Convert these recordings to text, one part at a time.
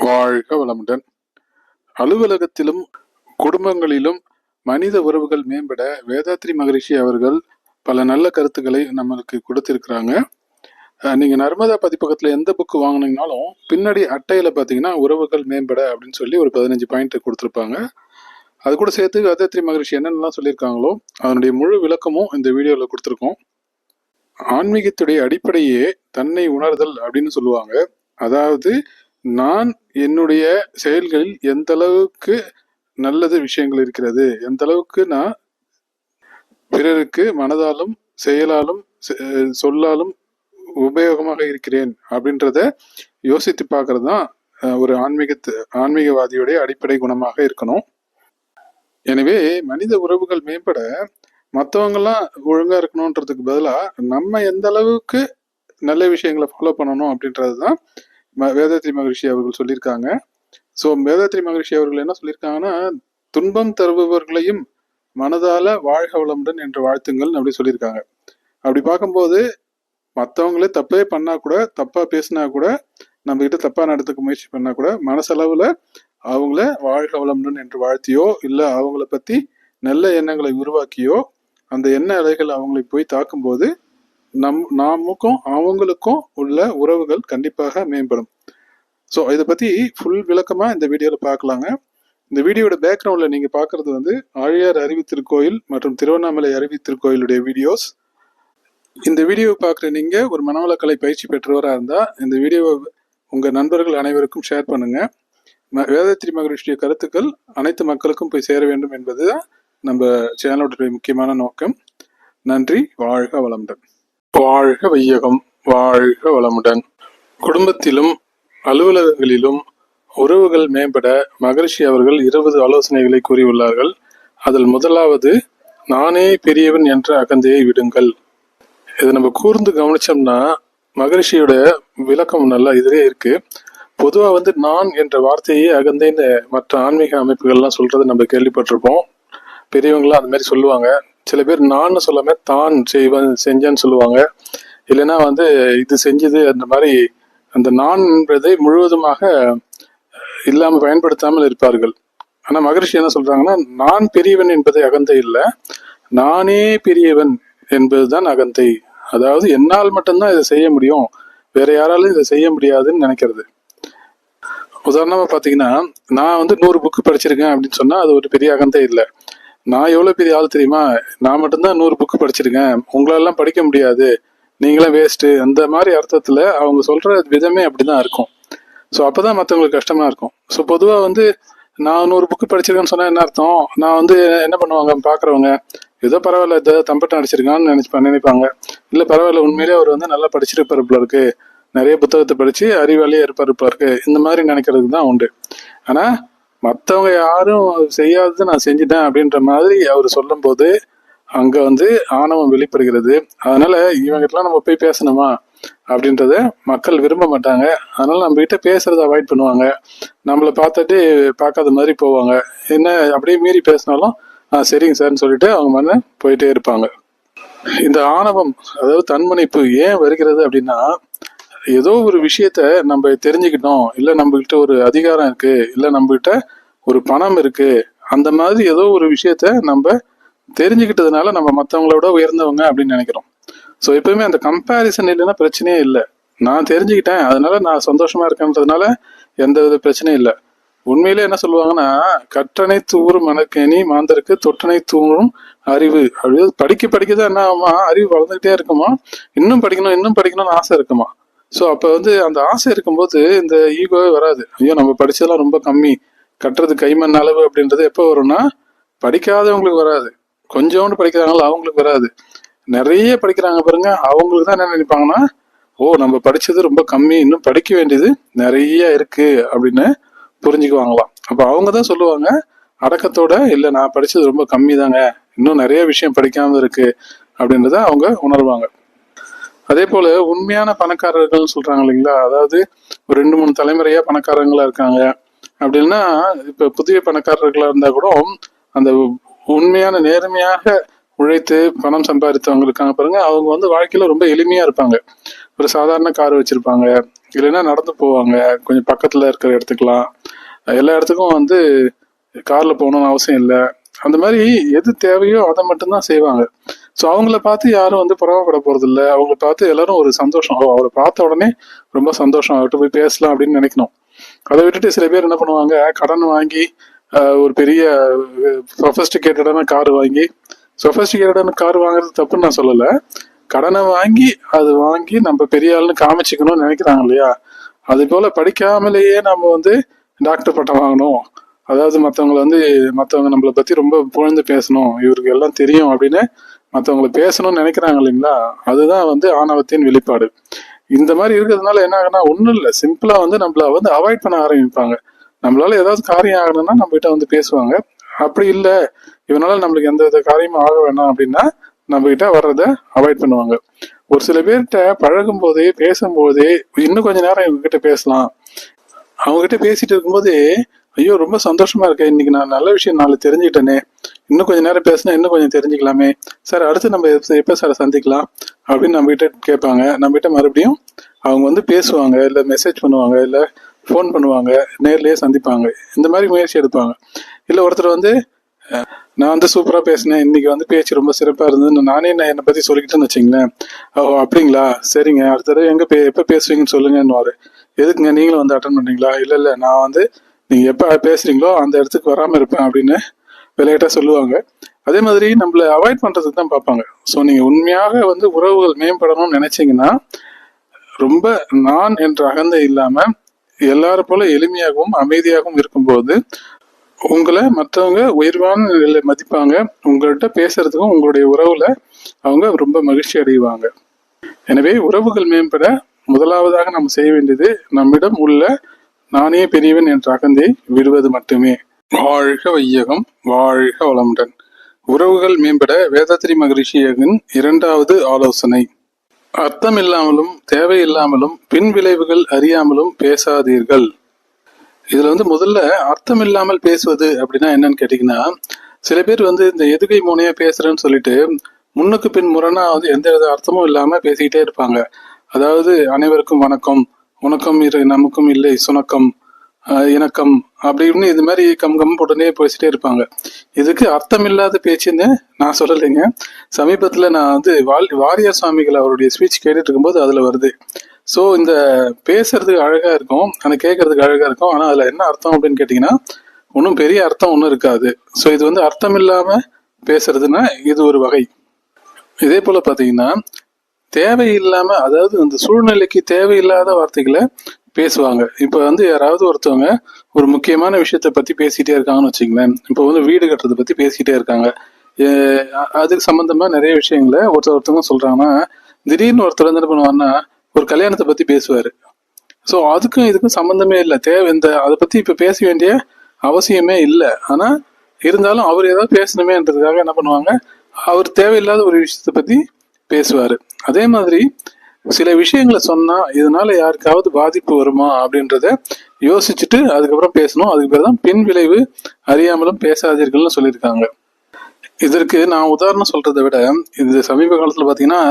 வாழ்க வளமுடன். அலுவலகத்திலும் குடும்பங்களிலும் மனித உறவுகள் மேம்பட வேதாத்ரி மகரிஷி அவர்கள் பல நல்ல கருத்துக்களை நம்மளுக்கு கொடுத்திருக்கிறாங்க. நீங்க நர்மதா பதிப்பகத்துல எந்த புக்கு வாங்கினீங்கனாலும் பின்னாடி அட்டையில பாத்தீங்கன்னா உறவுகள் மேம்பட அப்படின்னு சொல்லி ஒரு 15 பாயிண்ட் கொடுத்திருப்பாங்க. அது கூட சேர்த்து வேதாத்ரி மகரிஷி என்னென்னலாம் சொல்லியிருக்காங்களோ அதனுடைய முழு விளக்கமும் இந்த வீடியோல கொடுத்துருக்கோம். ஆன்மீகத்துடைய அடிப்படையே தன்னை உணர்தல் அப்படின்னு சொல்லுவாங்க. அதாவது நான் என்னுடைய செயல்களில் எந்த அளவுக்கு நல்லது விஷயங்கள் இருக்கிறது, எந்த அளவுக்கு நான் பிறருக்கு மனதாலும் செயலாலும் சொல்லாலும் உபயோகமாக இருக்கிறேன் அப்படின்றத யோசித்து பார்க்கறது தான் ஒரு ஆன்மீகவாதியுடைய அடிப்படை குணமாக இருக்கணும். எனவே மனித உறவுகள் மேம்பட மற்றவங்கெல்லாம் ஒழுங்கா இருக்கணும்ன்றதுக்கு பதிலாக நம்ம எந்த அளவுக்கு நல்ல விஷயங்களை ஃபாலோ பண்ணணும் அப்படின்றது தான் வேதாத்ரி மகரிஷி அவர்கள் சொல்லியிருக்காங்க. ஸோ வேதாத்ரி மகரிஷி அவர்கள் என்ன சொல்லியிருக்காங்கன்னா, துன்பம் தருபவர்களையும் மனதால வாழ்க வளமுடன் என்று வாழ்த்துங்கள் அப்படி சொல்லியிருக்காங்க. அப்படி பார்க்கும்போது மற்றவங்களே தப்பே பண்ணா கூட, தப்பா பேசினா கூட, நம்ம கிட்ட தப்பா நடத்துக்க முயற்சி பண்ணா கூட மனசளவுல அவங்கள வாழ்க வளமுடன் என்று வாழ்த்தியோ இல்லை அவங்கள பத்தி நல்ல எண்ணங்களை உருவாக்கியோ அந்த எண்ண அலைகள் அவங்களை போய் தாக்கும்போது நாமுக்கும் அவங்களுக்கும் உள்ள உறவுகள் கண்டிப்பாக மேம்படும். ஸோ இதை பத்தி ஃபுல் விளக்கமா இந்த வீடியோல பார்க்கலாங்க. இந்த வீடியோட பேக்ரவுண்ட்ல நீங்க பாக்குறது வந்து ஆழியார் அறிவித்திருக்கோயில் மற்றும் திருவண்ணாமலை அறிவித்திருக்கோயிலுடைய வீடியோஸ். இந்த வீடியோவை பார்க்குற நீங்க ஒரு மனவளக்கலை பயிற்சி பெற்றவராக இருந்தா இந்த வீடியோவை உங்க நண்பர்கள் அனைவருக்கும் ஷேர் பண்ணுங்க. வேதாத்ரி மகரிஷிய கருத்துக்கள் அனைத்து மக்களுக்கும் போய் சேர வேண்டும் என்பதுதான் நம்ம சேனலோட முக்கியமான நோக்கம். நன்றி. வாழ்க வளமுடன். வாழ்க வையகம். வாழ்க வளமுடன். குடும்பத்திலும் அலுவலகங்களிலும் உறவுகள் மேம்பட மகரிஷி அவர்கள் 20 ஆலோசனைகளை கூறியுள்ளார்கள். அதில் முதலாவது, நானே பெரியவன் என்ற அகந்தையை விடுங்கள். இதை நம்ம கூர்ந்து கவனிச்சோம்னா மகரிஷியோட விளக்கம் நல்லா இதுலேயே இருக்கு. பொதுவாக வந்து நான் என்ற வார்த்தையே அகந்தைன்னு மற்ற ஆன்மீக அமைப்புகள்லாம் சொல்றது நம்ம கேள்விப்பட்டிருப்போம். பெரியவங்களாம் அந்த மாதிரி சொல்லுவாங்க. சில பேர் நான் சொல்லாம தான் செஞ்சேன்னு சொல்லுவாங்க. இல்லைன்னா வந்து இது செஞ்சது அந்த மாதிரி அந்த நான் என்பதை முழுவதுமாக இல்லாம பயன்படுத்தாமல் இருப்பார்கள். ஆனா மகரிஷி என்ன சொல்றாங்கன்னா, நான் பெரியவன் என்பதை அகந்தை இல்லை, நானே பெரியவன் என்பதுதான் அகந்தை. அதாவது என்னால் மட்டும்தான் இதை செய்ய முடியும், வேற யாராலும் இதை செய்ய முடியாதுன்னு நினைக்கிறது. உதாரணமா பாத்தீங்கன்னா, நான் வந்து 100 புக்கு படிச்சிருக்கேன் அப்படின்னு சொன்னா அது ஒரு பெரிய அகந்தை இல்லை. நான் எவ்வளவு பெரிய ஆள் தெரியுமா, நான் மட்டும்தான் 100 புக்கு படிச்சிருக்கேன், உங்களெல்லாம் படிக்க முடியாது, நீங்களாம் வேஸ்ட், அந்த மாதிரி அர்த்தத்துல அவங்க சொல்ற விதமே அப்படிதான் இருக்கும். ஸோ அப்பதான் மற்றவங்களுக்கு கஷ்டமா இருக்கும். ஸோ பொதுவா வந்து நான் 100 புக்கு படிச்சிருக்கேன்னு சொன்னா என்ன அர்த்தம், நான் வந்து என்ன பண்ணுவாங்க பாக்குறவங்க, ஏதோ பரவாயில்ல ஏதோ தம்பட்டம் அடிச்சிருக்கான்னு நினைப்பாங்க. இல்ல பரவாயில்ல உண்மையிலேயே அவர் வந்து நல்லா படிச்சிருப்பாரு போல இருக்கு, நிறைய புத்தகத்தை படிச்சு அறிவாளியே இருப்பாரு போல இருக்கு, இந்த மாதிரி நினைக்கிறதுக்கு தான் உண்டு. ஆனா மற்றவங்க யாரும் செய்யாதது நான் செஞ்சுட்டேன் அப்படின்ற மாதிரி அவர் சொல்லும் போது அங்க வந்து ஆணவம் வெளிப்படுகிறது. அதனால இவங்கிட்டலாம் நம்ம போய் பேசணுமா அப்படின்றத மக்கள் விரும்ப மாட்டாங்க. அதனால நம்ம கிட்ட பேசுறத அவாய்ட் பண்ணுவாங்க, நம்மளை பார்த்துட்டு பார்க்காத மாதிரி போவாங்க. என்ன அப்படியே மீறி பேசினாலும் சரிங்க சார்ன்னு சொல்லிட்டு அவங்க மன போயிட்டே இருப்பாங்க. இந்த ஆணவம் அதாவது தன்முனைப்பு ஏன் வருகிறது அப்படின்னா, ஏதோ ஒரு விஷயத்த நம்ம தெரிஞ்சுக்கிட்டோம், இல்ல நம்ம கிட்ட ஒரு அதிகாரம் இருக்கு, இல்ல நம்ம கிட்ட ஒரு பணம் இருக்கு, அந்த மாதிரி ஏதோ ஒரு விஷயத்த நம்ம தெரிஞ்சுக்கிட்டதுனால நம்ம மற்றவங்களோட உயர்ந்தவங்க அப்படின்னு நினைக்கிறோம். ஸோ எப்பவுமே அந்த கம்பேரிசன் இல்லைன்னா பிரச்சனையே இல்லை. நான் தெரிஞ்சுக்கிட்டேன் அதனால நான் சந்தோஷமா இருக்கேன்றதுனால எந்த வித பிரச்சனையும் இல்லை. உண்மையிலே என்ன சொல்லுவாங்கன்னா, கற்றனை தூரும் மனக்கேணி மாந்தருக்கு தொற்றனை தூரும் அறிவு. அப்படி படிக்கதான் என்ன ஆகுமா, அறிவு வளர்ந்துகிட்டே இருக்குமா, இன்னும் படிக்கணும்னு ஆசை இருக்குமா. ஸோ அப்போ வந்து அந்த ஆசை இருக்கும்போது இந்த ஈகோவே வராது. ஐயோ நம்ம படிச்சதெல்லாம் ரொம்ப கம்மி, கட்டுறது கைமண் அளவு அப்படின்றது எப்போ வரும்னா படிக்காதவங்களுக்கு வராது. கொஞ்சோண்டு படிக்கிறாங்களா அவங்களுக்கு வராது. நிறைய படிக்கிறாங்க பாருங்க, அவங்களுக்கு தான் என்ன நினைப்பாங்கன்னா, ஓ நம்ம படிச்சது ரொம்ப கம்மி, இன்னும் படிக்க வேண்டியது நிறைய இருக்கு அப்படின்னு புரிஞ்சுக்குவாங்களாம். அப்போ அவங்க தான் சொல்லுவாங்க அடக்கத்தோட, இல்லை நான் படிச்சது ரொம்ப கம்மி தாங்க, இன்னும் நிறைய விஷயம் படிக்காம இருக்கு அப்படின்றத அவங்க உணர்வாங்க. அதே போல உண்மையான பணக்காரர்கள் சொல்றாங்க இல்லைங்களா, அதாவது ஒரு 2-3 தலைமுறையா பணக்காரங்களா இருக்காங்க அப்படின்னா, இப்ப புதிய பணக்காரர்களா இருந்தா கூட அந்த உண்மையான நேர்மையாக உழைத்து பணம் சம்பாதித்தவங்க இருக்காங்க பாருங்க, அவங்க வந்து வாழ்க்கையில ரொம்ப எளிமையா இருப்பாங்க. ஒரு சாதாரண கார் வச்சிருப்பாங்க, இல்லைன்னா நடந்து போவாங்க. கொஞ்சம் பக்கத்துல இருக்கிற இடத்துக்குலாம், எல்லா இடத்துக்கும் வந்து கார்ல போகணும்னு அவசியம் இல்லை. அந்த மாதிரி எது தேவையோ அதை மட்டும்தான் செய்வாங்க. ஸோ அவங்கள பார்த்து யாரும் வந்து பொறாமப்பட போறது இல்லை. அவங்கள பார்த்து எல்லாரும் ஒரு சந்தோஷம், அவரை பார்த்த உடனே ரொம்ப சந்தோஷம், அவர்கிட்ட போய் பேசலாம் அப்படின்னு நினைக்கணும். அதை விட்டுட்டு சில பேர் என்ன பண்ணுவாங்க, கடன் வாங்கி ஒரு பெரிய சொஃபஸ்டிகேட்டடான கார் வாங்கி, சொஃபஸ்டிகேட்டடான கார் வாங்குறது தப்புன்னு நான் சொல்லலை. கடனை வாங்கி அது வாங்கி நம்ம பெரிய ஆளுன்னு காமிச்சிக்கணும்னு நினைக்கிறாங்க இல்லையா? அது போல படிக்காமலேயே நம்ம வந்து டாக்டர் பட்டம் வாங்கணும், அதாவது மற்றவங்க நம்மளை பத்தி ரொம்ப புகழ்ந்து பேசணும், இவருக்கு எல்லாம் தெரியும் அப்படின்னு மற்றவங்களை பேசணும்னு நினைக்கிறாங்க இல்லைங்களா? அதுதான் வந்து ஆணவத்தின் வெளிப்பாடு. இந்த மாதிரி இருக்கிறதுனால என்ன ஆகுனா, ஒன்றும் இல்லை, சிம்பிளா வந்து நம்மள வந்து அவாய்ட் பண்ண ஆரம்பிப்பாங்க. நம்மளால ஏதாவது காரியம் ஆகணும்னா நம்ம கிட்ட வந்து பேசுவாங்க. அப்படி இல்லை, இவனால நம்மளுக்கு எந்த வித காரியமும் ஆக வேணாம் அப்படின்னா நம்ம கிட்ட வர்றத அவாய்ட் பண்ணுவாங்க. ஒரு சில பேர்கிட்ட பழகும் போதே பேசும்போதே இன்னும் கொஞ்ச நேரம் இவங்க கிட்ட பேசலாம், அவங்க கிட்ட பேசிட்டு இருக்கும்போதே ஐயோ ரொம்ப சந்தோஷமா இருக்கேன், இன்னைக்கு நான் நல்ல விஷயம் நாலு தெரிஞ்சுக்கிட்டேனே, இன்னும் கொஞ்சம் நேரம் பேசினா இன்னும் கொஞ்சம் தெரிஞ்சுக்கலாமே சார், அடுத்து நம்ம எப்போ சார் சந்திக்கலாம் அப்படின்னு நம்ம கிட்ட கேட்பாங்க. நம்ம கிட்ட மறுபடியும் அவங்க வந்து பேசுவாங்க, இல்லை மெசேஜ் பண்ணுவாங்க, இல்லை ஃபோன் பண்ணுவாங்க, நேர்லயே சந்திப்பாங்க, இந்த மாதிரி முயற்சி எடுப்பாங்க. இல்லை ஒருத்தர் வந்து நான் வந்து சூப்பரா பேசினேன், இன்னைக்கு வந்து பேச்சு ரொம்ப சிறப்பா இருந்ததுன்னு நானே என்னை பத்தி சொல்லிக்கிட்டேன்னு வச்சுங்களேன். ஓ அப்படிங்களா, சரிங்க, அடுத்த தடவை எப்போ பேசுவீங்கன்னு சொல்லுங்கன்னு. எதுக்குங்க நீங்களும் வந்து அட்டன் பண்றீங்களா? இல்லை நான் வந்து நீங்க எப்ப பேசுறீங்களோ அந்த இடத்துக்கு வராம இருப்பேன் அப்படின்னு விளையாட்டா சொல்லுவாங்க. அதே மாதிரி நம்மள அவாய்ட் பண்றதுக்கு தான் பார்ப்பாங்க. ஸோ நீங்க உண்மையாக வந்து உறவுகள் மேம்படணும்னு நினைச்சீங்கன்னா, ரொம்ப நான் என்ற அகந்தை இல்லாம எல்லாரும் போல எளிமையாகவும் அமைதியாகவும் இருக்கும்போது உங்களை மற்றவங்க உயர்வான நிலையில மதிப்பாங்க. உங்கள்கிட்ட பேசுறதுக்கும் உங்களுடைய உறவுல அவங்க ரொம்ப மகிழ்ச்சி அடைவாங்க. எனவே உறவுகள் மேம்பட முதலாவதாக நம்ம செய்ய வேண்டியது நம்மிடம் உள்ள நானே பெரியவன் என்ற அகந்தை விடுவது மட்டுமே. வாழ்க வையகம், வாழ்க வளமுடன். உறவுகள் மேம்பட வேதாத்ரி மகரிஷியின் 2வது ஆலோசனை: அர்த்தம் இல்லாமலும் தேவையில்லாமலும் பின் விளைவுகள் அறியாமலும் பேசாதீர்கள். இதுல வந்து முதல்ல அர்த்தம் இல்லாமல் பேசுவது அப்படின்னா என்னன்னு கேட்டீங்கன்னா, சில பேர் வந்து இந்த எதுகை மோனையா பேசுறேன்னு சொல்லிட்டு முன்னுக்கு பின் முரணா வந்து எந்த வித அர்த்தமும் இல்லாம பேசிக்கிட்டே இருப்பாங்க. அதாவது அனைவருக்கும் வணக்கம், உனக்கும் இரு நமக்கும் இல்லை சுணக்கம், இணக்கம் அப்படின்னு இது மாதிரி கம் போட்டுனே பேசிட்டே இருப்பாங்க. இதுக்கு அர்த்தம் இல்லாத பேச்சுன்னு நான் சொல்லலைங்க. சமீபத்துல நான் வந்து வாரியார் சுவாமிகள் அவருடைய ஸ்பீச் கேட்டுட்டு இருக்கும்போது அதுல வருது. ஸோ இந்த பேசுறதுக்கு அழகா இருக்கும், அந்த கேட்கறதுக்கு அழகா இருக்கும், ஆனா அதுல என்ன அர்த்தம் அப்படின்னு கேட்டீங்கன்னா ஒன்றும் பெரிய அர்த்தம் ஒன்றும் இருக்காது. ஸோ இது வந்து அர்த்தம் இல்லாம பேசுறதுன்னா இது ஒரு வகை. இதே போல பாத்தீங்கன்னா தேவையில்லாம, அதாவது அந்த சூழ்நிலைக்கு தேவையில்லாத வார்த்தைகளை பேசுவாங்க. இப்ப வந்து யாராவது ஒருத்தவங்க ஒரு முக்கியமான விஷயத்த பத்தி பேசிட்டே இருக்காங்கன்னு வச்சுங்களேன். இப்போ வந்து வீடு கட்டுறதை பத்தி பேசிட்டே இருக்காங்க, அதுக்கு சம்பந்தமா நிறைய விஷயங்களை ஒருத்தவங்க சொல்றாங்கன்னா, திடீர்னு ஒருத்தர் வந்து என்ன பண்ணுவாருன்னா ஒரு கல்யாணத்தை பத்தி பேசுவாரு. ஸோ அதுக்கும் இதுக்கும் சம்பந்தமே இல்லை, அதை பத்தி இப்ப பேச வேண்டிய அவசியமே இல்லை. ஆனா இருந்தாலும் அவர் ஏதாவது பேசணுமேன்றதுக்காக என்ன பண்ணுவாங்க, அவர் தேவையில்லாத ஒரு விஷயத்தை பத்தி பேசுவாரு. அதே மாதிரி சில விஷயங்களை சொன்னா இதனால யாருக்காவது பாதிப்பு வருமா அப்படின்றத யோசிச்சுட்டு அதுக்கப்புறம் பேசணும். அதுக்கு பேர் தான் பின் விளைவு அறியாமலும் பேசாதீர்கள்னு சொல்லியிருக்காங்க. இதற்கு நான் உதாரணம் சொல்றதை விட இந்த சமீப காலத்துல பாத்தீங்கன்னா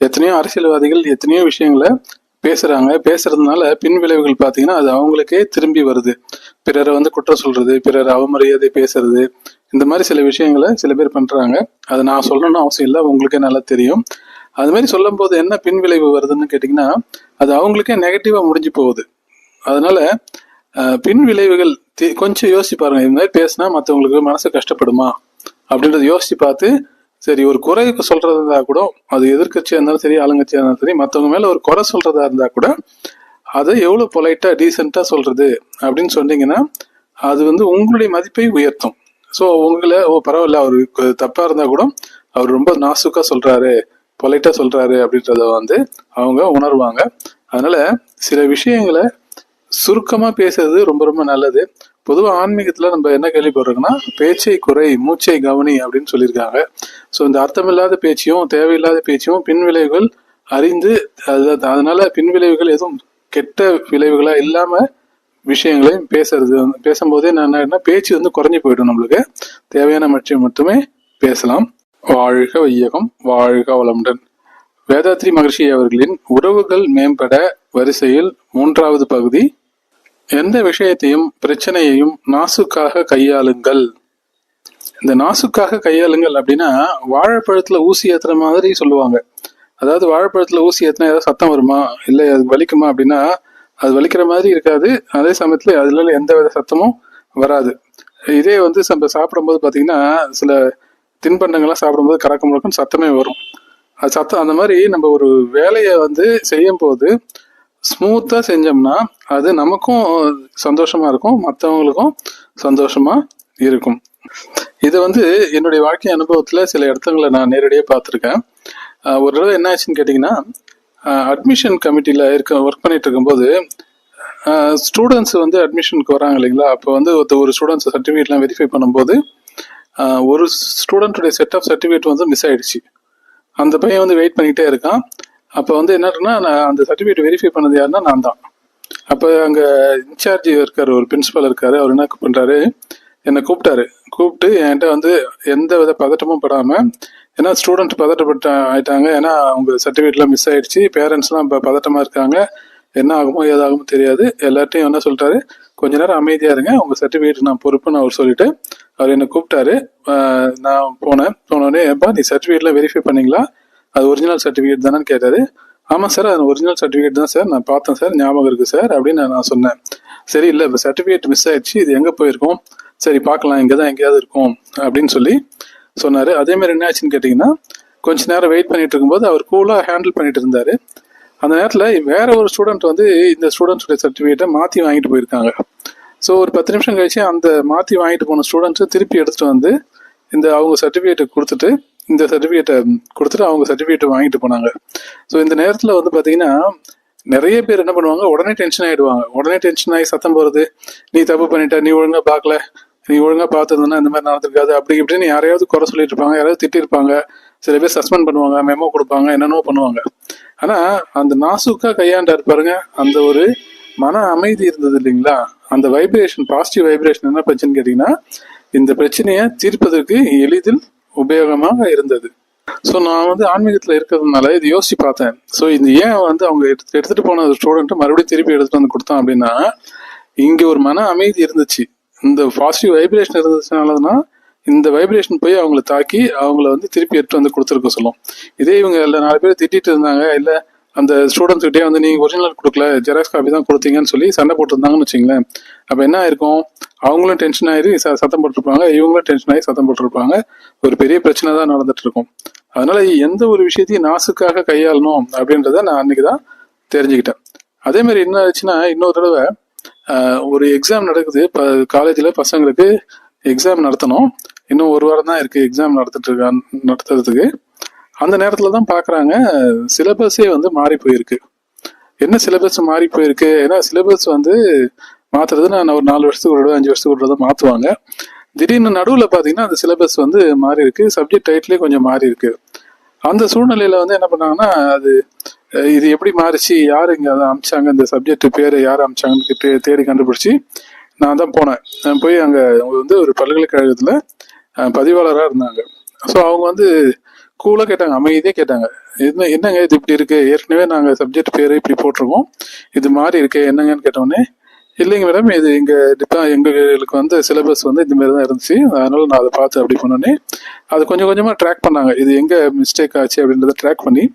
எத்தனையோ அரசியல்வாதிகள் எத்தனையோ விஷயங்களை பேசுறதுனால பின் விளைவுகள் பாத்தீங்கன்னா அது அவங்களுக்கே திரும்பி வருது. பிறரை வந்து குற்றம் சொல்றது, பிறர் அவமரியாதை பேசுறது, இந்த மாதிரி சில விஷயங்களை சில பேர் பண்றாங்க. அதை நான் சொல்லணும்னு அவசியம் இல்லை, உங்களுக்கே நல்லா தெரியும். அது மாதிரி சொல்லும் போது என்ன பின் விளைவு வருதுன்னு கேட்டீங்கன்னா அது அவங்களுக்கே நெகட்டிவா முடிஞ்சு போகுது. அதனால பின் விளைவுகள் கொஞ்சம் யோசிச்சு பாருங்க. இது மாதிரி பேசினா மற்றவங்களுக்கு மனசு கஷ்டப்படுமா அப்படின்றத யோசிச்சு பார்த்து, சரி ஒரு குறை சொல்றதா இருந்தா கூட, அது எதிர்கட்சியா இருந்தாலும் சரி ஆளுங்கட்சியா இருந்தாலும் சரி, மற்றவங்க மேல ஒரு குறை சொல்றதா இருந்தா கூட அதை எவ்வளவு பொலைட்டா டீசெண்டா சொல்றது அப்படின்னு சொன்னீங்கன்னா அது வந்து உங்களுடைய மதிப்பை உயர்த்தும். ஸோ உங்களை பரவாயில்ல, அவருக்கு தப்பா இருந்தா கூட அவர் ரொம்ப நாசுக்கா சொல்றாரு, பொலைட்டா சொல்றாரு அப்படின்றத வந்து அவங்க உணர்வாங்க. அதனால சில விஷயங்களை சுருக்கமா பேசுறது ரொம்ப ரொம்ப நல்லது. பொதுவாக ஆன்மீகத்துல நம்ம என்ன கேள்விப்படுறோம்னா பேச்சை குறை மூச்சை கவனி அப்படின்னு சொல்லியிருக்காங்க. ஸோ இந்த அர்த்தமில்லாத பேச்சையும் தேவையில்லாத பேச்சையும் பின் விளைவுகள் அறிந்து, அதனால பின் விளைவுகள் எதுவும் கெட்ட விளைவுகளா இல்லாம விஷயங்களையும் பேசும்போதே என்ன பேச்சு வந்து குறைஞ்சி போயிடும். நம்மளுக்கு தேவையான மட்டுமே பேசலாம். வாழ்க வையகம், வாழ்க வளமுடன். வேதாத்ரி மகரிஷி அவர்களின் உறவுகள் மேம்பட வரிசையில் 3வது பகுதி. எந்த விஷயத்தையும் பிரச்சனையையும் நாசுக்காக கையாளுங்கள். இந்த நாசுக்காக கையாளுங்கள் அப்படின்னா வாழைப்பழத்துல ஊசி ஏத்துற மாதிரி சொல்லுவாங்க. அதாவது வாழைப்பழத்துல ஊசி ஏத்தினா ஏதாவது சத்தம் வருமா, இல்லை அது வலிக்குமா அப்படின்னா அது வலிக்கிற மாதிரி இருக்காது. அதே சமயத்துல அதுல எந்த வித சத்தமும் வராது. இதே வந்து நம்ம சாப்பிடும்போது பாத்தீங்கன்னா சில தின்பண்டங்கள்லாம் சாப்பிடும்போது கறக்க முழக்கம் சத்தமே வரும். அது சத்தம் அந்த மாதிரி நம்ம ஒரு வேலையை வந்து செய்யும் போது ஸ்மூத்தா செஞ்சோம்னா அது நமக்கும் சந்தோஷமா இருக்கும், மற்றவங்களுக்கும் சந்தோஷமா இருக்கும். இது வந்து என்னுடைய வாழ்க்கை அனுபவத்துல சில இடத்துல நான் நேரடியாக பார்த்துருக்கேன். ஒரு தடவை என்ன ஆச்சுன்னு கேட்டிங்கன்னா, அட்மிஷன் கமிட்டியில் ஒர்க் பண்ணிட்டு இருக்கும்போது ஸ்டூடெண்ட்ஸ் வந்து அட்மிஷனுக்கு வராங்க இல்லைங்களா. அப்போ வந்து ஒரு ஸ்டூடெண்ட்ஸ் சர்டிஃபிகேட்லாம் வெரிஃபை பண்ணும்போது ஒரு ஸ்டூடெண்ட்டுடைய செட் ஆஃப் சர்டிஃபிகேட் வந்து மிஸ் ஆயிடுச்சு. அந்த பையன் வந்து வெயிட் பண்ணிகிட்டே இருக்கான். அப்போ வந்து என்னன்னா, நான் அந்த சர்டிஃபிகேட் வெரிஃபை பண்ணது யாருன்னா நான் தான். அப்போ அங்கே இன்சார்ஜ் இருக்கார், ஒரு பிரின்சிபல் இருக்காரு. அவர் என்ன பண்ணுறாரு, என்னை கூப்பிட்டு என்கிட்ட வந்து எந்த வித பதட்டமும் படாமல், ஏன்னா ஸ்டூடெண்ட் பதட்டப்பட்டு ஆயிட்டாங்க, ஏன்னா அவங்க சர்டிஃபிகேட்லாம் மிஸ் ஆயிடுச்சு, பேரண்ட்ஸ்லாம் இப்போ பதட்டமாக இருக்காங்க, என்ன ஆகுமோ ஏதாகுமோ தெரியாது. எல்லார்ட்டையும் என்ன சொல்லிட்டாரு, கொஞ்ச நேரம் அமைதியாக இருங்க, உங்கள் சர்டிஃபிகேட் நான் பொறுப்புன்னு அவர் சொல்லிட்டு அவர் என்னை கூப்பிட்டாரு. நான் போனோடனே, ஏப்பா நீ சர்டிஃபிகேட்லாம் வெரிஃபை பண்ணீங்களா, அது ஒரிஜினல் சர்டிஃபிகேட் தானேன்னு கேட்டாரு. ஆமாம் சார், அது ஒரிஜினல் சர்டிஃபிகேட் தான் சார், நான் பார்த்தேன் சார், ஞாபகம் இருக்குது சார் அப்படின்னு நான் சொன்னேன். சரி, இல்லை இப்போ சர்டிஃபிகேட் மிஸ் ஆயிடுச்சு, இது எங்கே போயிருக்கோம், சரி பார்க்கலாம், இங்கே தான் எங்கேயாவது இருக்கும் அப்படின்னு சொல்லி சொன்னார். அதேமாதிரி என்ன ஆச்சுன்னு கேட்டிங்கன்னா, கொஞ்ச நேரம் வெயிட் பண்ணிட்டு இருக்கும்போது அவர் கூலாக ஹேண்டில் பண்ணிட்டு இருந்தார். அந்த நேரத்தில் வேற ஒரு ஸ்டூடெண்ட் வந்து இந்த ஸ்டூடெண்ட்ஸுடைய சர்டிஃபிகேட்டை மாற்றி வாங்கிட்டு போயிருக்காங்க. ஸோ ஒரு 10 நிமிஷம் கழிச்சு அந்த மாற்றி வாங்கிட்டு போன ஸ்டூடெண்ட்ஸை திருப்பி எடுத்துகிட்டு வந்து அவங்க சர்டிஃபிகேட்டை கொடுத்துட்டு அவங்க சர்டிஃபிகேட்டை வாங்கிட்டு போனாங்க. ஸோ இந்த நேரத்தில் வந்து பார்த்தீங்கன்னா நிறைய பேர் என்ன பண்ணுவாங்க, உடனே டென்ஷன் ஆகிடுவாங்க. உடனே டென்ஷன் ஆகி சத்தம் போகிறது, நீ தப்பு பண்ணிட்ட, நீ ஒழுங்காக பார்க்கல, நீ ஒழுங்காக பார்த்துருந்தனா இந்த மாதிரி நடந்திருக்காது, அப்படி இப்படின்னு யாரையாவது குறை சொல்லிட்டு இருப்பாங்க, யாராவது திட்டிருப்பாங்க, சில பேர் சஸ்பெண்ட் பண்ணுவாங்க, மெமோ கொடுப்பாங்க, என்னென்னோ பண்ணுவாங்க. ஆனால் அந்த நாசுக்காக கையாண்டாரு பாருங்க, அந்த ஒரு மன அமைதி இருந்தது இல்லைங்களா, அந்த வைப்ரேஷன், பாசிட்டிவ் வைப்ரேஷன் என்ன பிரச்சனைன்னு கேட்டிங்கன்னா, இந்த பிரச்சனையை தீர்ப்பதற்கு எளிதில் உபயோகமாக இருந்தது. ஸோ நான் வந்து ஆன்மீகத்தில் இருக்கிறதுனால இது யோசிச்சு பார்த்தேன். ஸோ இது ஏன் வந்து அவங்க எடுத்துட்டு போன ஸ்டூடெண்ட்டு மறுபடியும் திருப்பி எடுத்துட்டு வந்து கொடுத்தான் அப்படின்னா, இங்கே ஒரு மன அமைதி இருந்துச்சு, இந்த பாசிட்டிவ் வைப்ரேஷன் இருந்துச்சுனாலதான் இந்த வைப்ரேஷன் போய் அவங்களை தாக்கி அவங்கள வந்து திருப்பி எடுத்து வந்து கொடுத்துருக்க சொல்லும். இதே இவங்க இல்லை 4 பேர் திட்டிட்டு இருந்தாங்க, இல்லை அந்த ஸ்டூடெண்ட்ஸ் கிட்டே வந்து நீங்கள் ஒரிஜினல் கொடுக்கல, ஜெராக்ஸ் காப்பி தான் கொடுத்தீங்கன்னு சொல்லி சண்டை போட்டுருந்தாங்கன்னு வச்சுங்களேன். அப்போ என்ன ஆயிருக்கும், அவங்களும் டென்ஷன் ஆகி சத்தம் போட்டிருப்பாங்க, இவங்களும் டென்ஷன் ஆகி சத்தம் போட்டிருப்பாங்க, ஒரு பெரிய பிரச்சனை தான் நடந்துட்டு இருக்கும். அதனால எந்த ஒரு விஷயத்தையும் நாசுக்காக கையாளணும் அப்படின்றத நான் அன்னைக்கு தான் தெரிஞ்சுக்கிட்டேன். அதே மாதிரி என்ன ஆச்சுன்னா, இன்னொரு தடவை ஒரு எக்ஸாம் நடக்குது, காலேஜில் பசங்களுக்கு எக்ஸாம் நடத்தணும், இன்னும் 1 வாரம் தான் இருக்குது எக்ஸாம் நடத்துறதுக்கு. அந்த நேரத்தில் தான் பார்க்குறாங்க, சிலபஸே வந்து மாறி போயிருக்கு. என்ன சிலபஸ் மாறி போயிருக்கு, ஏன்னா சிலபஸ் வந்து மாற்றுறது நான் ஒரு 4 வருஷத்துக்கு ஒரு 5 வருஷத்துக்கு ஒரு தான் மாற்றுவாங்க. திடீர்னு நடுவில் பார்த்தீங்கன்னா அந்த சிலபஸ் வந்து மாறி இருக்கு, சப்ஜெக்ட் டைட்டிலே கொஞ்சம் மாறி இருக்கு. அந்த சூழ்நிலையில் வந்து என்ன பண்ணாங்கன்னா, இது எப்படி மாறிச்சு, யார் இங்கே அதை அமிச்சாங்க, இந்த சப்ஜெக்ட் பேர் யார் அமிச்சாங்கன்னு தேடி கண்டுபிடிச்சி நான் தான் போனேன். போய் அங்கே வந்து ஒரு பல்கலைக்கழகத்தில் பதிவாளராக இருந்தாங்க. ஸோ அவங்க வந்து கூலாக கேட்டாங்க, அமைதியாக கேட்டாங்க, என்னங்க இது இப்படி இருக்கு, ஏற்கனவே நாங்கள் சப்ஜெக்ட் பேர் இப்படி போட்டிருக்கோம், இது மாறி இருக்கு என்னங்கன்னு கேட்டோடனே, இல்லைங்க மேடம், இது எங்களுக்கு வந்து சிலபஸ் வந்து இந்த மாதிரி தான் இருந்துச்சு, அதனால நான் அதை பார்த்து அப்படி பண்ணோன்னே அது கொஞ்சம் கொஞ்சமாக ட்ராக் பண்ணாங்க, இது எங்கே மிஸ்டேக் ஆச்சு அப்படின்றத ட்ராக் பண்ணி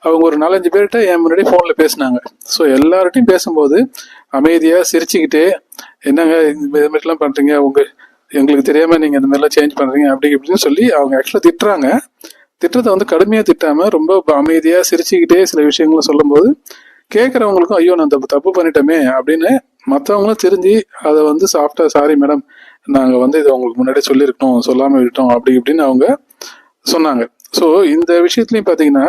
அவங்க ஒரு 4-5 பேர்கிட்ட என் முன்னாடி ஃபோனில் பேசினாங்க. ஸோ எல்லார்ட்டையும் பேசும்போது அமைதியாக சிரிச்சுக்கிட்டே, என்னங்க இது மாதிரிலாம் பண்ணுறீங்க, எங்களுக்கு தெரியாமல் நீங்கள் இந்த மாதிரிலாம் சேஞ்ச் பண்ணுறீங்க அப்படி இப்படின்னு சொல்லி அவங்க ஆக்சுவலாக திட்டுறாங்க. திட்டத்தை வந்து கடுமையாக திட்டாமல் ரொம்ப அமைதியாக சிரிச்சுக்கிட்டே சில விஷயங்களை சொல்லும்போது கேட்குறவங்களுக்கும் ஐயோ நான் தப்பு பண்ணிட்டோமே அப்படின்னு, மற்றவங்களும் தெரிஞ்சு அதை வந்து சாஃப்டாக, சாரி மேடம் நாங்கள் வந்து இதை உங்களுக்கு முன்னாடியே சொல்லியிருக்கோம், சொல்லாமல் விட்டோம் அப்படி இப்படின்னு அவங்க சொன்னாங்க. ஸோ இந்த விஷயத்துலையும் பார்த்தீங்கன்னா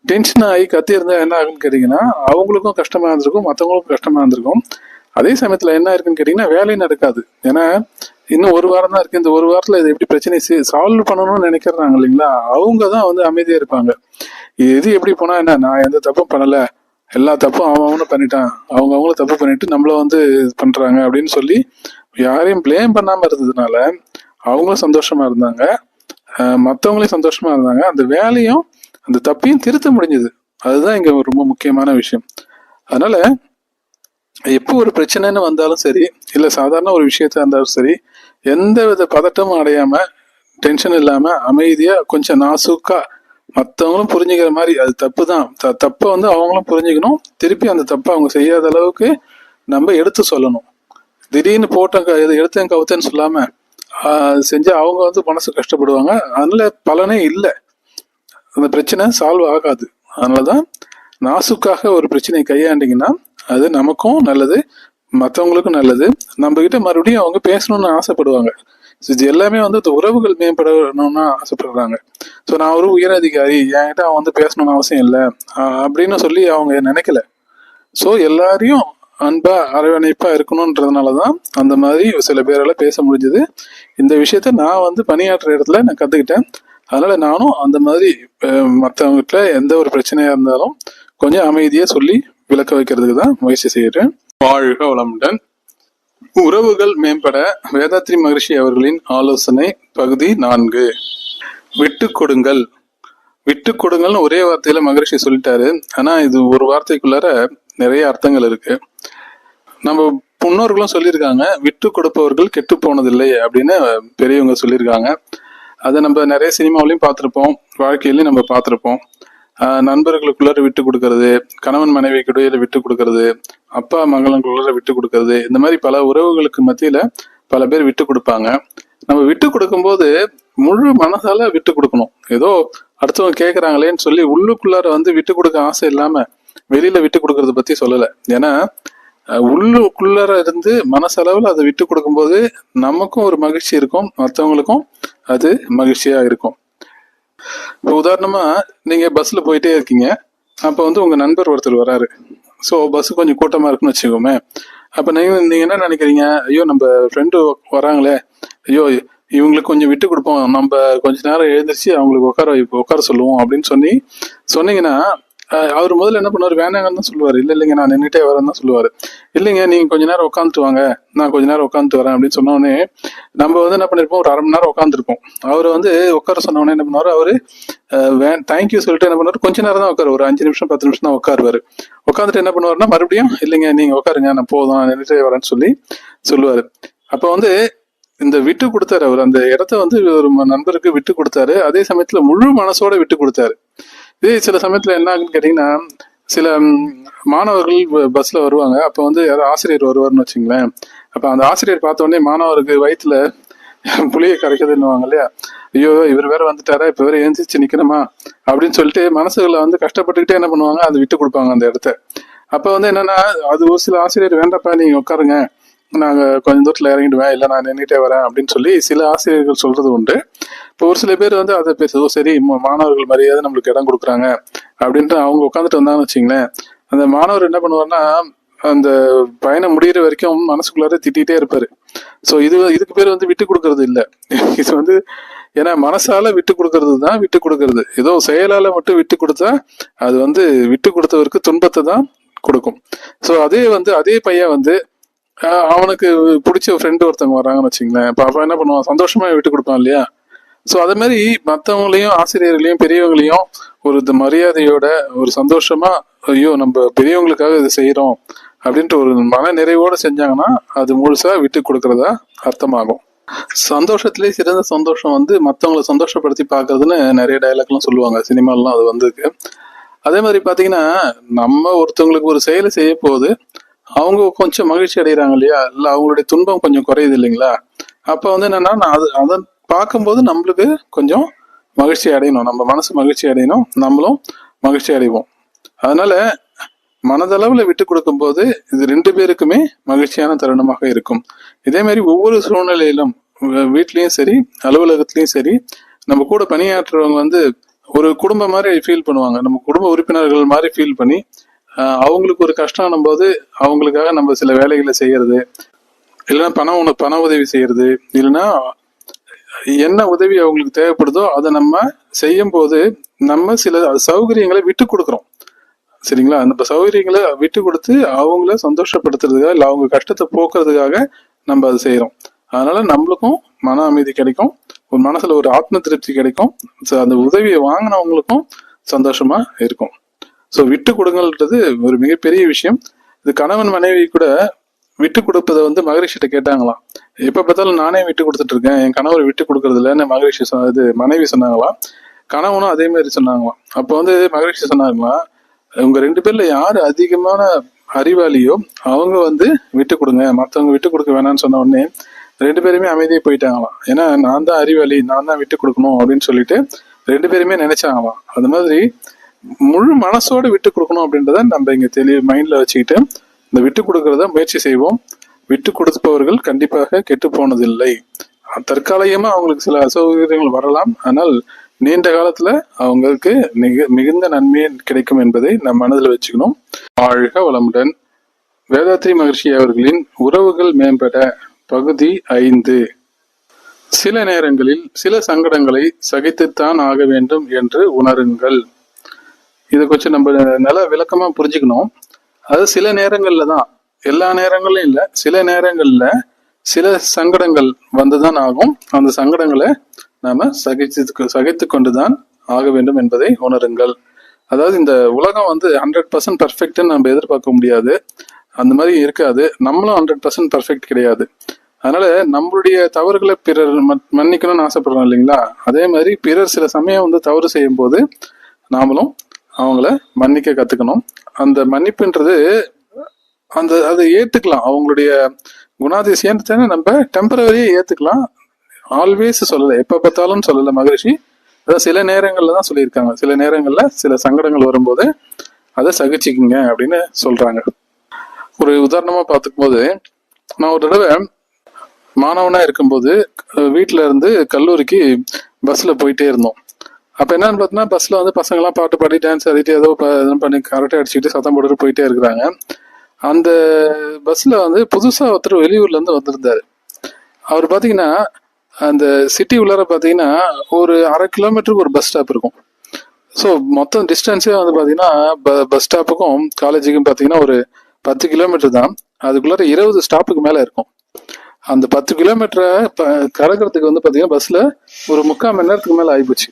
டென்ஷன் ஆகி கத்தியிருந்தா என்ன ஆகுன்னு கேட்டிங்கன்னா, அவங்களுக்கும் கஷ்டமாக இருந்திருக்கும், மற்றவங்களுக்கும் கஷ்டமாக இருந்திருக்கும். அதே சமயத்தில் என்ன இருக்குன்னு கேட்டிங்கன்னா, வேலையும் நடக்காது. ஏன்னா இன்னும் 1 வாரம் தான் இருக்குது, இந்த 1 வாரத்தில் இதை எப்படி பிரச்சனை சால்வ் பண்ணணும்னு நினைக்கிறாங்க இல்லைங்களா, அவங்க தான் வந்து அமைதியாக இருப்பாங்க. இது எப்படி போனால் என்ன, நான் எந்த தப்பும் பண்ணலை, எல்லா தப்பும் அவனும் பண்ணிட்டான், அவங்களும் தப்பு பண்ணிட்டு நம்மள வந்து பண்ணுறாங்க அப்படின்னு சொல்லி யாரையும் பிளேம் பண்ணாமல் இருந்ததுனால அவங்களும் சந்தோஷமாக இருந்தாங்க, மற்றவங்களையும் சந்தோஷமாக இருந்தாங்க, அந்த வேலையும் அந்த தப்பையும் திருத்த முடிஞ்சது. அதுதான் இங்கே ரொம்ப முக்கியமான விஷயம். அதனால எப்போ ஒரு பிரச்சனைன்னு வந்தாலும் சரி, இல்லை சாதாரண ஒரு விஷயத்த இருந்தாலும் சரி, எந்த வித பதட்டமும் அடையாம, டென்ஷன் இல்லாம அமைதியா கொஞ்சம் நாசூக்கா மற்றவங்களும் புரிஞ்சுக்கிற மாதிரி, அது தப்பு தான், தப்பை வந்து அவங்களும் புரிஞ்சுக்கணும், திருப்பி அந்த தப்பை அவங்க செய்யாத அளவுக்கு நம்ம எடுத்து சொல்லணும். திடீர்னு போட்டேன் எடுத்தேன் கவுத்தேன்னு சொல்லாம செஞ்சா அவங்க வந்து மனசு கஷ்டப்படுவாங்க. அதனால பலனே இல்லை, அந்த பிரச்சனை சால்வ் ஆகாது. அதனாலதான் நாசுக்காக ஒரு பிரச்சனையை கையாண்டிங்கன்னா அது நமக்கும் நல்லது, மற்றவங்களுக்கும் நல்லது. நம்ம கிட்ட மறுபடியும் அவங்க பேசணும்னு ஆசைப்படுவாங்க. இது எல்லாமே வந்து இந்த உறவுகள் மேம்படணும்னு ஆசைப்படுறாங்க. ஸோ நான் ஒரு உயர் அதிகாரி, என்கிட்ட அவன் வந்து பேசணும்னு அவசியம் இல்லை அப்படின்னு சொல்லி அவங்க நினைக்கல. ஸோ எல்லாரையும் அன்பா அரவணைப்பா இருக்கணும்ன்றதுனாலதான் அந்த மாதிரி சில பேரால பேச முடிஞ்சது. இந்த விஷயத்த நான் வந்து பணியாற்றுற இடத்துல நான் கத்துக்கிட்டேன். அதனால நானும் அந்த மாதிரி மற்றவங்கிட்ட எந்த ஒரு பிரச்சனையா இருந்தாலும் கொஞ்சம் அமைதியா சொல்லி விளக்க வைக்கிறதுக்கு தான் முயற்சி செய்யறேன். வாழ்க வளமுடன். உறவுகள் மேம்பட வேதாத்ரி மகரிஷி அவர்களின் ஆலோசனை பகுதி 4. விட்டு கொடுங்கள். விட்டு கொடுங்கள்னு ஒரே வார்த்தையில மகரிஷி சொல்லிட்டாரு. ஆனா இது ஒரு வார்த்தைக்குள்ளார நிறைய அர்த்தங்கள் இருக்கு. நம்ம முன்னோர்களும் சொல்லியிருக்காங்க, விட்டு கொடுப்பவர்கள் கெட்டு போனதில்லை அப்படின்னு பெரியவங்க சொல்லியிருக்காங்க. அதை நம்ம நிறைய சினிமாவிலையும் பார்த்துருப்போம், வாழ்க்கையிலையும் நம்ம பார்த்துருப்போம். நண்பர்களுக்குள்ளார விட்டு கொடுக்கறது, கணவன் மனைவிக்கிடையில விட்டு கொடுக்கறது, அப்பா மகளுக்குள்ளார விட்டு கொடுக்கறது, இந்த மாதிரி பல உறவுகளுக்கு மத்தியில பல பேர் விட்டு கொடுப்பாங்க. நம்ம விட்டு கொடுக்கும்போது முழு மனசால விட்டு கொடுக்கணும். ஏதோ அடுத்தவங்க கேட்கறாங்களேன்னு சொல்லி உள்ளுக்குள்ளார வந்து விட்டு கொடுக்க ஆசை இல்லாம வெளியில விட்டு கொடுக்கறத பத்தி சொல்லலை. ஏன்னா உள்ளுக்குள்ளார இருந்து மனசளவுல அதை விட்டு கொடுக்கும்போது நமக்கும் ஒரு மகிழ்ச்சி இருக்கும், மற்றவங்களுக்கும் அது மகிழ்ச்சியா இருக்கும். இப்போ உதாரணமா நீங்க பஸ்ல போயிட்டே இருக்கீங்க, அப்ப வந்து உங்க நண்பர் ஒருத்தர் வராரு. ஸோ பஸ் கொஞ்சம் கூட்டமா இருக்குன்னு வச்சுக்கோமே. அப்ப நீங்க என்ன நினைக்கிறீங்க, ஐயோ நம்ம ஃப்ரெண்டு வராங்களே, ஐயோ இவங்களுக்கு கொஞ்சம் விட்டு கொடுப்போம், நம்ம கொஞ்ச நேரம் எழுந்திரிச்சு அவங்களுக்கு உட்கார சொல்லுவோம் அப்படின்னு சொன்னீங்கன்னா அவர் முதல்ல என்ன பண்ணுவார், வேணாங்கன்னு தான் சொல்லுவார். இல்லைங்க நான் நின்றுட்டே வரேன்னு தான் சொல்லுவார். இல்லைங்க நீங்க கொஞ்ச நேரம் உட்காந்துட்டு வாங்க, நான் கொஞ்ச நேரம் உட்காந்துட்டு வரேன் அப்படின்னு சொன்னோடனே நம்ம வந்து என்ன பண்ணிருப்போம், ஒரு 1/2 மணி நேரம் உட்காந்துருப்போம். அவர் வந்து உட்கார சொன்னோடனே என்ன பண்ணுவாரு, அவரு தேங்க்யூ சொல்லிட்டு என்ன பண்ணுவாரு, கொஞ்ச நேரம் தான் உட்காரு, ஒரு 5 நிமிஷம் 10 நிமிஷம் தான் உட்காருவாரு. உட்காந்துட்டு என்ன பண்ணுவாருன்னா மறுபடியும் இல்லைங்க நீங்க உட்காருங்க, நான் போதும் நான் நின்றுட்டே வரேன்னு சொல்லுவாரு. அப்ப வந்து இந்த விட்டு கொடுத்தாரு, அவர் அந்த இடத்த வந்து ஒரு நண்பருக்கு விட்டு கொடுத்தாரு, அதே சமயத்துல முழு மனசோட விட்டு கொடுத்தாரு. இதே சில சமயத்துல என்ன ஆகுன்னு கேட்டீங்கன்னா, சில மாணவர்கள் பஸ்ல வருவாங்க. அப்ப வந்து யாரும் ஆசிரியர் வருவார்னு வச்சுங்களேன். அப்ப அந்த ஆசிரியர் பார்த்த உடனே மாணவருக்கு வயிற்றுல புளியை கரைக்குதுன்னுவாங்க இல்லையா, ஐயோ இவர் வேற வந்துட்டாரா, இப்ப வேற எழுந்திரிச்சு நிக்கணுமா அப்படின்னு சொல்லிட்டு மனசுகளை வந்து கஷ்டப்பட்டுக்கிட்டே என்ன பண்ணுவாங்க, அதை விட்டு கொடுப்பாங்க அந்த இடத்த. அப்ப வந்து என்னன்னா, அது ஒரு சில ஆசிரியர் வேண்டாப்பா நீங்க உட்காருங்க, நாங்க கொஞ்சம் தூரத்துல இறங்கிடுவேன், இல்லை நான் நின்றுட்டே வரேன் அப்படின்னு சொல்லி சில ஆசிரியர்கள் சொல்றது உண்டு. இப்போ ஒரு சில பேர் வந்து அதை பேசுவோம், சரி மாணவர்கள் மரியாதை நம்மளுக்கு இடம் கொடுக்குறாங்க அப்படின்ட்டு அவங்க உட்காந்துட்டு வந்தாங்கன்னு வச்சுங்களேன். அந்த மாணவர் என்ன பண்ணுவார்னா, அந்த பயணம் முடிகிற வரைக்கும் மனசுக்குள்ளார திட்டிகிட்டே இருப்பாரு. ஸோ இதுக்கு பேர் வந்து விட்டு கொடுக்கறது இல்லை. இது வந்து ஏன்னா மனசால விட்டு கொடுக்கறது தான் விட்டு கொடுக்கறது. ஏதோ செயலால மட்டும் விட்டு கொடுத்தா அது வந்து விட்டு கொடுத்தவருக்கு துன்பத்தை தான் கொடுக்கும். ஸோ அதே பையன் வந்து அவனுக்கு பிடிச்ச ஃப்ரெண்டு ஒருத்தவங்க வராங்கன்னு வச்சுங்களேன். இப்போ அவன் என்ன பண்ணுவான், சந்தோஷமா விட்டு கொடுப்பான் இல்லையா. ஸோ அதே மாதிரி மற்றவங்களையும் ஆசிரியர்களையும் பெரியவங்களையும் ஒரு மரியாதையோட ஒரு சந்தோஷமா, ஐயோ நம்ம பெரியவங்களுக்காக இது செய்யறோம் அப்படின்ட்டு ஒரு மன நிறைவோடு செஞ்சாங்கன்னா அது முழுசா விட்டு கொடுக்கறதா அர்த்தமாகும். சந்தோஷத்திலே சிறந்த சந்தோஷம் வந்து மற்றவங்களை சந்தோஷப்படுத்தி பார்க்கறதுன்னு நிறைய டைலாக்லாம் சொல்லுவாங்க, சினிமாலாம் அது வந்திருக்கு. அதே மாதிரி பார்த்தீங்கன்னா, நம்ம ஒருத்தவங்களுக்கு ஒரு செயலை செய்ய போது அவங்க கொஞ்சம் மகிழ்ச்சி அடைகிறாங்க இல்லையா, இல்லை அவங்களுடைய துன்பம் கொஞ்சம் குறையுது இல்லைங்களா. அப்போ வந்து என்னன்னா, அதை பார்க்கும்போது நம்மளுக்கு கொஞ்சம் மகிழ்ச்சி அடையணும், நம்ம மனசு மகிழ்ச்சி அடையணும், நம்மளும் மகிழ்ச்சி அடைவோம். அதனால மனதளவுல விட்டு கொடுக்கும் போது இது 2 பேருக்குமே மகிழ்ச்சியான தருணமாக இருக்கும். இதே மாதிரி ஒவ்வொரு சூழ்நிலையிலும் வீட்லயும் சரி அலுவலகத்திலயும் சரி நம்ம கூட பணியாற்றுறவங்க வந்து ஒரு குடும்பம் மாதிரி ஃபீல் பண்ணுவாங்க, நம்ம குடும்ப உறுப்பினர்கள் மாதிரி ஃபீல் பண்ணி அவங்களுக்கு ஒரு கஷ்டம் போது அவங்களுக்காக நம்ம சில வேலைகளை செய்யறது, இல்லைன்னா பண உதவி செய்யறது, இல்லைன்னா என்ன உதவி அவங்களுக்கு தேவைப்படுதோ அதை நம்ம செய்யும் போது நம்ம சில சௌகரியங்களை விட்டு கொடுக்குறோம் சரிங்களா. அந்த சௌகரியங்களை விட்டு கொடுத்து அவங்கள சந்தோஷப்படுத்துறதுக்காக, இல்லை அவங்க கஷ்டத்தை போக்குறதுக்காக நம்ம அதை செய்யறோம். அதனால நம்மளுக்கும் மன அமைதி கிடைக்கும், ஒரு மனசுல ஒரு ஆத்ம திருப்தி கிடைக்கும், அந்த உதவியை வாங்கினவங்களுக்கும் சந்தோஷமா இருக்கும். ஸோ விட்டு கொடுங்கன்றது ஒரு மிகப்பெரிய விஷயம். இது கணவன் மனைவி கூட விட்டு கொடுப்பதை வந்து மகரிஷிட்ட கேட்டாங்களாம். எப்ப பார்த்தாலும் நானே விட்டு கொடுத்துட்டு இருக்கேன், என் கணவர் விட்டு கொடுக்கறது இல்லைன்னு மகரிஷி இது மனைவி சொன்னாங்களாம். கணவனும் அதே மாதிரி சொன்னாங்களாம். அப்போ வந்து மகரிஷி சொன்னாங்களாம், உங்க 2 பேர்ல யாரு அதிகமான அறிவாளியோ அவங்க வந்து விட்டு கொடுங்க, மற்றவங்க விட்டு கொடுக்க வேணாம்னு சொன்ன உடனே 2 பேருமே அமைதியே போயிட்டாங்களாம். ஏன்னா நான் தான் அறிவாளி, நான் தான் விட்டு கொடுக்கணும் அப்படின்னு சொல்லிட்டு 2 பேருமே நினைச்சாங்களாம். அது மாதிரி முழு மனசோட விட்டு கொடுக்கணும் அப்படின்றத நம்ம இங்க தெளிவு மைண்ட்ல வச்சுக்கிட்டு இந்த விட்டு கொடுக்கறத முயற்சி செய்வோம். விட்டு கொடுப்பவர்கள் கண்டிப்பாக கெட்டு போனதில்லை. தற்காலிகமா அவங்களுக்கு சில அசௌகரியங்கள் வரலாம், ஆனால் நீண்ட காலத்துல அவங்களுக்கு மிகுந்த நன்மை கிடைக்கும் என்பதை நம் மனதில் வச்சுக்கணும். வாழ்க வளமுடன். வேதாத்ரி மகர்ஷி அவர்களின் உறவுகள் மேம்பட பகுதி 5. சில நேரங்களில் சில சங்கடங்களை சகித்துத்தான் ஆக வேண்டும் என்று உணருங்கள். இதை கொஞ்சம் நம்ம நல்ல விளக்கமா புரிஞ்சுக்கணும். அது சில நேரங்கள்ல தான், எல்லா நேரங்களும் இல்லை, சில நேரங்கள்ல சில சங்கடங்கள் வந்துதான் ஆகும். அந்த சங்கடங்களை நாம சகித்து கொண்டுதான் ஆக வேண்டும் என்பதை உணருங்கள். அதாவது இந்த உலகம் வந்து 100% பர்ஃபெக்ட்னு நம்ம எதிர்பார்க்க முடியாது, அந்த மாதிரி இருக்காது. நம்மளும் 100% பர்ஃபெக்ட் கிடையாது. அதனால நம்மளுடைய தவறுகளை பிறர் மன்னிக்கணும்னு ஆசைப்படுறோம் இல்லைங்களா, அதே மாதிரி பிறர் சில சமயம் வந்து தவறு செய்யும் போது நாமளும் அவங்கள மன்னிக்க கத்துக்கணும். அந்த மன்னிப்புன்றது அதை ஏத்துக்கலாம். அவங்களுடைய குணாதிசயத்தை நம்ம டெம்பரவரியா ஏத்துக்கலாம், ஆல்வேஸ் சொல்லலை, எப்ப பார்த்தாலும் சொல்லலை மகரிஷி. அதான் சில நேரங்கள்ல தான் சொல்லியிருக்காங்க. சில நேரங்கள்ல சில சங்கடங்கள் வரும்போது அதை சகிச்சுக்குங்க அப்படின்னு சொல்றாங்க. ஒரு உதாரணமா பார்த்துக்கும் போது, நான் ஒரு தடவை மாணவனா இருக்கும்போது வீட்டுல இருந்து கல்லூரிக்கு பஸ்ல போயிட்டே இருந்தோம். அப்ப என்னன்னு பார்த்தீங்கன்னா, பஸ்ல வந்து பசங்க எல்லாம் பாட்டு பாடி டான்ஸ் ஆடிட்டு ஏதோ பண்ணி கரெக்டா அடிச்சுக்கிட்டு சத்தம் போட்டுட்டு போயிட்டே இருக்கிறாங்க. அந்த பஸ்ல வந்து புதுசா ஒருத்தர் வெளியூர்ல இருந்து வந்திருந்தாரு. அவர் பாத்தீங்கன்னா அந்த சிட்டி உள்ளார பாத்தீங்கன்னா ஒரு 1/2 கிலோமீட்டருக்கு ஒரு பஸ் ஸ்டாப் இருக்கும். ஸோ மொத்தம் டிஸ்டன்ஸே வந்து பாத்தீங்கன்னா பஸ் ஸ்டாப்புக்கும் காலேஜுக்கும் பாத்தீங்கன்னா ஒரு 10 கிலோமீட்டர் தான். அதுக்குள்ளார 20 ஸ்டாப்புக்கு மேல இருக்கும். அந்த 10 கிலோமீட்டரை கடக்கிறதுக்கு வந்து பாத்தீங்கன்னா பஸ்ல ஒரு 3/4 மணி நேரத்துக்கு மேல ஆயிப்போச்சு.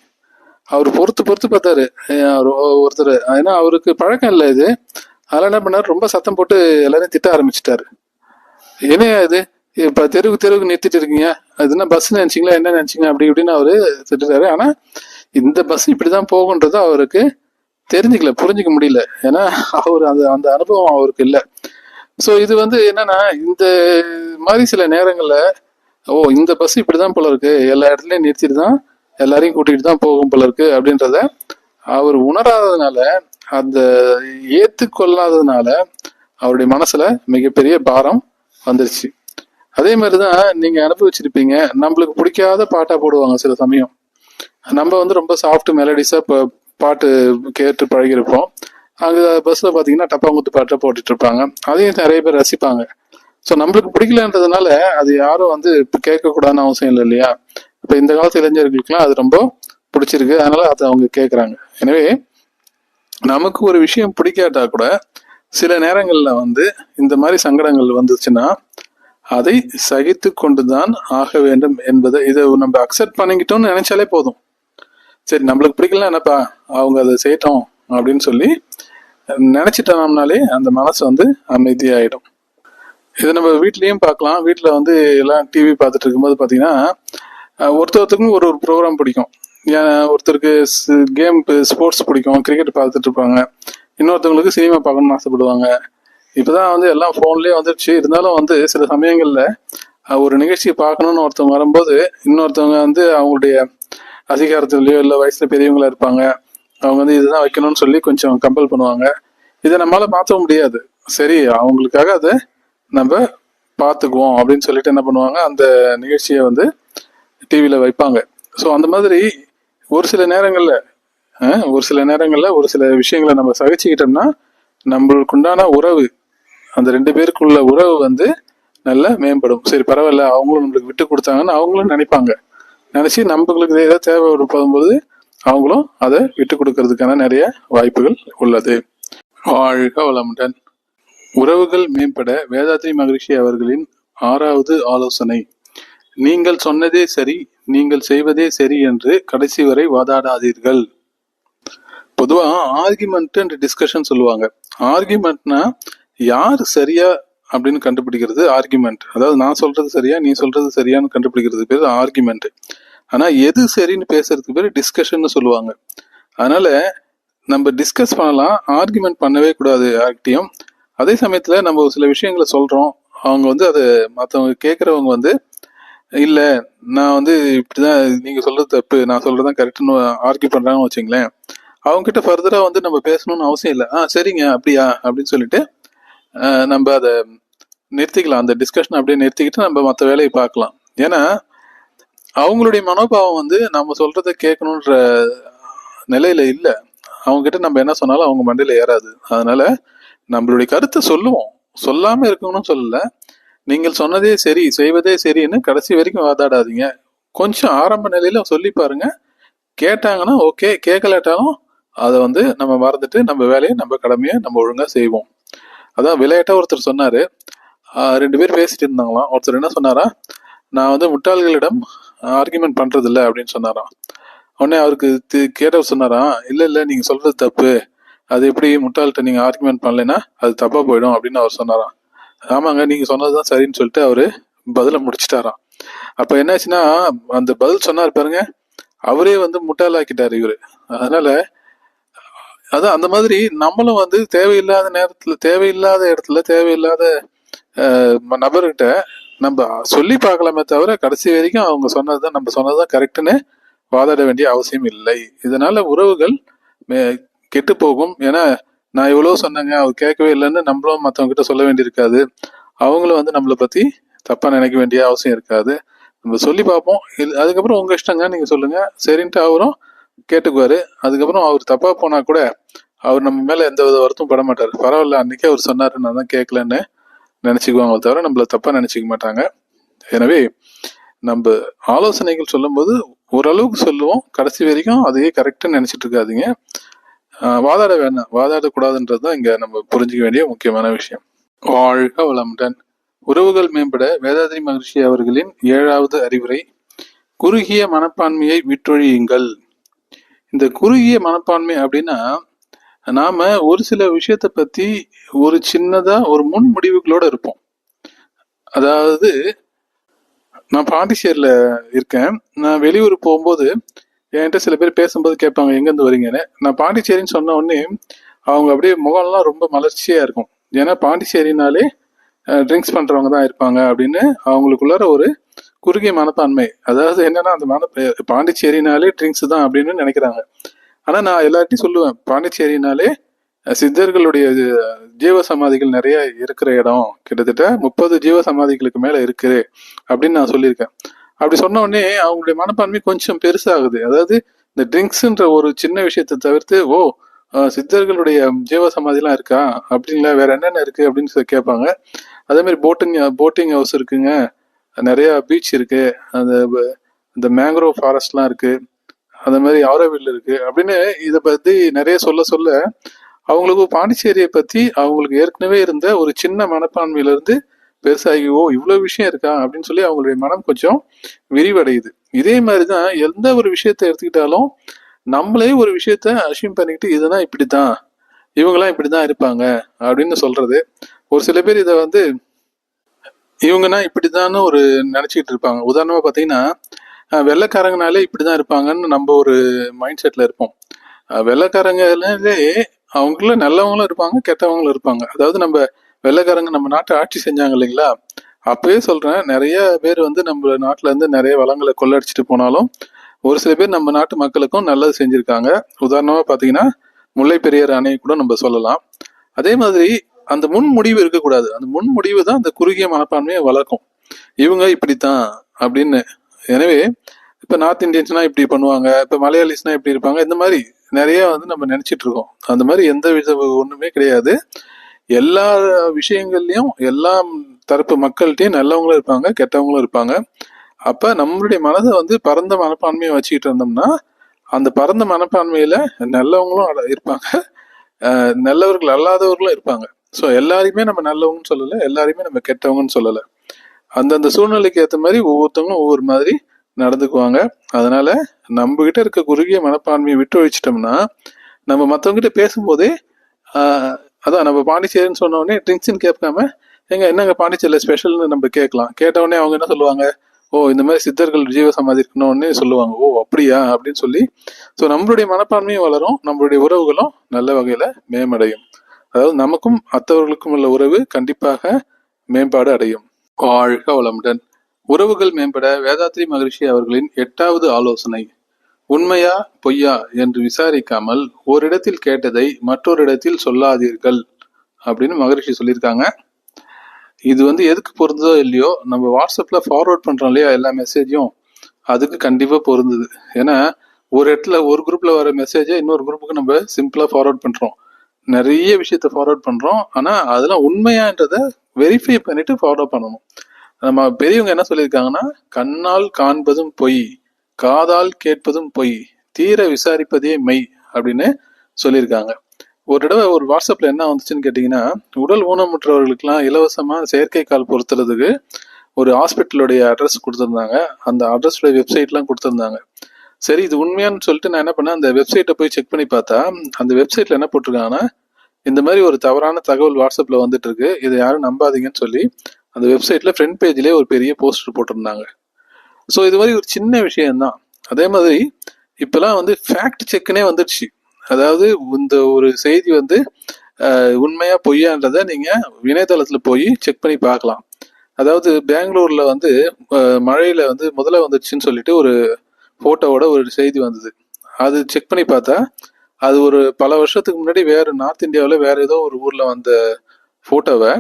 அவர் பொறுத்து பார்த்தாரு ஒருத்தர். ஏன்னா அவருக்கு பழக்கம் இல்லை இது. அதெல்லாம் என்ன பண்ணாரு, ரொம்ப சத்தம் போட்டு எல்லாரையும் திட்ட ஆரம்பிச்சுட்டாரு. என்ன இது, இப்ப தெருவுக்கு நிறுத்திட்டு இருக்கீங்க, அதுனா பஸ் நினைச்சிங்களா, என்ன நினைச்சிங்க, அப்படி இப்படின்னு அவரு திட்டுறாரு. ஆனா இந்த பஸ் இப்படிதான் போகுன்றது அவருக்கு தெரிஞ்சுக்கல, புரிஞ்சுக்க முடியல. ஏன்னா அவர் அந்த அனுபவம் அவருக்கு இல்லை. ஸோ இது வந்து என்னன்னா, இந்த மாதிரி சில நேரங்கள்ல இந்த பஸ் இப்படிதான் போல இருக்கு, எல்லா இடத்துலயும் நிறுத்திட்டு தான் எல்லாரையும் கூட்டிகிட்டு தான் போகும் போல இருக்கு அப்படின்றத அவர் உணராததுனால, அந்த ஏத்துக்கொள்ளாததுனால அவருடைய மனசுல மிகப்பெரிய பாரம் வந்துருச்சு. அதே மாதிரிதான் நீங்க அனுபவிச்சிருப்பீங்க. நம்மளுக்கு பிடிக்காத பாட்டா போடுவாங்க சில சமயம். நம்ம வந்து ரொம்ப சாஃப்ட் மெலடிஸா பாட்டு கேட்டு பழகிருப்போம். அங்க பஸ்ல பாத்தீங்கன்னா டப்பாங்குத்து பாட்டை போட்டுட்டு இருப்பாங்க. அதையும் நிறைய பேர் ரசிப்பாங்க. ஸோ நம்மளுக்கு பிடிக்கலன்றதுனால அது யாரும் வந்து கேட்கக்கூடாதுன்னு அவசியம் இல்லை இல்லையா. இப்ப இந்த காலத்து இளைஞர்களுக்குலாம் அது ரொம்ப பிடிச்சிருக்கு, அதனால அதை அவங்க கேட்கறாங்க. எனவே நமக்கு ஒரு விஷயம் பிடிக்காட்டா கூட சில நேரங்கள்ல வந்து இந்த மாதிரி சங்கடங்கள் வந்துச்சுன்னா அதை சகித்து கொண்டுதான் ஆக வேண்டும் என்பதை இதை நம்ம அக்செப்ட் பண்ணிக்கிட்டோம்னு நினைச்சாலே போதும். சரி, நம்மளுக்கு பிடிக்கல என்னப்பா, அவங்க அதை செய்யட்டும் அப்படின்னு சொல்லி நினைச்சிட்டோம்னாலே அந்த மனசு வந்து அமைதியாயிடும். இதை நம்ம வீட்லயும் பார்க்கலாம். வீட்டுல வந்து எல்லாம் டிவி பார்த்துட்டு இருக்கும்போது பாத்தீங்கன்னா ஒருத்தருக்கும் ஒரு ப்ரோக்ராம் பிடிக்கும். ஒருத்தருக்கு கேம் ஸ்போர்ட்ஸ் பிடிக்கும், கிரிக்கெட் பார்த்துட்டு இருப்பாங்க. இன்னொருத்தவங்களுக்கு சினிமா பார்க்கணும்னு ஆசைப்படுவாங்க. இப்பதான் வந்து எல்லாம் போன்லயே வந்துடுச்சு. இருந்தாலும் வந்து சில சமயங்கள்ல ஒரு நிகழ்ச்சியை பார்க்கணும்னு ஒருத்தவங்க வரும்போது இன்னொருத்தவங்க வந்து அவங்களுடைய அதிகாரத்துலயோ இல்லை வயசுல பெரியவங்களா இருப்பாங்க, அவங்க வந்து இதுதான் வைக்கணும்னு சொல்லி கொஞ்சம் கம்பல் பண்ணுவாங்க. இதை நம்மளால மாற்ற முடியாது. சரி, அவங்களுக்காக அதை நம்ம பார்த்துக்குவோம் அப்படின்னு சொல்லிட்டு என்ன பண்ணுவாங்க, அந்த நிகழ்ச்சியை வந்து டிவியில வைப்பாங்க. ஸோ அந்த மாதிரி ஒரு சில நேரங்கள்ல ஒரு சில விஷயங்களை நம்ம சகிச்சுக்கிட்டோம்னா நம்மளுக்கு உண்டான உறவு, அந்த 2 பேருக்குள்ள உறவு வந்து நல்லா மேம்படும். சரி பரவாயில்ல, அவங்களும் நம்மளுக்கு விட்டு கொடுத்தாங்கன்னு அவங்களும் நினைப்பாங்க. நினைச்சு நம்மளுக்கு ஏதாவது தேவைப்படும் போது அவங்களும் அதை விட்டு கொடுக்கறதுக்கான நிறைய வாய்ப்புகள் உள்ளது. வாழ்க வளமுடன். உறவுகள் மேம்பட வேதாத்ரி மகரிஷி அவர்களின் 6வது ஆலோசனை: நீங்கள் சொன்னதே சரி, நீங்கள் செய்வதே சரி என்று கடைசி வரை வாதாடாதீர்கள். பொதுவாக ஆர்கியூமெண்ட் அண்ட் டிஸ்கஷன் சொல்லுவாங்க. ஆர்கியூமெண்ட்னா யார் சரியா அப்படின்னு கண்டுபிடிக்கிறது ஆர்கியூமெண்ட். அதாவது நான் சொல்றது சரியா, நீ சொல்றது சரியான்னு கண்டுபிடிக்கிறது பேர் ஆர்கியூமெண்ட். ஆனா எது சரின்னு பேசுறதுக்கு பேர் டிஸ்கஷன் சொல்லுவாங்க. அதனால நம்ம டிஸ்கஸ் பண்ணலாம், ஆர்கியூமெண்ட் பண்ணவே கூடாது யார்கிட்டையும். அதே சமயத்துல நம்ம ஒரு சில விஷயங்களை சொல்றோம், அவங்க வந்து அதை மற்றவங்க கேட்கறவங்க வந்து இல்ல நான் வந்து இப்படிதான், நீங்க சொல்றது தப்பு, நான் சொல்றதுதான் கரெக்ட்னு ஆர்கியூ பண்றாங்கன்னு வச்சுங்களேன். அவங்க கிட்ட ஃபர்தரா வந்து நம்ம பேசணும்னு அவசியம் இல்லை. சரிங்க அப்படியா அப்படின்னு சொல்லிட்டு நம்ம அதை நிறுத்திக்கலாம். அந்த டிஸ்கஷன் அப்படியே நிறுத்திக்கிட்டு நம்ம மற்ற வேலையை பார்க்கலாம். ஏன்னா அவங்களுடைய மனோபாவம் வந்து நம்ம சொல்றதை கேட்கணுன்ற நிலையில இல்லை. அவங்க கிட்ட நம்ம என்ன சொன்னாலும் அவங்க மண்டையில ஏறாது. அதனால நம்மளுடைய கருத்தை சொல்லுவோம், சொல்லாம இருக்கணும்னு சொல்லல. நீங்கள் சொன்னதே சரி, செய்வதே சரின்னு கடைசி வரைக்கும் வாதாடாதீங்க. கொஞ்சம் ஆரம்ப நிலையில சொல்லி பாருங்க. கேட்டாங்கன்னா ஓகே, கேட்கலாட்டாலும் அதை வந்து நம்ம மறந்துட்டு நம்ம வேலையை, நம்ம கடமையை நம்ம ஒழுங்கா செய்வோம். அதான் விளையாட்டா ஒருத்தர் சொன்னாரு, 2 பேர் பேசிட்டு இருந்தாங்களாம். ஒருத்தர் என்ன சொன்னாரா, நான் வந்து முட்டாள்களிடம் ஆர்கியூமெண்ட் பண்றது இல்லை அப்படின்னு சொன்னாராம். உடனே அவருக்கு கேட்டவர் சொன்னாராம், இல்ல நீங்க சொல்றது தப்பு, அது எப்படி முட்டாள்கிட்ட நீங்க ஆர்கியூமெண்ட் பண்ணலைன்னா அது தப்பா போயிடும் அப்படின்னு அவர் சொன்னாராம். ஆமாங்க, நீங்க சொன்னதுதான் சரின்னு சொல்லிட்டு அவரு பதில முடிச்சிட்டாராம். அப்ப என்னாச்சுன்னா, அந்த பதில் சொன்னார் பாருங்க, அவரே வந்து முட்டாளாக்கிட்டாரு இவரு. அதனால அதான் அந்த மாதிரி நம்மளும் வந்து தேவையில்லாத நேரத்துல, தேவையில்லாத இடத்துல, தேவையில்லாத நபர்கிட்ட நம்ம சொல்லி பார்க்கலாமே தவிர கடைசி வரைக்கும் அவங்க சொன்னதுதான், நம்ம சொன்னதுதான் கரெக்டுன்னு வாதாட வேண்டிய அவசியம் இல்லை. இதனால உறவுகள் கெட்டு போகும். ஏன்னா நான் இவ்வளவு சொன்னேங்க, அவர் கேட்கவே இல்லைன்னு நம்மளும் மற்றவங்க கிட்ட சொல்ல வேண்டியிருக்காது. அவங்களும் வந்து நம்மளை பத்தி தப்பா நினைக்க வேண்டிய அவசியம் இருக்காது. நம்ம சொல்லி பார்ப்போம். அதுக்கப்புறம் உங்க இஷ்டங்க, நீங்க சொல்லுங்க சரின்ட்டு அவரும் கேட்டுக்குவாரு. அதுக்கப்புறம் அவர் தப்பா போனா கூட அவர் நம்ம மேல எந்த வித வருத்தம் பட மாட்டாரு. பரவாயில்ல, அன்னைக்கே அவர் சொன்னாரு, நான் தான் கேட்கலன்னு நினைச்சுக்குவாங்க தவிர நம்மள தப்பா நினைச்சுக்க மாட்டாங்க. எனவே நம்ம ஆலோசனைகள் சொல்லும் போது ஓரளவுக்கு சொல்லுவோம், கடைசி வரைக்கும் அதையே கரெக்டா நினைச்சிட்டு இருக்காதீங்க. வாதாட வேணாம், வாதாடக்கூடாதுன்றதுதான் இங்க நம்ம புரிஞ்சுக்க வேண்டிய முக்கியமான விஷயம். வாழ்க வளமுடன். உறவுகள் மேம்பட வேதாத்ரி மகரிஷி அவர்களின் 7வது அறிவுரை, குறுகிய மனப்பான்மையை விட்டொழியுங்கள். இந்த குறுகிய மனப்பான்மை அப்படின்னா, நாம ஒரு சில விஷயத்த பத்தி ஒரு சின்னதா ஒரு முன் முடிவுகளோட இருப்போம். அதாவது நான் பாண்டிச்சேரியில இருக்கேன். நான் வெளியூர் போகும்போது என்கிட்ட சில பேர் பேசும்போது கேட்பாங்க, எங்கேருந்து வரீங்கன்னு. நான் பாண்டிச்சேரின்னு சொன்ன உடனே அவங்க அப்படியே முகம்லாம் ரொம்ப மலர்ச்சியா இருக்கும். ஏன்னா பாண்டிச்சேரினாலே ட்ரிங்க்ஸ் பண்றவங்க தான் இருப்பாங்க அப்படின்னு அவங்களுக்குள்ளார ஒரு குறுகிய மனப்பான்மை. அதாவது என்னன்னா, அந்த பாண்டிச்சேரினாலே ட்ரிங்க்ஸ் தான் அப்படின்னு நினைக்கிறாங்க. ஆனா நான் எல்லார்ட்டையும் சொல்லுவேன், பாண்டிச்சேரினாலே சித்தர்களுடைய ஜீவ சமாதிகள் நிறைய இருக்கிற இடம், கிட்டத்தட்ட 30 ஜீவ சமாதிகளுக்கு மேல இருக்கு அப்படின்னு நான் சொல்லியிருக்கேன். அப்படி சொன்ன உடனே அவங்களுடைய மனப்பான்மை கொஞ்சம் பெருசாகுது. அதாவது இந்த ட்ரிங்க்ஸ்ன்ற ஒரு சின்ன விஷயத்தை தவிர்த்து, ஓ சித்தர்களுடைய ஜீவ சமாதிலாம் இருக்கா அப்படின்ல, வேற என்னென்ன இருக்கு அப்படின்னு சொல்லி கேட்பாங்க. அதே மாதிரி போட்டிங் ஹவுஸ் இருக்குங்க, நிறைய பீச் இருக்கு, அந்த மேங்க்ரோவ் ஃபாரஸ்ட்லாம் இருக்கு, அந்த மாதிரி ஆரோவில் இருக்கு அப்படின்னு இதை பத்தி நிறைய சொல்ல அவங்களுக்கு பாண்டிச்சேரியை பத்தி அவங்களுக்கு ஏற்கனவே இருந்த ஒரு சின்ன மனப்பான்மையில இருந்து பெருசாகி, ஓ இவ்வளவு விஷயம் இருக்கா அப்படின்னு சொல்லி அவங்களுடைய மனம் கொஞ்சம் விரிவடையுது. இதே மாதிரிதான் எந்த ஒரு விஷயத்த எடுத்துக்கிட்டாலும் நம்மளே ஒரு விஷயத்த அசியூம் பண்ணிக்கிட்டு, இதுதான் இப்படித்தான், இவங்கெல்லாம் இப்படிதான் இருப்பாங்க அப்படின்னு சொல்றது. ஒரு சில பேர் இதை வந்து இவங்கன்னா இப்படித்தான்னு ஒரு நினைச்சிட்டு இருப்பாங்க. உதாரணமா பாத்தீங்கன்னா, வெள்ளைக்காரங்கனாலே இப்படிதான் இருப்பாங்கன்னு நம்ம ஒரு மைண்ட் செட்ல இருப்போம். வெள்ளைக்காரங்களே அவங்கள நல்லவங்களும் இருப்பாங்க, கெட்டவங்களும் இருப்பாங்க. அதாவது நம்ம வெள்ளைக்காரங்க நம்ம நாட்டை ஆட்சி செஞ்சாங்க இல்லைங்களா, அப்பவே சொல்றேன், நிறைய பேர் வந்து நம்ம நாட்டுல இருந்து நிறைய வளங்களை கொள்ளடிச்சிட்டு போனாலும் ஒரு சில பேர் நம்ம நாட்டு மக்களுக்கும் நல்லது செஞ்சிருக்காங்க. உதாரணமா பாத்தீங்கன்னா முல்லை பெரியார் அணை கூட நம்ம சொல்லலாம். அதே மாதிரி அந்த முன் முடிவு இருக்கக்கூடாது. அந்த முன் முடிவு தான் அந்த குறுகிய மனப்பான்மையை வளர்க்கும். இவங்க இப்படித்தான் அப்படின்னு. எனவே இப்ப நார்த் இந்தியன்ஸ்னா இப்படி பண்ணுவாங்க, இப்ப மலையாளிஸ்னா இப்படி இருப்பாங்க, இந்த மாதிரி நிறைய வந்து நம்ம நினைச்சிட்டு இருக்கோம். அந்த மாதிரி எந்த வித ஒண்ணுமே கிடையாது. எல்லா விஷயங்கள்லயும் எல்லா தரப்பு மக்கள்கிட்டயும் நல்லவங்களும் இருப்பாங்க, கெட்டவங்களும் இருப்பாங்க. அப்ப நம்மளுடைய மனதை வந்து பரந்த மனப்பான்மையை வச்சுக்கிட்டு இருந்தோம்னா, அந்த பரந்த மனப்பான்மையில நல்லவங்களும் இருப்பாங்க, நல்லவர்கள் அல்லாதவர்களும் இருப்பாங்க. ஸோ எல்லாரையுமே நம்ம நல்லவங்கன்னு சொல்லலை, எல்லாரையுமே நம்ம கெட்டவங்கன்னு சொல்லலை. அந்தந்த சூழ்நிலைக்கு ஏற்ற மாதிரி ஒவ்வொருத்தவங்களும் ஒவ்வொரு மாதிரி நடந்துக்குவாங்க. அதனால நம்ம கிட்ட இருக்க குறுகிய மனப்பான்மையை விட்டு ஒழிச்சிட்டோம்னா நம்ம மற்றவங்ககிட்ட பேசும்போதே அதான் நம்ம பாண்டிச்சேரின்னு சொன்ன உடனே ட்ரிங்க்ஸ்ன்னு கேட்காம என்னங்க பாண்டிச்சேரியில் ஸ்பெஷல்னு நம்ம கேட்கலாம். கேட்டவுடனே அவங்க என்ன சொல்லுவாங்க, ஓ இந்த மாதிரி சித்தர்கள் ஜீவ சமாதி இருக்கணும்னு சொல்லுவாங்க. ஓ அப்படியா அப்படின்னு சொல்லி ஸோ நம்மளுடைய மனப்பான்மையும் வளரும், நம்மளுடைய உறவுகளும் நல்ல வகையில மேம்படையும். அதாவது நமக்கும் மற்றவர்களுக்கும் உள்ள உறவு கண்டிப்பாக மேம்பாடு அடையும். வாழ்க வளமுடன். உறவுகள் மேம்பட வேதாத்ரி மகரிஷி அவர்களின் 8வது ஆலோசனை: உண்மையா பொய்யா என்று விசாரிக்காமல் ஓரிடத்தில் கேட்டதை மற்றொரு இடத்தில் சொல்லாதீர்கள் அப்படின்னு மகரிஷி சொல்லியிருக்காங்க. இது எதுக்கு பொருந்ததோ இல்லையோ, நம்ம வாட்ஸ்அப்ல ஃபார்வர்ட் பண்றோம் இல்லையா எல்லா மெசேஜும், அதுக்கு கண்டிப்பா பொருந்தது. ஏன்னா ஒரு இடத்துல ஒரு குரூப்ல வர மெசேஜை இன்னொரு குரூப்புக்கு நம்ம சிம்பிளா ஃபார்வர்ட் பண்றோம், நிறைய விஷயத்த ஃபார்வர்ட் பண்றோம். ஆனா அதெல்லாம் உண்மையான்றத வெரிஃபை பண்ணிட்டு ஃபார்வர்ட் பண்ணணும். நம்ம பெரியவங்க என்ன சொல்லியிருக்காங்கன்னா, கண்ணால் காண்பதும் பொய், காதால் கேட்பதும் பொய், தீர விசாரிப்பதே மெய் அப்படின்னு சொல்லியிருக்காங்க. ஒரு தடவை ஒரு வாட்ஸ்அப்ல என்ன வந்துச்சுன்னு கேட்டீங்கன்னா, உடல் ஊனமுற்றவர்களுக்கெல்லாம் இலவசமா செயற்கை கால் பொருத்துறதுக்கு ஒரு ஹாஸ்பிட்டலுடைய அட்ரஸ் கொடுத்துருந்தாங்க. அந்த அட்ரஸோட வெப்சைட்லாம் கொடுத்துருந்தாங்க. சரி இது உண்மையான்னு சொல்லிட்டு நான் என்ன பண்ணேன், அந்த வெப்சைட்டை போய் செக் பண்ணி பார்த்தா, அந்த வெப்சைட்ல என்ன போட்டிருக்காங்கன்னா, இந்த மாதிரி ஒரு தவறான தகவல் வாட்ஸ்அப்ல வந்துட்டு இருக்கு, இதை யாரும் நம்பாதீங்கன்னு சொல்லி அந்த வெப்சைட்ல ஃப்ரண்ட் பேஜ்லேயே ஒரு பெரிய போஸ்டர் போட்டிருந்தாங்க. ஸோ இது மாதிரி ஒரு சின்ன விஷயம்தான். அதே மாதிரி இப்பெல்லாம் ஃபேக்ட் செக்குனே வந்துடுச்சு. அதாவது இந்த ஒரு செய்தி உண்மையா பொய்யான்றதை நீங்க இணையதளத்துல போய் செக் பண்ணி பார்க்கலாம். அதாவது பெங்களூர்ல மழையில முதல்ல வந்துடுச்சுன்னு சொல்லிட்டு ஒரு போட்டோவோட ஒரு செய்தி வந்தது. அது செக் பண்ணி பார்த்தா அது ஒரு பல வருஷத்துக்கு முன்னாடி வேற நார்த் இந்தியாவில் வேற ஏதோ ஒரு ஊர்ல வந்த போட்டோவை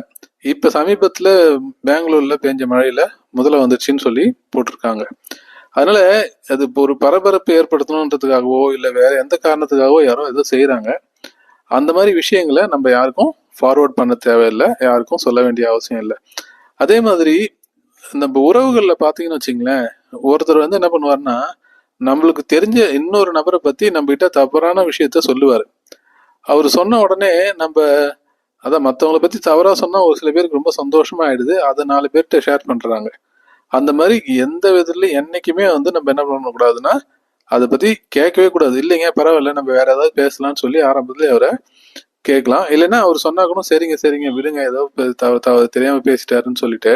இப்ப சமீபத்துல பெங்களூர்ல பெஞ்ச மழையில முதல்ல வந்துச்சுன்னு சொல்லி போட்டிருக்காங்க. அதனால அது ஒரு பரபரப்பு ஏற்படுத்தணுன்றதுக்காகவோ இல்ல வேற எந்த காரணத்துக்காகவோ யாரோ ஏதோ செய்யறாங்க. அந்த மாதிரி விஷயங்களை நம்ம யாருக்கும் ஃபார்வர்ட் பண்ண தேவையில்லை, யாருக்கும் சொல்ல வேண்டிய அவசியம் இல்லை. அதே மாதிரி நம்ம உறவுகள்ல பாத்தீங்கன்னு வச்சுங்களேன், ஒருத்தர் என்ன பண்ணுவாருன்னா, நம்மளுக்கு தெரிஞ்ச இன்னொரு நபரை பத்தி நம்ம கிட்ட தவறான விஷயத்த சொல்லுவாரு. அவர் சொன்ன உடனே நம்ம அதான் மற்றவங்களை பத்தி தவறா சொன்னா ஒரு சில பேருக்கு ரொம்ப சந்தோஷமா ஆயிடுது, அதை 4 பேர்கிட்ட ஷேர் பண்றாங்க. அந்த மாதிரி எந்த விதத்துலயும் என்னைக்குமே நம்ம என்ன பண்ணக்கூடாதுன்னா, அதை பத்தி கேட்கவே கூடாது. இல்லைங்க பரவாயில்ல, நம்ம வேற ஏதாவது பேசலாம்னு சொல்லி ஆரம்பத்துல அவரை கேட்கலாம். இல்லைன்னா அவர் சொன்னா கூட சரிங்க சரிங்க விடுங்க, ஏதோ தெரியாம பேசிட்டாருன்னு சொல்லிட்டு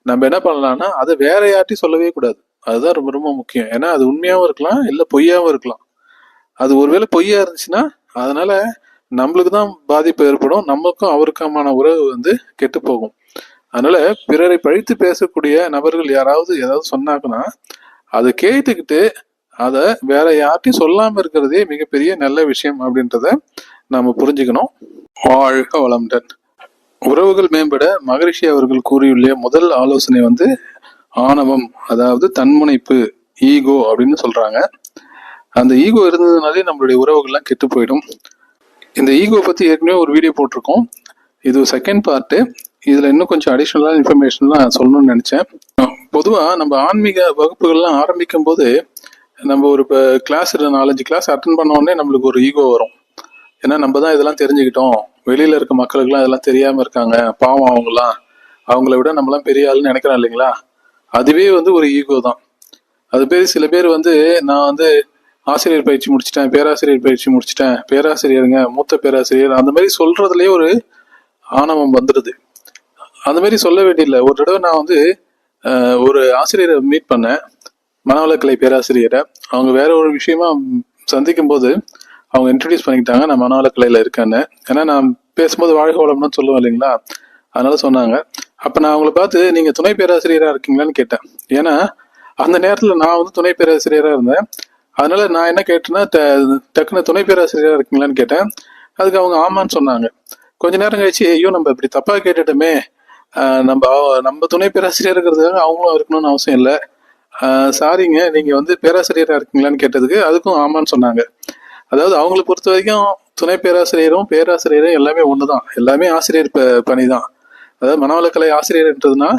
நம்ம என்ன பண்ணலாம்னா, அதை வேற யார்ட்டையும் சொல்லவே கூடாது. அதுதான் ரொம்ப ரொம்ப முக்கியம். ஏன்னா அது உண்மையாவும் இருக்கலாம், இல்ல பொய்யாவும் இருக்கலாம். அது ஒருவேளை பொய்யா இருந்துச்சுன்னா அதனால நம்மளுக்கு தான் பாதிப்பு ஏற்படும், நமக்கும் அவருக்குமான உறவு கெட்டு போகும். அதனால பிறரை பழித்து பேசக்கூடிய நபர்கள் யாராவது ஏதாவது சொன்னாங்கன்னா அதை கேட்டுக்கிட்டு அதை வேற யார்ட்டையும் சொல்லாம இருக்கிறதே மிகப்பெரிய நல்ல விஷயம் அப்படின்றத நாம புரிஞ்சுக்கணும். வாழ்க வளமுடன். உறவுகள் மேம்பட மகரிஷி அவர்கள் கூறியுள்ள முதல் ஆலோசனை ஆணவம், அதாவது தன்முனைப்பு, ஈகோ அப்படின்னு சொல்றாங்க. அந்த ஈகோ இருந்ததுனாலே நம்மளுடைய உறவுகள்லாம் கெட்டு போயிடும். இந்த ஈகோ பத்தி ஏற்கனவே ஒரு வீடியோ போட்டிருக்கோம், இது செகண்ட் பார்ட்டு. இதுல இன்னும் கொஞ்சம் அடிஷ்னலான இன்ஃபர்மேஷன்லாம் சொல்லணும்னு நினைச்சேன். பொதுவா நம்ம ஆன்மீக வகுப்புகள்லாம் ஆரம்பிக்கும் போது நம்ம ஒரு கிளாஸ் 4-5 கிளாஸ் அட்டன் பண்ண உடனே நம்மளுக்கு ஒரு ஈகோ வரும். ஏன்னா நம்ம தான் இதெல்லாம் தெரிஞ்சுக்கிட்டோம், வெளியில இருக்க மக்களுக்குலாம் இதெல்லாம் தெரியாம இருக்காங்க, பாவம் அவங்கள விட நம்மளாம் பெரிய ஆளுன்னு நினைக்கிறோம் இல்லைங்களா. அதுவே ஒரு ஈகோ தான். அது பேர் சில பேர் நான் ஆசிரியர் பயிற்சி முடிச்சிட்டேன், பேராசிரியர் பயிற்சி முடிச்சிட்டேன், பேராசிரியருங்க, மூத்த பேராசிரியர், அந்த மாதிரி சொல்றதுலயே ஒரு ஆணவம் வந்துடுது. அந்த மாதிரி சொல்ல வேண்டியதில்லை. ஒரு தடவை நான் ஒரு ஆசிரியரை மீட் பண்ணேன், மனவளக்கலை பேராசிரியரை. அவங்க வேற ஒரு விஷயமா சந்திக்கும் போது அவங்க இன்ட்ரடியூஸ் பண்ணிக்கிட்டாங்க, நான் மனவளக்கலையில இருக்கேன்னு. ஏன்னா நான் பேசும்போது வாழ்க வளம்னு சொல்லுவேன் இல்லைங்களா, அதனால சொன்னாங்க. அப்ப நான் அவங்கள பார்த்து நீங்க துணை பேராசிரியரா இருக்கீங்களான்னு கேட்டேன். ஏன்னா அந்த நேரத்துல நான் துணை பேராசிரியரா இருந்தேன். அதனால நான் என்ன கேட்டேன்னா, டக்குன்னு துணை பேராசிரியரா இருக்கீங்களான்னு கேட்டேன். அதுக்கு அவங்க ஆமான்னு சொன்னாங்க. கொஞ்ச நேரம் கழிச்சு, ஐயோ நம்ம இப்படி தப்பா கேட்டுட்டோமே, நம்ம துணை பேராசிரியர் இருக்கிறதுக்காக அவங்களும் இருக்கணும்னு அவசியம் இல்லை, சாரிங்க நீங்க பேராசிரியரா இருக்கீங்களான்னு கேட்டதுக்கு அதுக்கும் ஆமான்னு சொன்னாங்க. அதாவது அவங்களை பொறுத்த வரைக்கும் துணை பேராசிரியரும் பேராசிரியரும் எல்லாமே ஒண்ணுதான், எல்லாமே ஆசிரியர் பணி தான். அதாவது மனவளக்கலை ஆசிரியர்ன்றதுன்னா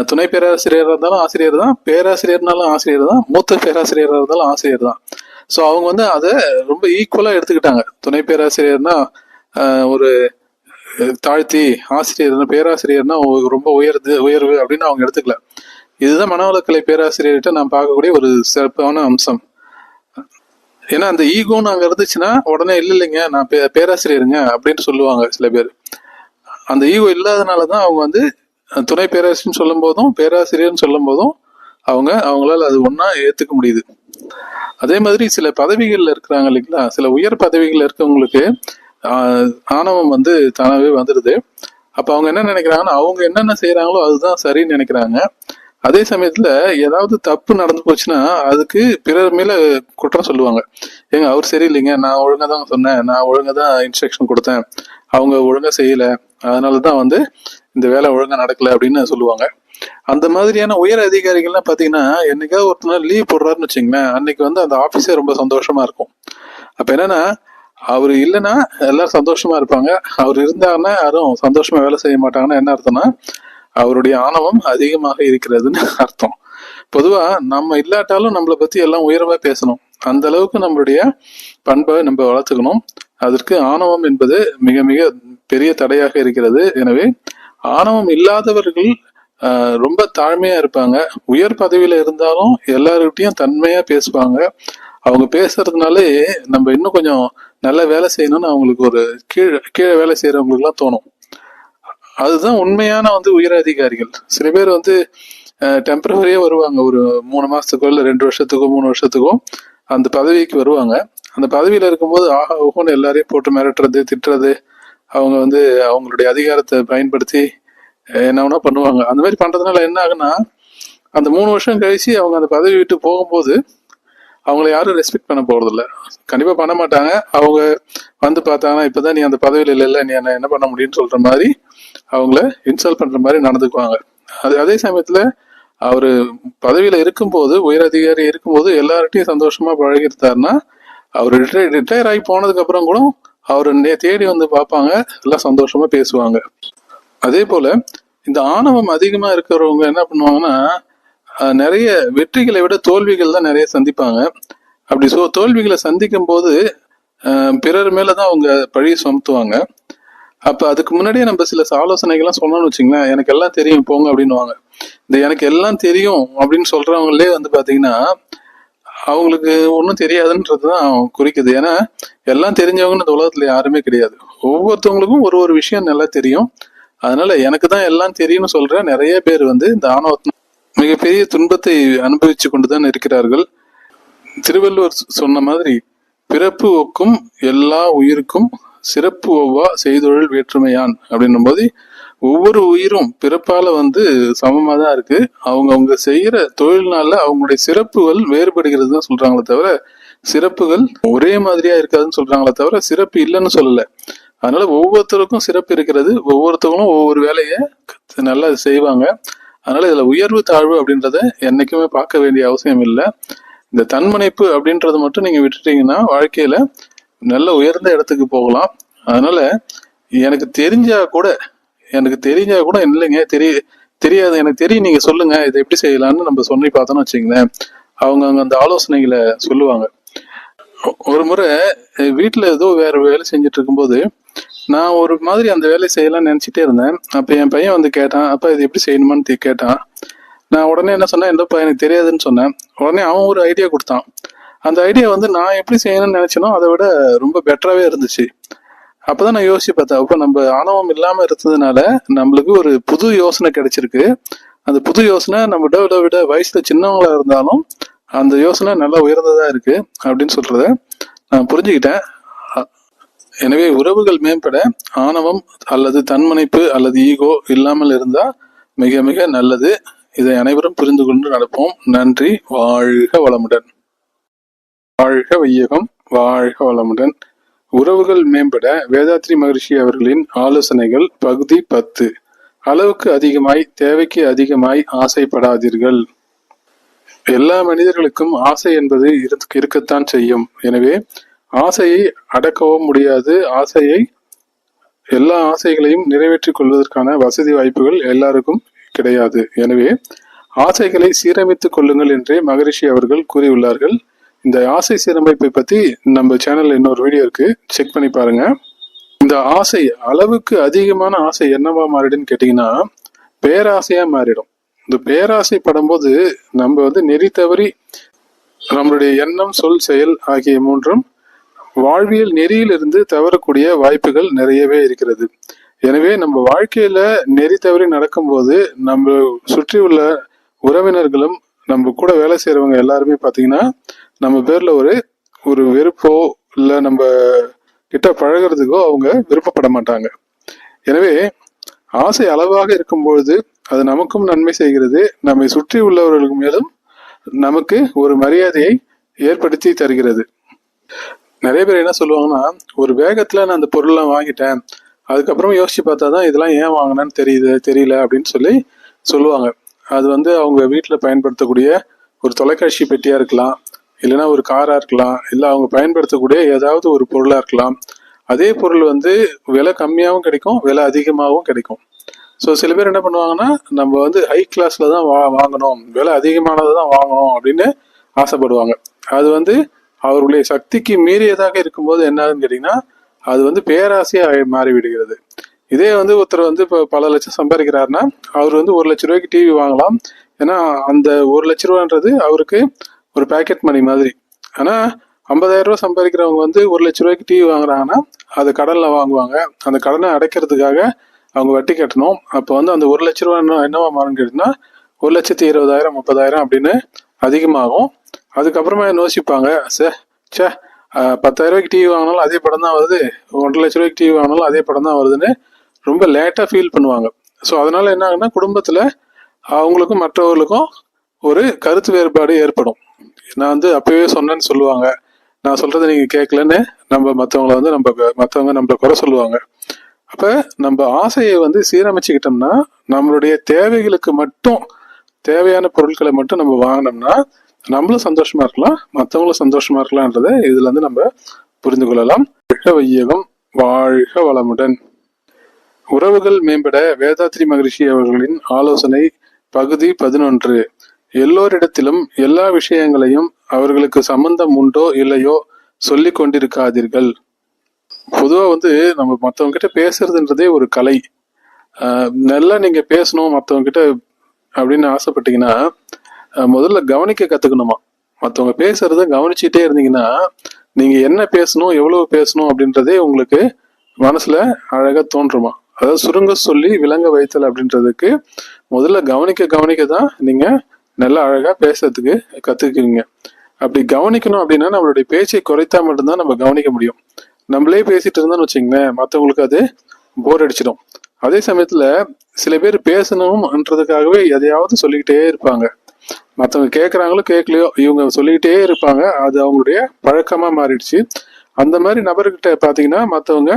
துணை பேராசிரியராக இருந்தாலும் ஆசிரியர் தான், பேராசிரியர்னாலும் ஆசிரியர் தான், மூத்த பேராசிரியராக இருந்தாலும் ஆசிரியர் தான். ஸோ அவங்க அதை ரொம்ப ஈக்குவலா எடுத்துக்கிட்டாங்க. துணை பேராசிரியர்னா ஒரு தாழ்த்தி, ஆசிரியர்னா பேராசிரியர்னா ரொம்ப உயர்வு அப்படின்னு அவங்க எடுத்துக்கல. இதுதான் மனவளக்கலை பேராசிரியர்கிட்ட நான் பார்க்கக்கூடிய ஒரு சிறப்பான அம்சம். ஏன்னா அந்த ஈகோன்னு அங்க இருந்துச்சுன்னா உடனே இல்லைங்க நான் பேராசிரியருங்க அப்படின்னு சொல்லுவாங்க சில பேர். அந்த ஈகோ இல்லாதனாலதான் அவங்க வந்து துணை பேராசிரியர்னு சொல்லும் போதும் பேராசிரியர்னு சொல்லும் போதும் அவங்களால அது ஒன்னா ஏத்துக்க முடியுது. அதே மாதிரி சில பதவிகள்ல இருக்கிறாங்க இல்லைங்களா, சில உயர் பதவிகள்ல இருக்கவங்களுக்கு ஆணவம் வந்து தானாவே வந்துடுது. அப்ப அவங்க என்ன நினைக்கிறாங்கன்னா அவங்க என்னென்ன செய்யறாங்களோ அதுதான் சரின்னு நினைக்கிறாங்க. அதே சமயத்துல ஏதாவது தப்பு நடந்து போச்சுன்னா அதுக்கு பிறர் மேல குற்றம் சொல்லுவாங்க. ஏங்க அவர் சரியில்லைங்க, நான் ஒழுங்கா தான் சொன்னேன், நான் ஒழுங்கா தான் இன்ஸ்ட்ரக்ஷன் கொடுத்தேன், அவங்க ஒழுங்கா செய்யல, அதனாலதான் வந்து இந்த வேலை ஒழுங்கா நடக்கல அப்படின்னு சொல்லுவாங்க. அந்த மாதிரியான உயர் அதிகாரிகள்லாம் பாத்தீங்கன்னா என்னைக்காவது ஒருத்தர் லீவ் போடுறாருன்னு வச்சுங்களேன், அன்னைக்கு வந்து அந்த ஆபீஸே ரொம்ப சந்தோஷமா இருக்கும். அப்ப என்னன்னா அவர் இல்லைன்னா எல்லாரும் சந்தோஷமா இருப்பாங்க, அவர் இருந்தாருன்னா யாரும் சந்தோஷமா வேலை செய்ய மாட்டாங்கன்னா என்ன அர்த்தம்னா அவருடைய ஆணவம் அதிகமாக இருக்கிறதுன்னு அர்த்தம். பொதுவா நம்ம இல்லாட்டாலும் நம்மளை பத்தி எல்லாம் உயர்வா பேசணும், அந்த அளவுக்கு நம்மளுடைய பண்பை நம்ம வளர்த்துக்கணும். அதற்கு ஆணவம் என்பது மிக மிக பெரிய தடையாக இருக்கிறது. எனவே ஆணவம் இல்லாதவர்கள் ரொம்ப தாழ்மையா இருப்பாங்க. உயர் பதவியில இருந்தாலும் எல்லாருக்கிட்டையும் தன்மையா பேசுவாங்க. அவங்க பேசுறதுனாலே நம்ம இன்னும் கொஞ்சம் நல்ல வேலை செய்யணும்னு அவங்களுக்கு ஒரு கீழே வேலை செய்யறவங்களுக்கு எல்லாம் தோணும். அதுதான் உண்மையான வந்து உயர் அதிகாரிகள். சில பேர் வந்து டெம்பரவரியா வருவாங்க, ஒரு 3 மாசத்துக்கோ இல்ல 2 வருஷத்துக்கோ 3 வருஷத்துக்கோ அந்த பதவிக்கு வருவாங்க. அந்த பதவியில இருக்கும்போது ஆஹா ஓஹோன்னு எல்லாரையும் போட்டு மிரட்டுறது திட்டுறது, அவங்க வந்து அவங்களுடைய அதிகாரத்தை பயன்படுத்தி என்ன பண்ணுவாங்க. அந்த மாதிரி பண்றதுனால என்ன ஆகுன்னா அந்த 3 வருஷம் கழிச்சு அவங்க அந்த பதவி விட்டு போகும்போது அவங்கள யாரும் ரெஸ்பெக்ட் பண்ண போறது இல்லை, கண்டிப்பா பண்ண மாட்டாங்க. அவங்க வந்து பார்த்தாங்கன்னா இப்பதான் நீ அந்த பதவியில இல்ல, நீ என்ன பண்ண முடியும்னு சொல்ற மாதிரி அவங்கள இன்சல்ட் பண்ற மாதிரி நடந்துக்குவாங்க. அதே சமயத்துல அவரு பதவியில இருக்கும்போது உயர் அதிகாரி இருக்கும்போது எல்லார்ட்டையும் சந்தோஷமா பழகிருந்தாருன்னா அவர் ரிட்டையர் ஆகி போனதுக்கு அப்புறம் கூட அவரு தேடி வந்து பார்ப்பாங்க, எல்லாம் சந்தோஷமா பேசுவாங்க. அதே போல இந்த ஆணவம் அதிகமா இருக்கிறவங்க என்ன பண்ணுவாங்கன்னா நிறைய வெற்றிகளை விட தோல்விகள் தான் நிறைய சந்திப்பாங்க. அப்படி தோல்விகளை சந்திக்கும் போது பிறர் மேலதான் அவங்க பழிய சுமத்துவாங்க. அப்ப அதுக்கு முன்னாடியே நம்ம சில ஆலோசனைகள்லாம் சொன்னோம்னு வச்சுங்களேன், எனக்கு எல்லாம் தெரியும் போங்க அப்படின்னுவாங்க. இந்த எனக்கு எல்லாம் தெரியும் அப்படின்னு சொல்றவங்களே வந்து பாத்தீங்கன்னா அவங்களுக்கு ஒன்றும் தெரியாதுன்றதுதான் குறிக்குது. ஏன்னா எல்லாம் தெரிஞ்சவங்கன்னு இந்த உலகத்துல யாருமே கிடையாது. ஒவ்வொருத்தவங்களுக்கும் ஒரு ஒரு விஷயம் நல்லா தெரியும். அதனால எனக்கு தான் எல்லாம் தெரியும்னு சொல்ற நிறைய பேர் வந்து இந்த ஆணவத்தின் மிகப்பெரிய துன்பத்தை அனுபவிச்சு கொண்டுதான் இருக்கிறார்கள். திருவள்ளுவர் சொன்ன மாதிரி பிறப்பு ஒக்கும் எல்லா உயிருக்கும் சிறப்பு ஒவ்வா செய்தொழில் வேற்றுமையான் அப்படின்னும் போது ஒவ்வொரு உயிரும் பிறப்பால வந்து சமமா தான் இருக்கு. அவங்க செய்யற தொழில்னால அவங்களுடைய சிறப்புகள் வேறுபடுகிறது தான் சொல்றாங்களே தவிர சிறப்புகள் ஒரே மாதிரியா இருக்காதுன்னு சொல்றாங்களே தவிர சிறப்பு இல்லைன்னு சொல்லல. அதனால ஒவ்வொருத்தருக்கும் சிறப்பு இருக்கிறது, ஒவ்வொருத்தவங்களும் ஒவ்வொரு வேலையை நல்லா செய்வாங்க. அதனால இதுல உயர்வு தாழ்வு அப்படின்றத என்னைக்குமே பார்க்க வேண்டிய அவசியம் இல்லை. இந்த தன்முனைப்பு அப்படின்றத மட்டும் நீங்க விட்டுட்டீங்கன்னா வாழ்க்கையில நல்ல உயர்ந்த இடத்துக்கு போகலாம். அதனால எனக்கு தெரிஞ்சா கூட இல்லைங்க தெரியாது எனக்கு தெரியும் நீங்க சொல்லுங்க இதை எப்படி செய்யலாம்னு நம்ம சொல்லி பார்த்தோம்னு வச்சுங்களேன், அவங்க அந்த ஆலோசனைகளை சொல்லுவாங்க. ஒரு முறை வீட்டுல ஏதோ வேற வேலை செஞ்சுட்டு இருக்கும்போது நான் ஒரு மாதிரி அந்த வேலையை செய்யலாம்னு நினைச்சிட்டே இருந்தேன். அப்ப என் பையன் வந்து கேட்டான், அப்பா இது எப்படி செய்யணுமான்னு கேட்டான். நான் உடனே என்ன சொன்னேன், என்னப்பா எனக்கு தெரியாதுன்னு சொன்னேன். உடனே அவன் ஒரு ஐடியா கொடுத்தான். அந்த ஐடியா வந்து நான் எப்படி செய்யணும்னு நினைச்சனோ அதை விட ரொம்ப பெட்டராகவே இருந்துச்சு. அப்பதான் நான் யோசிச்சு பார்த்தேன், அப்போ நம்ம ஆணவம் இல்லாம இருந்ததுனால நம்மளுக்கு ஒரு புது யோசனை கிடைச்சிருக்கு. அந்த புது யோசனை நம்ம விட வயசுல சின்னவங்களா இருந்தாலும் அந்த யோசனை நல்லா உயர்ந்ததா இருக்கு அப்படின்னு சொல்றத நான் புரிஞ்சுக்கிட்டேன். எனவே உறவுகள் மேம்பட ஆணவம் அல்லது தன்முனைப்பு அல்லது ஈகோ இல்லாமல் இருந்தா மிக மிக நல்லது. இதை அனைவரும் புரிந்து கொண்டு நடப்போம். நன்றி. வாழ்க வளமுடன். வாழ்க வையகம். வாழ்க வளமுடன். உறவுகள் மேம்பட வேதாத்ரி மகரிஷி அவர்களின் ஆலோசனைகள் பகுதி 10. அளவுக்கு அதிகமாய் தேவைக்கு அதிகமாய் ஆசைப்படாதீர்கள். எல்லா மனிதர்களுக்கும் ஆசை என்பது இருக்கத்தான் செய்யும். எனவே ஆசையை அடக்கவும் முடியாது. எல்லா ஆசைகளையும் நிறைவேற்றிக் கொள்வதற்கான வசதி வாய்ப்புகள் எல்லாருக்கும் கிடையாது. எனவே ஆசைகளை சீரமைத்துக் கொள்ளுங்கள் என்றே மகரிஷி அவர்கள் கூறியுள்ளார்கள். இந்த ஆசை சீரமைப்பை பத்தி நம்ம சேனல்ல இன்னொரு வீடியோ இருக்கு, செக் பண்ணி பாருங்க. இந்த ஆசை அளவுக்கு அதிகமான ஆசை என்னவா மாறிடுன்னு கேட்டீங்கன்னா பேராசையா மாறிடும். இந்த பேராசை படும்போது நம்ம வந்து நெறி தவறி நம்மளுடைய எண்ணம், சொல், செயல் ஆகிய மூன்றும் வாழ்வியல் நெறியிலிருந்து தவறக்கூடிய வாய்ப்புகள் நிறையவே இருக்கிறது. எனவே நம்ம வாழ்க்கையில நெறி தவறி நடக்கும்போது நம்ம சுற்றி உள்ள உறவினர்களும் நம்ம கூட வேலை செய்யறவங்க எல்லாருமே பாத்தீங்கன்னா நம்ம பேர்ல ஒரு ஒரு வெறுப்போ இல்ல நம்ம கிட்ட பழகிறதுக்கோ அவங்க விருப்பப்பட மாட்டாங்க. எனவே ஆசை அளவாக இருக்கும்பொழுது அது நமக்கும் நன்மை செய்கிறது, நம்மை சுற்றி உள்ளவர்களுக்கு மேலும் நமக்கு ஒரு மரியாதையை ஏற்படுத்தி தருகிறது. நிறைய பேர் என்ன சொல்லுவாங்கன்னா, ஒரு வேகத்துல நான் அந்த பொருள்லாம் வாங்கிட்டேன், அதுக்கப்புறம் யோசிச்சு பார்த்தாதான் இதெல்லாம் ஏன் வாங்கினேன்னு தெரியல அப்படின்னு சொல்லுவாங்க. அது அவங்க வீட்டில் பயன்படுத்தக்கூடிய ஒரு தொலைக்காட்சி பெட்டியா இருக்கலாம், இல்லைன்னா ஒரு காரா இருக்கலாம், இல்லை அவங்க பயன்படுத்தக்கூடிய ஏதாவது ஒரு பொருளா இருக்கலாம். அதே பொருள் விலை கம்மியாகவும் கிடைக்கும், விலை அதிகமாகவும் கிடைக்கும். ஸோ சில பேர் என்ன பண்ணுவாங்கன்னா, நம்ம ஹை கிளாஸ்ல தான் வாங்கணும், விலை அதிகமானதை தான் வாங்கணும் அப்படின்னு ஆசைப்படுவாங்க. அது அவர்களுடைய சக்திக்கு மீறியதாக இருக்கும்போது என்ன ஆகுதுன்னு கேட்டீங்கன்னா, அது பேராசையா மாறிவிடுகிறது. இதே ஒருத்தர் இப்போ பல லட்சம் சம்பாதிக்கிறாருன்னா அவர் 1 லட்ச ரூபாய்க்கு டிவி வாங்கலாம். ஏன்னா அந்த 1 லட்ச ரூபான்றது அவருக்கு ஒரு பேக்கெட் மணி மாதிரி. ஆனா 50,000 ரூபாய் சம்பாதிக்கிறவங்க 1 லட்ச ரூபாய்க்கு டிவி வாங்குறாங்கன்னா அது கடன்ல வாங்குவாங்க. அந்த கடனை அடைக்கிறதுக்காக அவங்க வட்டி கட்டணும். அப்போ அந்த 1 லட்ச ரூபாய் என்னவா மாறும் கேட்டீங்கன்னா 1,20,000 30,000 அப்படின்னு அதிகமாகும். அதுக்கப்புறமா யோசிப்பாங்க, சே 10,000 ரூபாய்க்கு டிவி வாங்கினாலும் அதே படம் தான் வருது, 1,50,000 ரூபாய்க்கு டிவி வாங்கினாலும் அதே படம் தான் வருதுன்னு ரொம்ப லேட்டா ஃபீல் பண்ணுவாங்க. ஸோ அதனால என்ன ஆகுன்னா, குடும்பத்துல அவங்களுக்கும் மற்றவர்களுக்கும் ஒரு கருத்து வேறுபாடு ஏற்படும். நான் அப்பவே சொன்னேன்னு சொல்லுவாங்க, நான் சொல்றதை நீங்க கேட்கலன்னு நம்ம மற்றவங்க நம்மள குறை சொல்லுவாங்க. அப்ப நம்ம ஆசையை சீரமைச்சுக்கிட்டோம்னா, நம்மளுடைய தேவைகளுக்கு மட்டும் தேவையான பொருட்களை மட்டும் நம்ம வாங்கினோம்னா நம்மளும் சந்தோஷமா இருக்கலாம், மற்றவங்களும் சந்தோஷமா இருக்கலாம்ன்றத இதுல நம்ம புரிந்து கொள்ளலாம். வாழ்க வையகம், வாழ்க வளமுடன். உறவுகள் மேம்பட வேதாத்ரி மகரிஷி அவர்களின் ஆலோசனை பகுதி 11. எல்லோரிடத்திலும் எல்லா விஷயங்களையும் அவர்களுக்கு சம்பந்தம் உண்டோ இல்லையோ சொல்லி கொண்டிருக்காதீர்கள். பொதுவா நம்ம மற்றவங்க கிட்ட பேசுறதுன்றதே ஒரு கலை. நல்லா நீங்க பேசணும் மற்றவங்க கிட்ட அப்படின்னு ஆசைப்பட்டீங்கன்னா முதல்ல கவனிக்க கத்துக்கணுமா. மற்றவங்க பேசுறத கவனிச்சுட்டே இருந்தீங்கன்னா நீங்க என்ன பேசணும், எவ்வளவு பேசணும் அப்படின்றதே உங்களுக்கு மனசுல அழகா தோன்றுமா. அதாவது சுருங்க சொல்லி விளங்க வைத்தல் அப்படின்றதுக்கு முதல்ல கவனிக்க தான் நீங்க நல்லா அழகா பேசுறதுக்கு கத்துக்குவீங்க. அப்படி கவனிக்கணும் அப்படின்னா நம்மளுடைய பேச்சை குறைத்தா மட்டும்தான் நம்ம கவனிக்க முடியும். நம்மளே பேசிட்டு இருந்தோம்னு வச்சுங்களேன், மற்றவங்களுக்கு அது போர் அடிச்சிடும். அதே சமயத்துல சில பேர் பேசணும்ன்றதுக்காகவே எதையாவது சொல்லிக்கிட்டே இருப்பாங்க. மற்றவங்க கேட்கறாங்களோ கேட்கலையோ இவங்க சொல்லிக்கிட்டே இருப்பாங்க. அது அவங்களுடைய பழக்கமா மாறிடுச்சு. அந்த மாதிரி நபர்கிட்ட பாத்தீங்கன்னா மற்றவங்க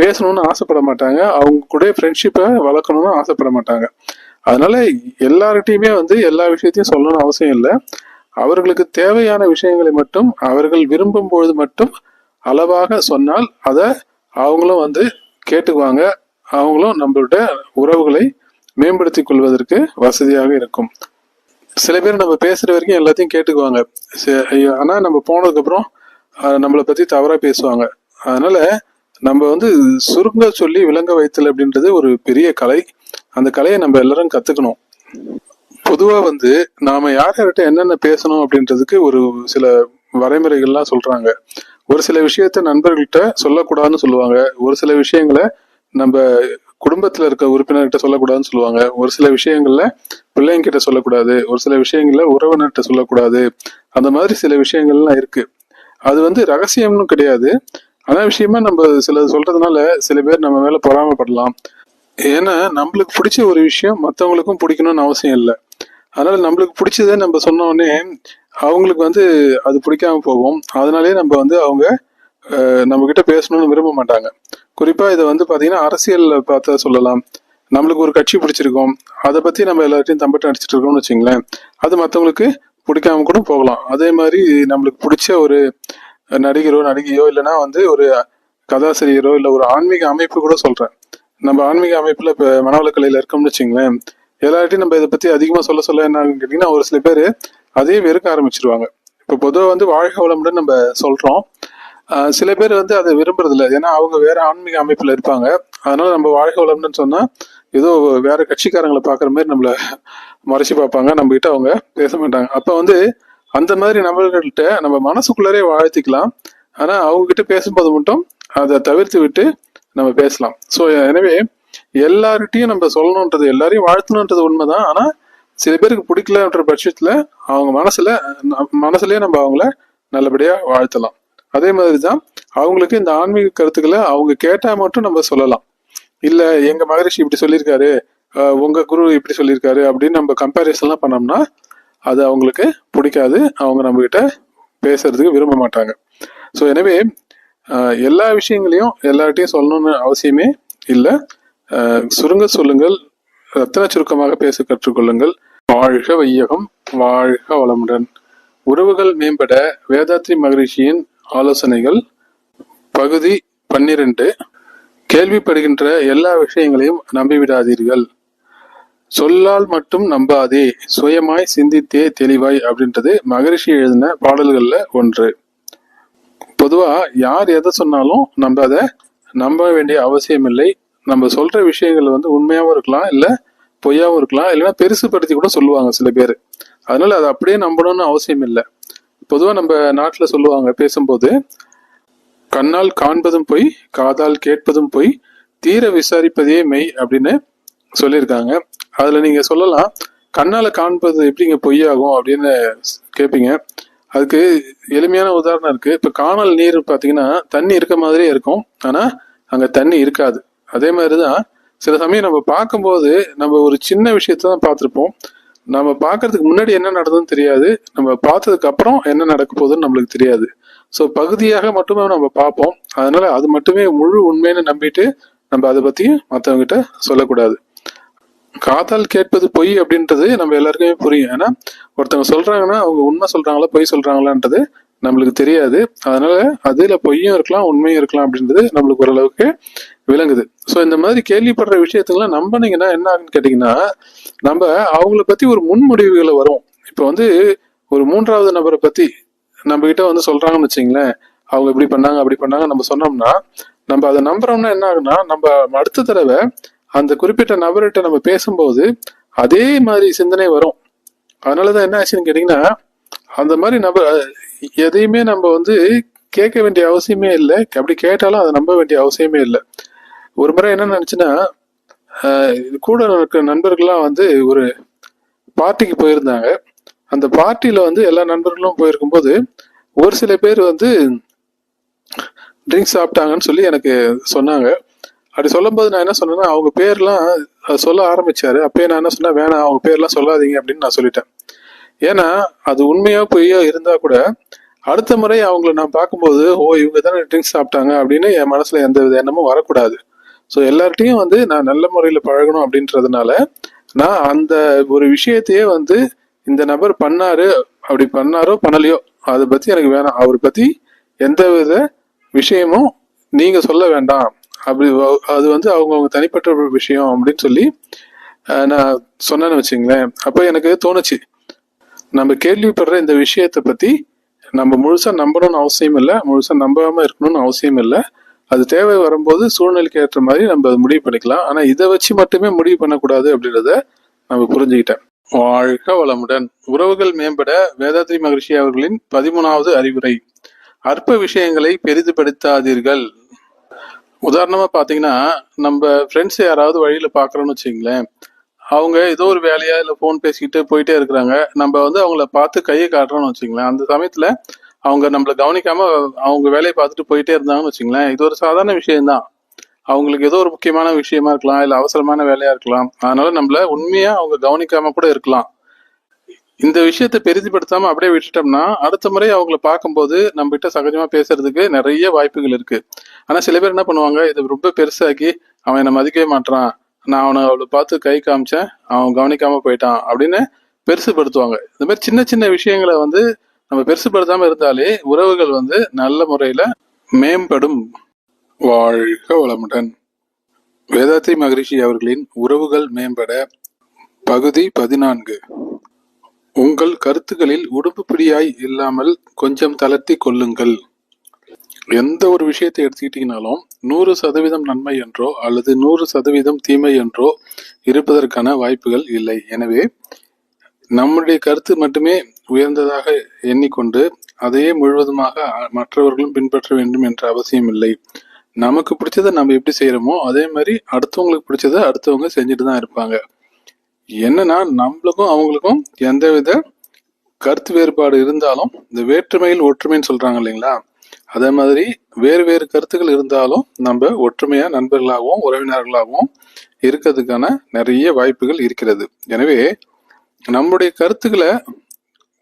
பேசணும்னு ஆசைப்பட மாட்டாங்க, அவங்க கூட ஃப்ரெண்ட்ஷிப்பை வளர்க்கணும்னு ஆசைப்பட மாட்டாங்க. அதனால எல்லார்கிட்டையுமே எல்லா விஷயத்தையும் சொல்லணும்னு அவசியம் இல்லை. அவர்களுக்கு தேவையான விஷயங்களை மட்டும் அவர்கள் விரும்பும் பொழுது மட்டும் அளவாக சொன்னால் அதை அவங்களும் கேட்டுக்குவாங்க. அவங்களும் நம்மளுடைய உறவுகளை மேம்படுத்திக் கொள்வதற்கு வசதியாக இருக்கும். சில பேர் நம்ம பேசுற வரைக்கும் எல்லாத்தையும் கேட்டுக்குவாங்க, ஆனா நம்ம போனதுக்கு அப்புறம் நம்மளை பத்தி தவறா பேசுவாங்க. அதனால நம்ம சுருங்க சொல்லி விளங்க வைத்தல் அப்படின்றது ஒரு பெரிய கலை. அந்த கலையை நம்ம எல்லாரும் கத்துக்கணும். பொதுவா நாம யார்கிட்ட என்னென்ன பேசணும் அப்படின்றதுக்கு ஒரு சில வரைமுறைகள்லாம் சொல்றாங்க. ஒரு சில விஷயத்த நண்பர்கள்கிட்ட சொல்லக்கூடாதுன்னு சொல்லுவாங்க, ஒரு சில விஷயங்களை நம்ம குடும்பத்துல இருக்க உறுப்பினர்கிட்ட சொல்லக்கூடாதுன்னு சொல்லுவாங்க, ஒரு சில விஷயங்கள்ல பிள்ளைங்க கிட்ட சொல்லக்கூடாது, ஒரு சில விஷயங்கள்ல உறவினர்கிட்ட சொல்லக்கூடாது. அந்த மாதிரி சில விஷயங்கள்லாம் இருக்கு. அது ரகசியம்னு கிடையாது. ஆனா விஷயமா நம்ம சில சொல்றதுனால சில பேர் நம்ம மேல பொறாமப்படலாம். ஏன்னா நம்மளுக்கு பிடிச்ச ஒரு விஷயம் மற்றவங்களுக்கும் பிடிக்கணும்னு அவசியம் இல்லை. அதனால நம்மளுக்கு பிடிச்சதை நம்ம சொன்ன உடனே அவங்களுக்கு அது பிடிக்காம போகும். அதனாலே நம்ம அவங்க நம்ம கிட்ட பேசணும்னு விரும்ப மாட்டாங்க. குறிப்பா இதை பாத்தீங்கன்னா அரசியல்ல பார்த்தா சொல்லலாம். நம்மளுக்கு ஒரு கட்சி பிடிச்சிருக்கோம், அதை பத்தி நம்ம எல்லாத்தையும் தம்பட்டம் அடிச்சுட்டு இருக்கோம்னு வச்சுங்களேன், அது மற்றவங்களுக்கு பிடிக்காம கூட போகலாம். அதே மாதிரி நம்மளுக்கு பிடிச்ச ஒரு நடிகரோ நடிகையோ இல்லைன்னா ஒரு கதாசிரியரோ இல்லை ஒரு ஆன்மீக அமைப்பு கூட சொல்றேன். நம்ம ஆன்மீக அமைப்புல இப்ப மனவளக்கலையில இருக்கோம்னு வச்சுங்களேன், எல்லார்ட்டையும் நம்ம இதை பத்தி அதிகமா சொல்ல என்ன கேட்டீங்கன்னா ஒரு சில பேர் அதே வெறுக்க ஆரம்பிச்சிருவாங்க. இப்ப பொதுவாக வாழ்க வளமுடன் நம்ம சொல்றோம், சில பேர் அதை விரும்புறது இல்லை. ஏன்னா அவங்க வேற ஆன்மீக அமைப்புல இருப்பாங்க. அதனால நம்ம வாழ்க வளமுடன் சொன்னா ஏதோ வேற கட்சிக்காரங்களை பாக்குற மாதிரி நம்மள மறைச்சு பார்ப்பாங்க, நம்ம கிட்ட அவங்க பேச மாட்டாங்க. அப்ப அந்த மாதிரி நபர்கள்ட்ட நம்ம மனசுக்குள்ளரே வாழ்த்திக்கலாம். ஆனா அவங்க கிட்ட பேசும்போது மட்டும் அதை தவிர்த்து விட்டு நம்ம பேசலாம். ஸோ எனவே எல்லார்கிட்டையும் நம்ம சொல்லணுன்றது, எல்லாரையும் வாழ்த்தணுன்றது உண்மைதான். ஆனா சில பேருக்கு பிடிக்கலன்ற பட்சத்துல அவங்க மனசுலயே நம்ம அவங்கள நல்லபடியா வாழ்த்தலாம். அதே மாதிரிதான் அவங்களுக்கு இந்த ஆன்மீக கருத்துக்களை அவங்க கேட்டா மட்டும் நம்ம சொல்லலாம். இல்ல எங்க மகரிஷி இப்படி சொல்லியிருக்காரு, உங்க குரு இப்படி சொல்லியிருக்காரு அப்படின்னு நம்ம கம்பேரிசன்லாம் பண்ணோம்னா அது அவங்களுக்கு பிடிக்காது. அவங்க நம்ம கிட்ட பேசுறதுக்கு விரும்ப மாட்டாங்க. ஸோ எனவே எல்லா விஷயங்களையும் எல்லார்ட்டையும் சொல்லணும்னு அவசியமே இல்லை. சுருங்க சொல்லுங்கள், ரத்தன சுருக்கமாக பேச கற்றுக்கொள்ளுங்கள். வாழ்க வையகம், வாழ்க வளமுடன். உறவுகள் மேம்பட வேதாத்ரி மகரிஷியின் ஆலோசனைகள் பகுதி 12. கேள்விப்படுகின்ற எல்லா விஷயங்களையும் நம்பிவிடாதீர்கள். சொல்லால் மட்டும் நம்பாதே, சுயமாய் சிந்தித்தே தெளிவாய் அப்படின்றது மகரிஷி எழுதின பாடல்கள்ல ஒன்று. பொதுவா யார் எதை சொன்னாலும் நம்ம அதை நம்ப வேண்டிய அவசியம் இல்லை. நம்ம சொல்ற விஷயங்கள் உண்மையாவும் இருக்கலாம், இல்ல பொய்யாவும் இருக்கலாம், இல்லைன்னா பெருசுப்படுத்தி கூட சொல்லுவாங்க சில பேர். அதனால அதை அப்படியே நம்பணும்னு அவசியம் இல்லை. பொதுவா நம்ம நாட்டுல சொல்லுவாங்க பேசும்போது, கண்ணால் காண்பதும் பொய், காதால் கேட்பதும் பொய், தீர விசாரிப்பதே மெய் அப்படின்னு சொல்லியிருக்காங்க. அதுல நீங்க சொல்லலாம், கண்ணால காண்பது எப்படிங்க பொய்யாகும் அப்படின்னு கேட்பீங்க. அதுக்கு எளிமையான உதாரணம் இருக்கு. இப்ப காணல் நீர் பாத்தீங்கன்னா தண்ணி இருக்க மாதிரியே இருக்கும், ஆனா அங்க தண்ணி இருக்காது. அதே மாதிரிதான் சில சமயம் நம்ம பார்க்கும்போது நம்ம ஒரு சின்ன விஷயத்தான் பார்த்திருப்போம். நம்ம பார்க்கறதுக்கு முன்னாடி என்ன நடந்ததுன்னு தெரியாது, நம்ம பார்த்ததுக்கு அப்புறம் என்ன நடக்க போகுதுன்னு நம்மளுக்கு தெரியாது. ஸோ பகுதியாக மட்டுமே நம்ம பார்ப்போம். அதனால அது மட்டுமே முழு உண்மைன்னு நம்பிட்டு நம்ம அதை பத்தி மற்றவங்க கிட்ட சொல்லக்கூடாது. காதால் கேட்பது பொய் அப்படின்றது நம்ம எல்லாருக்குமே புரியும். ஏன்னா ஒருத்தவங்க சொல்றாங்கன்னா அவங்க உண்மை சொல்றாங்களா பொய் சொல்றாங்களான்றது நம்மளுக்கு தெரியாது. அதனால அதுல பொய்யும் இருக்கலாம் உண்மையும் இருக்கலாம் அப்படின்றது நம்மளுக்கு ஓரளவுக்கு விளங்குது. ஸோ இந்த மாதிரி கேள்விப்படுற விஷயத்துக்கெல்லாம் நம்பினீங்கன்னா என்ன ஆகுன்னு கேட்டீங்கன்னா, நம்ம அவங்கள பத்தி ஒரு முன்முடிவுகளை வரும். இப்போ ஒரு 3வது நபரை பத்தி நம்ம கிட்ட சொல்றாங்கன்னு வச்சுங்களேன், அவங்க இப்படி பண்ணாங்க அப்படி பண்ணாங்க நம்ம சொன்னோம்னா, நம்ம அதை நம்புறோம்னா என்ன ஆகுன்னா, நம்ம அடுத்த தடவை அந்த குறிப்பிட்ட நபர்கிட்ட நம்ம பேசும்போது அதே மாதிரி சிந்தனை வரும். அதனாலதான் என்ன ஆச்சுன்னு கேட்டீங்கன்னா, அந்த மாதிரி எதையுமே நம்ம கேட்க வேண்டிய அவசியமே இல்லை. அப்படி கேட்டாலும் அதை நம்ப வேண்டிய அவசியமே இல்லை. ஒரு முறை என்ன நினைச்சுன்னா, கூட இருக்கிற நண்பர்கள்லாம் ஒரு பார்ட்டிக்கு போயிருந்தாங்க. அந்த பார்ட்டியில எல்லா நண்பர்களும் போயிருக்கும்போது ஒரு சில பேர் ட்ரிங்க்ஸ் சாப்பிட்டாங்கன்னு சொல்லி எனக்கு சொன்னாங்க. அப்படி சொல்லும் போது நான் என்ன சொன்னேன்னா, அவங்க பேர்லாம் சொல்ல ஆரம்பிச்சாரு. அப்பயே நான் என்ன சொன்னேன், வேணாம் அவங்க பேர்லாம் சொல்லாதீங்க அப்படின்னு நான் சொல்லிட்டேன். ஏன்னா அது உண்மையா பொய்யா இருந்தா கூட அடுத்த முறை அவங்கள நான் பார்க்கும்போது, ஓ இவங்க தானே ட்ரிங்க்ஸ் சாப்பிட்டாங்க அப்படின்னு என் மனசுல எந்த வித எண்ணமும் வரக்கூடாது. ஸோ எல்லார்ட்டையும் நான் நல்ல முறையில பழகணும் அப்படின்றதுனால நான் அந்த ஒரு விஷயத்தையே இந்த நபர் பண்ணாரு, அப்படி பண்ணாரோ பண்ணலையோ அதை பத்தி எனக்கு வேணாம், அவரை பத்தி எந்த வித விஷயமும் நீங்க சொல்ல வேண்டாம், அப்படி அது அவங்கவுங்க தனிப்பட்ட விஷயம் அப்படின்னு சொல்லி நான் சொன்னேன்னு வச்சுங்களேன். அப்போ எனக்கு தோணுச்சு, நம்ம கேள்விப்படுற இந்த விஷயத்த பத்தி நம்ம முழுசா நம்பணும்னு அவசியம் இல்லை, முழுசா நம்பாம இருக்கணும்னு அவசியம் இல்லை. அது தேவை வரும்போது சூழ்நிலைக்கு ஏற்ற மாதிரி நம்ம முடிவு பண்ணிக்கலாம். ஆனா இதை வச்சு மட்டுமே முடிவு பண்ணக்கூடாது அப்படின்றத நம்ம புரிஞ்சுக்கிட்டேன். வாழ்க வளமுடன். உறவுகள் மேம்பட வேதாத்ரி மகரிஷி அவர்களின் 13வது அறிவுரை. அற்ப விஷயங்களை பெரிதுபடுத்தாதீர்கள். உதாரணமா பாத்தீங்கன்னா, நம்ம ஃப்ரெண்ட்ஸ் யாராவது வழியில பாக்குறோம்னு வச்சுங்களேன், அவங்க ஏதோ ஒரு வேலையா இல்ல போன் பேசிக்கிட்டு போயிட்டே இருக்கிறாங்க. நம்ம அவங்கள பார்த்து கையை காட்டுறோம்னு வச்சுங்களேன், அந்த சமயத்துல அவங்க நம்மள கவனிக்காம அவங்க வேலையை பார்த்துட்டு போயிட்டே இருந்தாங்கன்னு வச்சுங்களேன், இது ஒரு சாதாரண விஷயம்தான். அவங்களுக்கு ஏதோ ஒரு முக்கியமான விஷயமா இருக்கலாம், இல்ல அவசரமான வேலையா இருக்கலாம். அதனால நம்மள உண்மையா அவங்க கவனிக்காம கூட இருக்கலாம். இந்த விஷயத்த பெரிதுபடுத்தாம அப்படியே விட்டுட்டோம்னா அடுத்த முறை அவங்கள பார்க்கும்போது நம்ம கிட்ட சகஜமா பேசுறதுக்கு நிறைய வாய்ப்புகள் இருக்கு. ஆனா சில பேர் என்ன பண்ணுவாங்க, இதை ரொம்ப பெருசாக்கி அவன் என்னை மதிக்கவே மாட்டான், நான் அவளை பார்த்து கை காமிச்சேன் அவன் கவனிக்காம போயிட்டான் அப்படின்னு பெருசுபடுத்துவாங்க. இந்த மாதிரி சின்ன சின்ன விஷயங்களை நம்ம பெருசுபடுத்தாம இருந்தாலே உறவுகள் நல்ல முறையில மேம்படும். வாழ்க வளமுடன். வேதாத்ரி மகரிஷி அவர்களின் உறவுகள் மேம்பட பகுதி 14. உங்கள் கருத்துக்களில் உடுப்புப்பிடியாய் இல்லாமல் கொஞ்சம் தளர்த்தி கொள்ளுங்கள். எந்த ஒரு விஷயத்தை எடுத்துக்கிட்டீங்கனாலும் 100% நன்மை என்றோ அல்லது 100% தீமை என்றோ இருப்பதற்கான வாய்ப்புகள் இல்லை. எனவே நம்முடைய கருத்து மட்டுமே உயர்ந்ததாக எண்ணிக்கொண்டு அதையே முழுவதுமாக மற்றவர்களும் பின்பற்ற வேண்டும் என்ற அவசியம் இல்லை. நமக்கு பிடிச்சதை நம்ம எப்படி செய்யறோமோ அதே மாதிரி அடுத்தவங்களுக்கு பிடிச்சதை அடுத்தவங்க செஞ்சுட்டு தான் இருப்பாங்க. என்னன்னா நம்மளுக்கும் அவங்களுக்கும் எந்தவித கருத்து வேறுபாடு இருந்தாலும் இந்த வேற்றுமையில் ஒற்றுமைன்னு சொல்றாங்க இல்லைங்களா, அதே மாதிரி வேறு வேறு கருத்துக்கள் இருந்தாலும் நம்ம ஒற்றுமையா நண்பர்களாகவும் உறவினர்களாகவும் இருக்கிறதுக்கான நிறைய வாய்ப்புகள் இருக்கிறது. எனவே நம்முடைய கருத்துக்களை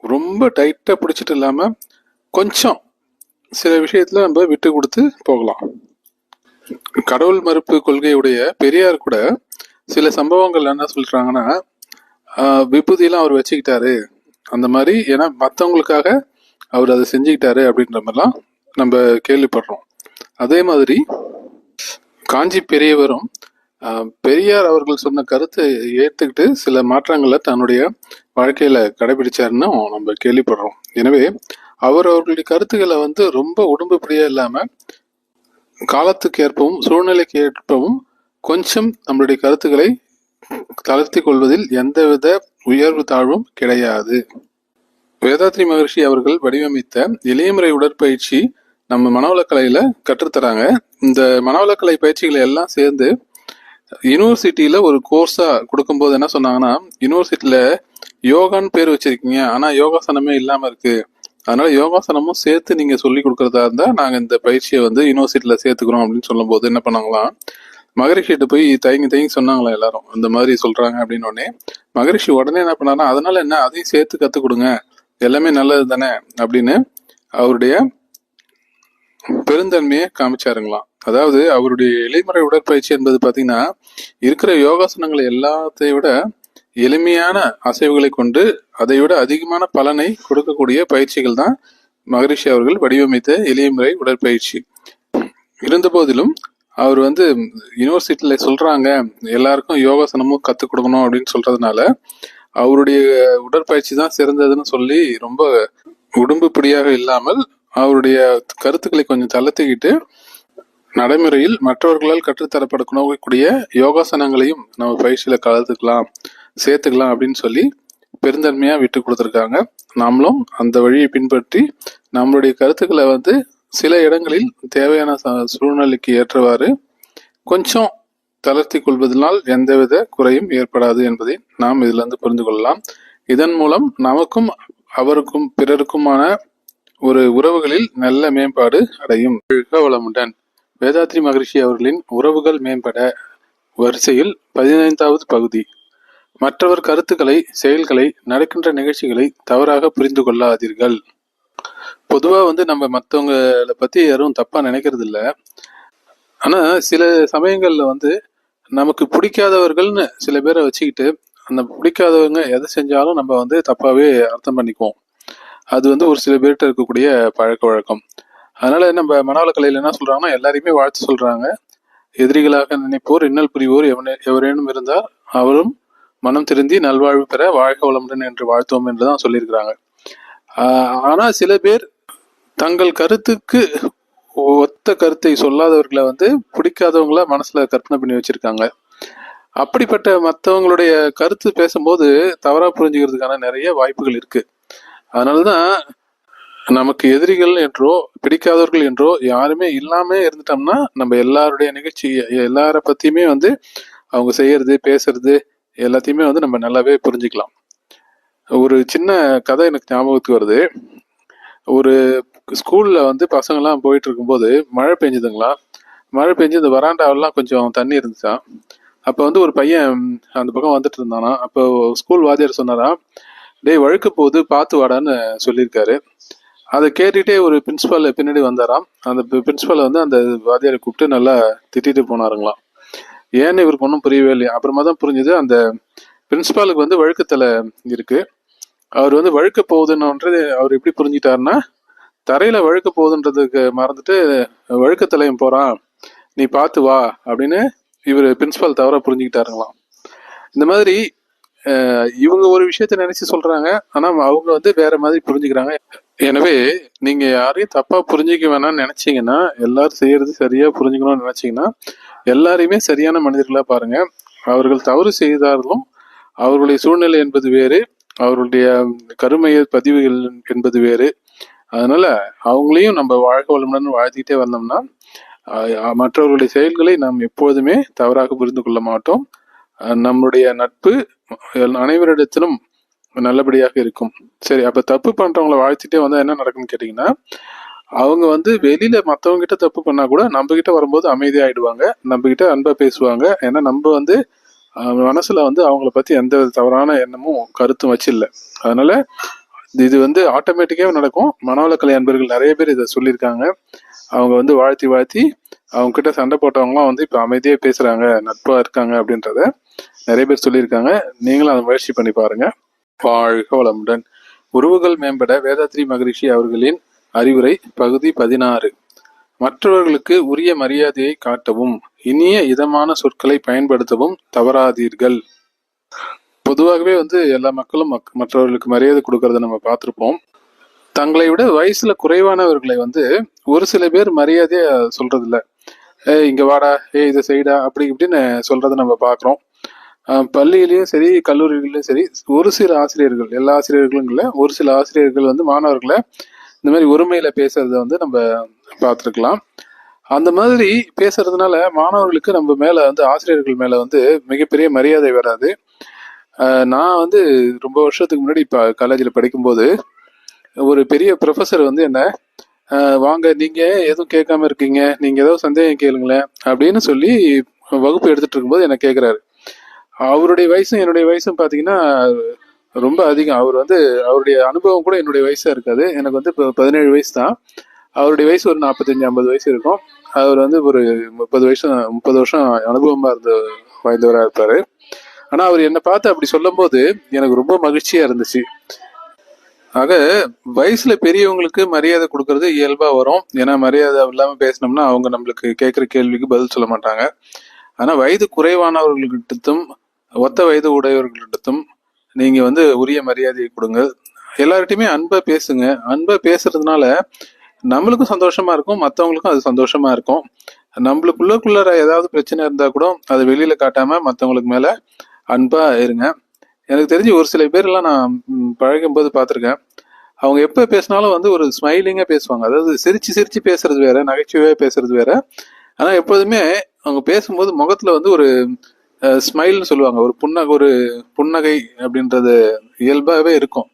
ரொம்ப டைட்டா பிடிச்சிட்டு இல்லாம கொஞ்சம் சில விஷயத்துல நம்ம விட்டு கொடுத்து போகலாம். கடவுள் மறுப்பு கொள்கையுடைய பெரியார் கூட சில சம்பவங்கள் என்ன சொல்றாங்கன்னா, விபூதியெல்லாம் அவர் வச்சுக்கிட்டாரு அந்த மாதிரி, ஏன்னா மற்றவங்களுக்காக அவர் அதை செஞ்சுக்கிட்டாரு அப்படின்ற மாதிரிலாம் நம்ம கேள்விப்படுறோம். அதே மாதிரி காஞ்சி பெரியவரும் பெரியார் அவர்கள் சொன்ன கருத்தை ஏற்றுக்கிட்டு சில மாற்றங்களை தன்னுடைய வாழ்க்கையில கடைபிடிச்சாருன்னு நம்ம கேள்விப்படுறோம். எனவே அவர்களுடைய கருத்துக்களை ரொம்ப உடம்புப்படியா இல்லாம காலத்துக்கு ஏற்பவும் சூழ்நிலைக்கு ஏற்பவும் கொஞ்சம் நம்மளுடைய கருத்துக்களை தளர்த்தி கொள்வதில் எந்தவித உயர்வு தாழ்வும் கிடையாது. வேதாத்ரி மகரிஷி அவர்கள் வடிவமைத்த எளியமுறை உடற்பயிற்சி நம்ம மனவளக்கலையில கற்றுத்தராங்க. இந்த மனவளக்கலை பயிற்சிகளை எல்லாம் சேர்ந்து யூனிவர்சிட்டியில ஒரு கோர்ஸா கொடுக்கும்போது என்ன சொன்னாங்கன்னா, யூனிவர்சிட்டியில யோகான்னு பேர் வச்சிருக்கீங்க, ஆனா யோகாசனமே இல்லாம இருக்கு, அதனால யோகாசனமும் சேர்த்து நீங்க சொல்லி கொடுக்கறதா இருந்தா நாங்க இந்த பயிற்சியை யூனிவர்சிட்டியில சேர்த்துக்கிறோம் அப்படின்னு சொல்லும் போது என்ன பண்ணாங்களாம், மகரிஷிகிட்ட போய் தயங்கி சொன்னாங்களா எல்லாரும் இந்த மாதிரி சொல்றாங்க அப்படின்னு. உடனே மகரிஷி உடனே என்ன பண்ணாருன்னா, அதனால என்ன, அதையும் சேர்த்து கத்துக் கொடுங்க, எல்லாமே நல்லது தானே அப்படின்னு அவருடைய பெருந்தன்மையை காமிச்சாருங்களாம். அதாவது அவருடைய எளிமுறை உடற்பயிற்சி என்பது பாத்தீங்கன்னா இருக்கிற யோகாசனங்களை எல்லாத்தையும் விட எளிமையான அசைவுகளை கொண்டு அதை விட அதிகமான பலனை கொடுக்கக்கூடிய பயிற்சிகள் தான் மகரிஷி அவர்கள் வடிவமைத்த எளியமுறை உடற்பயிற்சி. இருந்த போதிலும் அவர் யூனிவர்சிட்டியில சொல்றாங்க எல்லாருக்கும் யோகாசனமும் கத்துக் கொடுக்கணும் அப்படின்னு சொல்றதுனால அவருடைய உடற்பயிற்சி தான் சிறந்ததுன்னு சொல்லி ரொம்ப உடம்புப்படியாக இல்லாமல் அவருடைய கருத்துக்களை கொஞ்சம் தளர்த்திக்கிட்டு நடைமுறையில் மற்றவர்களால் கற்றுத்தரப்படக்கூடிய யோகாசனங்களையும் நம்ம பயிற்சியில கலந்துக்கலாம் சேர்த்துக்கலாம் அப்படின்னு சொல்லி பெருந்தன்மையா விட்டு கொடுத்துருக்காங்க. நாமளும் அந்த வழியை பின்பற்றி நம்மளுடைய கருத்துக்களை சில இடங்களில் தேவையான சூழ்நிலைக்கு ஏற்றவாறு கொஞ்சம் தளர்த்தி கொள்வதனால் எந்தவித குறையும் ஏற்படாது என்பதை நாம் இதுல புரிந்து கொள்ளலாம். இதன் மூலம் நமக்கும் அவருக்கும் பிறருக்குமான ஒரு உறவுகளில் நல்ல மேம்பாடு அடையும். வளமுடன். வேதாத்ரி மகரிஷி அவர்களின் உறவுகள் மேம்பட வரிசையில் 15வது பகுதி. மற்றவர் கருத்துக்களை, செயல்களை, நடக்கின்ற நிகழ்ச்சிகளை தவறாக புரிந்து கொள்ளாதீர்கள். பொதுவா நம்ம மற்றவங்களை பத்தி யாரும் தப்பா நினைக்கிறது இல்லை. ஆனா சில சமயங்கள்ல நமக்கு பிடிக்காதவர்கள்னு சில பேரை வச்சுக்கிட்டு அந்த பிடிக்காதவங்க எதை செஞ்சாலும் நம்ம தப்பாவே அர்த்தம் பண்ணிக்குவோம். அது ஒரு சில பேர்கிட்ட இருக்கக்கூடிய பழக்க வழக்கம். அதனால நம்ம மனவளக்கலையில என்ன சொல்றாங்கன்னா, எல்லாரையுமே வாழ்த்து சொல்றாங்க. எதிரிகளாக நினைப்போர் இன்னல் புரிவோர் எவரேனும் இருந்தால் அவரும் மனம் திருந்தி நல்வாழ்வு பெற வாழ்க வளமுடன் என்று வாழ்த்துவோம் என்றுதான் சொல்லியிருக்கிறாங்க. ஆனா சில பேர் தங்கள் கருத்துக்கு ஒத்த கருத்தை சொல்லாதவர்களை பிடிக்காதவங்கள மனசுல கற்பனை பண்ணி வச்சிருக்காங்க. அப்படிப்பட்ட மற்றவங்களுடைய கருத்து பேசும்போது தவறா புரிஞ்சுக்கிறதுக்கான நிறைய வாய்ப்புகள் இருக்கு. அதனாலதான் நமக்கு எதிரிகள் என்றோ பிடிக்காதவர்கள் என்றோ யாருமே இல்லாம இருந்துட்டோம்னா நம்ம எல்லாருடைய நிகழ்ச்சி எல்லார பத்தியுமே அவங்க செய்யறது பேசுறது எல்லாத்தையுமே நம்ம நல்லாவே புரிஞ்சுக்கலாம். ஒரு சின்ன கதை எனக்கு ஞாபகத்துக்கு வருது. ஒரு ஸ்கூல்ல பசங்கள்லாம் போயிட்டு இருக்கும்போது மழை பெஞ்சுதுங்களா. மழை பெஞ்சு இந்த வராண்டாவெல்லாம் கொஞ்சம் தண்ணி இருந்துச்சா. அப்போ ஒரு பையன் அந்த பக்கம் வந்துட்டு இருந்தானா. அப்போ ஸ்கூல் வாத்தியார் சொன்னாரா, டேய் வழுக்க போகுது பார்த்து வாடான்னு சொல்லியிருக்காரு. அதை கேட்டுட்டே ஒரு பிரின்சிபால் பின்னாடி வந்தாராம். அந்த பிரின்சிபால் அந்த வாத்தியாரை கூப்பிட்டு நல்லா திட்டிட்டு போனாருங்களாம். ஏன்னு இவருக்கு ஒன்றும் புரியவே இல்லையா. அப்புறமா தான் புரிஞ்சுது, அந்த பிரின்சிபாலுக்கு வழுக்கத்தலை இருக்கு. அவர் வழுக்க போகுதுன்றது அவர் எப்படி புரிஞ்சுட்டாருன்னா, தரையில வழுக்க போகுதுன்றதுக்கு மறந்துட்டு வழுக்கத்தலையும் போறான், நீ பார்த்து வா அப்படின்னு இவர் பிரின்சிபால் தவறா புரிஞ்சுக்கிட்டாருங்களாம். இந்த மாதிரி இவங்க ஒரு விஷயத்த நினைச்சு சொல்றாங்க, ஆனா அவங்க வேற மாதிரி புரிஞ்சுக்கிறாங்க. எனவே நீங்க யாரையும் தப்பா புரிஞ்சுக்க வேணாம்னு நினைச்சீங்கன்னா, எல்லாரும் செய்யறது சரியா புரிஞ்சுக்கணும்னு நினைச்சீங்கன்னா எல்லாரையுமே சரியான மனிதர்களா பாருங்க. அவர்கள் தவறு செய்தாலும் அவர்களுடைய சூழ்நிலை என்பது வேறு, அவருடைய கருமைய பதிவுகள் என்பது வேறு. அதனால அவங்களையும் நம்ம வாழ்க வளமுடன் வாழ்த்திக்கிட்டே வந்தோம்னா மற்றவர்களுடைய செயல்களை நாம் எப்போதுமே தவறாக புரிந்து கொள்ள மாட்டோம். நம்முடைய நட்பு அனைவரிடத்திலும் நல்லபடியாக இருக்கும். சரி, அப்ப தப்பு பண்றவங்களை வாழ்த்திட்டே வந்தா என்ன நடக்கும்னு கேட்டீங்கன்னா, அவங்க வெளியில மற்றவங்க கிட்ட தப்பு பண்ணா கூட நம்ம கிட்ட வரும்போது அமைதியாயிடுவாங்க, நம்ம கிட்ட அன்பா பேசுவாங்க. ஏன்னா நம்ம மனசுல அவங்கள பத்தி எந்த தவறான எண்ணமும் கருத்தும் வச்சில்ல. அதனால இது ஆட்டோமேட்டிக்காவே நடக்கும். மனவளக்கலை அன்பர்கள் நிறைய பேர் இதை சொல்லியிருக்காங்க. அவங்க வாழ்த்தி வாழ்த்தி அவங்க கிட்ட சண்டை போட்டவங்களாம் இப்ப அமைதியா பேசுறாங்க, நட்பா இருக்காங்க அப்படின்றத நிறைய பேர் சொல்லியிருக்காங்க. நீங்களும் அதை முயற்சி பண்ணி பாருங்க. வாழ்க வளமுடன். உறவுகள் மேம்பட வேதாத்ரி மகரிஷி அவர்களின் அறிவுரை பகுதி 16. மற்றவர்களுக்கு உரிய மரியாதையை காட்டவும் இனிய இதமான சொற்களை பயன்படுத்தவும் தவறாதீர்கள். பொதுவாகவே எல்லா மக்களும் மற்றவர்களுக்கு மரியாதை கொடுக்கறத நம்ம பார்த்திருப்போம். தங்களை விட வயசுல குறைவானவர்களை ஒரு சில பேர் மரியாதையா சொல்றது இல்ல. இங்க வாடா, இதை செய்டா, அப்படி இப்படின்னு சொல்றதை நம்ம பாக்குறோம். பள்ளியிலையும் சரி, கல்லூரிகளிலும் சரி, ஒரு சில ஆசிரியர்கள், எல்லா ஆசிரியர்களும் இல்லை, ஒரு சில ஆசிரியர்கள் மாணவர்களை இந்த மாதிரி ஒருமையில பேசுறத நம்ம பார்த்துருக்கலாம். அந்த மாதிரி பேசுறதுனால மாணவர்களுக்கு நம்ம மேல ஆசிரியர்கள் மேல மிகப்பெரிய மரியாதை வராது. நான் ரொம்ப வருஷத்துக்கு முன்னாடி இப்ப காலேஜில் படிக்கும்போது ஒரு பெரிய ப்ரொஃபஸர் என்ன, வாங்க நீங்க எதுவும் கேட்காம இருக்கீங்க, நீங்க ஏதோ சந்தேகம் கேளுங்களேன் அப்படின்னு சொல்லி வகுப்பு எடுத்துட்டு இருக்கும்போது என்ன கேட்கிறாரு. அவருடைய வயசும் என்னுடைய வயசும் பாத்தீங்கன்னா ரொம்ப அதிகம். அவர் அவருடைய அனுபவம் கூட என்னுடைய வயசா இருக்காது. எனக்கு இப்போ 17 வயசு தான். அவருடைய வயசு ஒரு 45-50 வயசு இருக்கும். அவர் ஒரு 30 வருஷம் அனுபவமா வாய்ந்தவராக இருப்பாரு. ஆனா அவர் என்னை பார்த்து அப்படி சொல்லும் போது எனக்கு ரொம்ப மகிழ்ச்சியா இருந்துச்சு. ஆக வயசுல பெரியவங்களுக்கு மரியாதை கொடுக்கறது இயல்பா வரும். ஏன்னா மரியாதை இல்லாம பேசினோம்னா அவங்க நம்மளுக்கு கேட்கிற கேள்விக்கு பதில் சொல்ல மாட்டாங்க. ஆனா வயது குறைவானவர்களிடத்தும் ஒத்த வயது உடையவர்களிடத்தும் நீங்க உரிய மரியாதையை கொடுங்க. எல்லார்கிட்டையுமே அன்பா பேசுங்க. அன்பா பேசுறதுனால நம்மளுக்கும் சந்தோஷமா இருக்கும், மற்றவங்களுக்கும் அது சந்தோஷமா இருக்கும். நம்மளுக்குள்ளக்குள்ளார ஏதாவது பிரச்சனை இருந்தா கூட அதை வெளியில காட்டாம மற்றவங்களுக்கு மேல அன்பா இருங்க. எனக்கு தெரிஞ்சு ஒரு சில பேர் எல்லாம் நான் பழகும் போது பார்த்துருக்கேன். அவங்க எப்ப பேசினாலும் ஒரு ஸ்மைலிங்கா பேசுவாங்க. அதாவது சிரிச்சு சிரிச்சு பேசுறது வேற, நகைச்சுவையா பேசுறது வேற. ஆனா எப்போதுமே அவங்க பேசும்போது முகத்துல ஒரு ஸ்மைல்னு சொல்லுவாங்க, ஒரு புன்னகை அப்படின்றது இயல்பாகவே இருக்கும்.